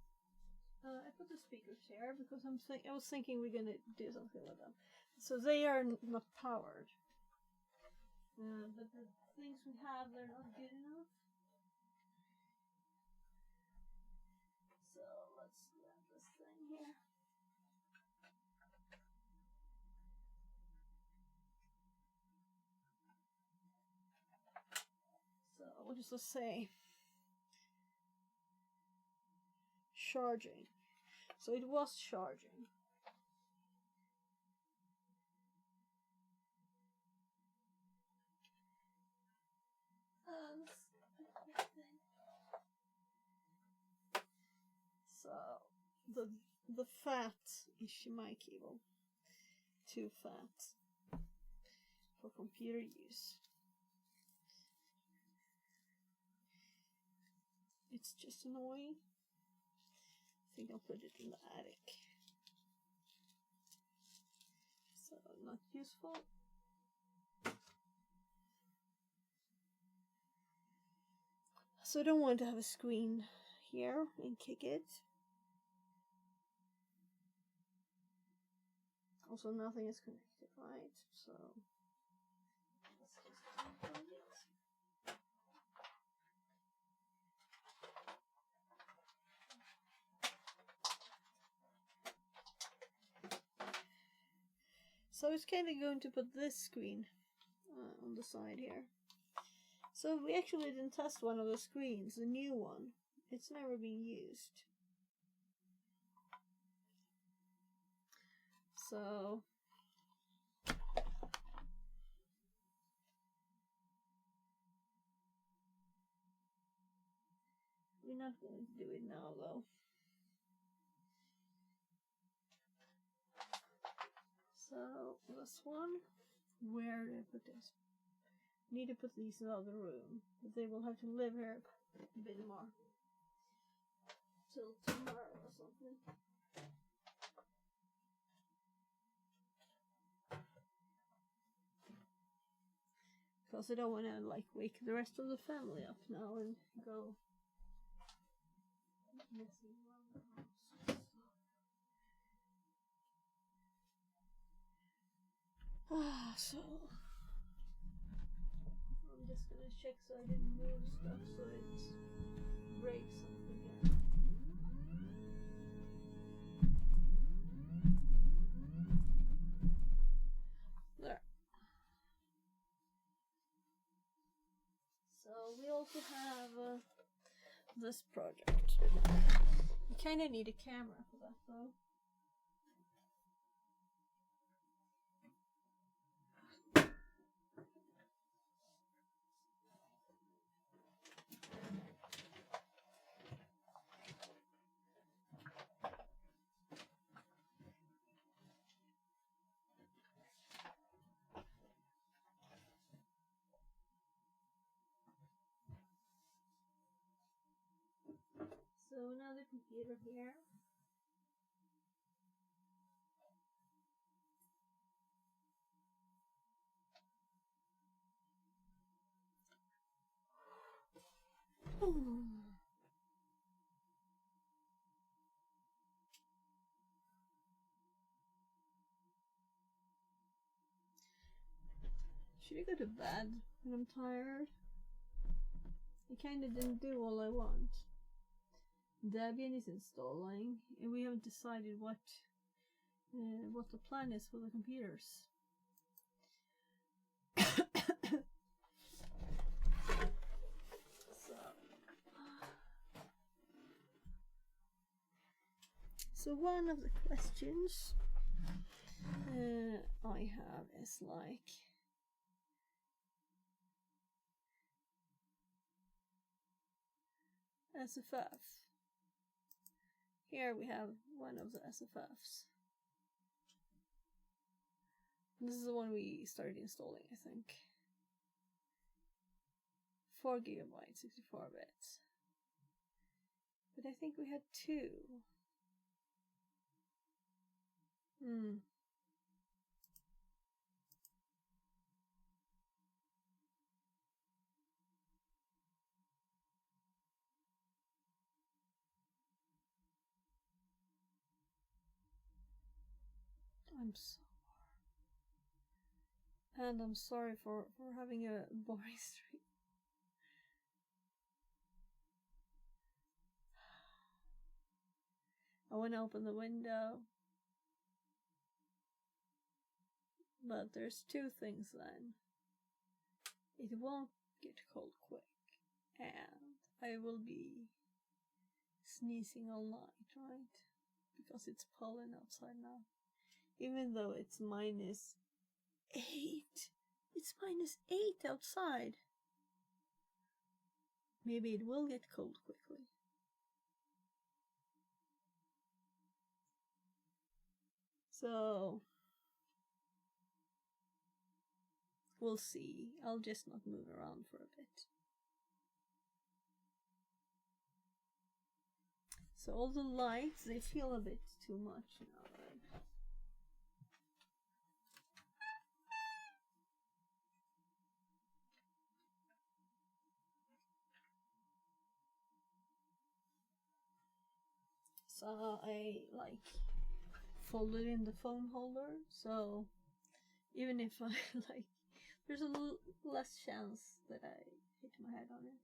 I put the speakers here because I was thinking we're gonna do something with them. So they are not powered, but the things we have, they're not good enough. So let's grab this thing here. So what does this say? charging. So it was charging. So the fat is my cable. Too fat for computer use. It's just annoying. I think I'll put it in the attic. So not useful. So I don't want to have a screen here and kick it. Also, nothing is connected, right? So let's just unplug it. So it's kind of going to put this screen on the side here. So we actually didn't test one of the screens, the new one. It's never been used. So we're not going to do it now though. So this one, where did I put this? Need to put these in the other room. But they will have to live here a bit more. Till tomorrow or something. Because I don't want to like wake the rest of the family up now and go messing around the house. So I'm just gonna check so I didn't move stuff so it breaks something again. There. So we also have this project. You kind of need a camera for that though. So another computer here. Should I go to bed when I'm tired? I kinda didn't do all I want. Debian is installing, and we haven't decided what the plan is for the computers. So one of the questions I have is like, SFF. Here we have one of the SFFs. This is the one we started installing, I think. 4 GB, 64 bits. But I think we had 2. I'm sorry for having a boring stream. I want to open the window. But there's 2 things then. It won't get cold quick. And I will be sneezing all night, right? Because it's pollen outside now. Even though it's -8. It's -8 outside. Maybe it will get cold quickly. So we'll see. I'll just not move around for a bit. So all the lights, they feel a bit too much now, right? So I folded in the phone holder, so even if I there's a little less chance that I hit my head on it.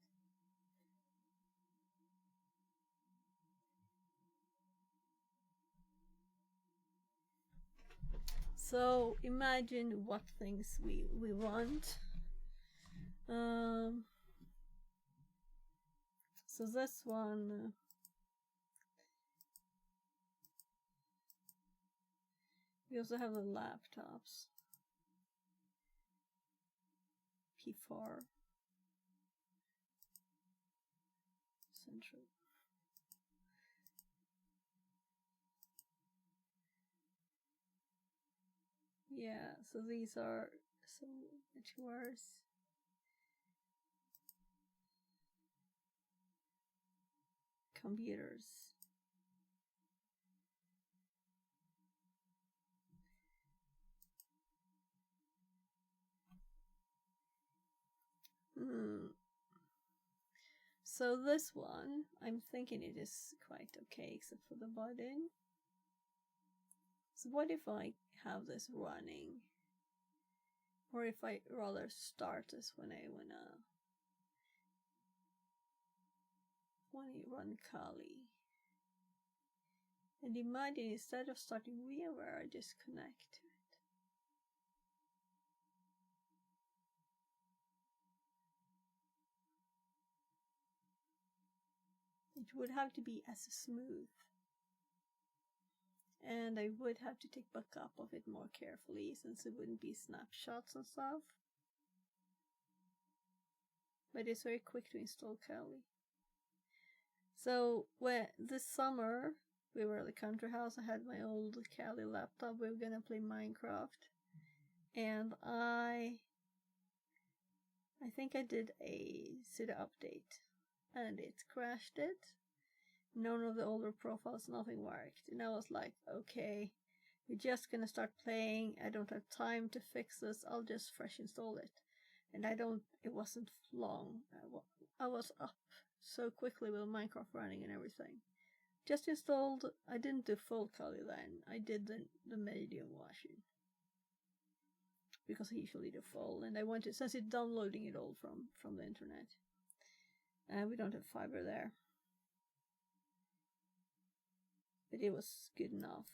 So imagine what things we want. So this one, we also have the laptops. P4 Central. Yeah, so these are so much worse. Computers. So this one, I'm thinking it is quite okay except for the button. So what if I have this running? Or if I rather start this when I wanna run Kali. And imagine instead of starting VMware, I just connect to it. It would have to be as smooth. And I would have to take backup of it more carefully since it wouldn't be snapshots and stuff. But it's very quick to install Kali. So this summer we were at the country house, I had my old Kali laptop, we were gonna play Minecraft. And I think I did a sudo update and it crashed it. None of the older profiles, nothing worked. And I was like, okay, we're just gonna start playing. I don't have time to fix this. I'll just fresh install it. And it wasn't long. I was up so quickly with Minecraft running and everything. Just installed, I didn't do full Kali then. I did the medium version. Because I usually do full. And I wanted, since it's downloading it all from the internet. We don't have fiber there. But it was good enough.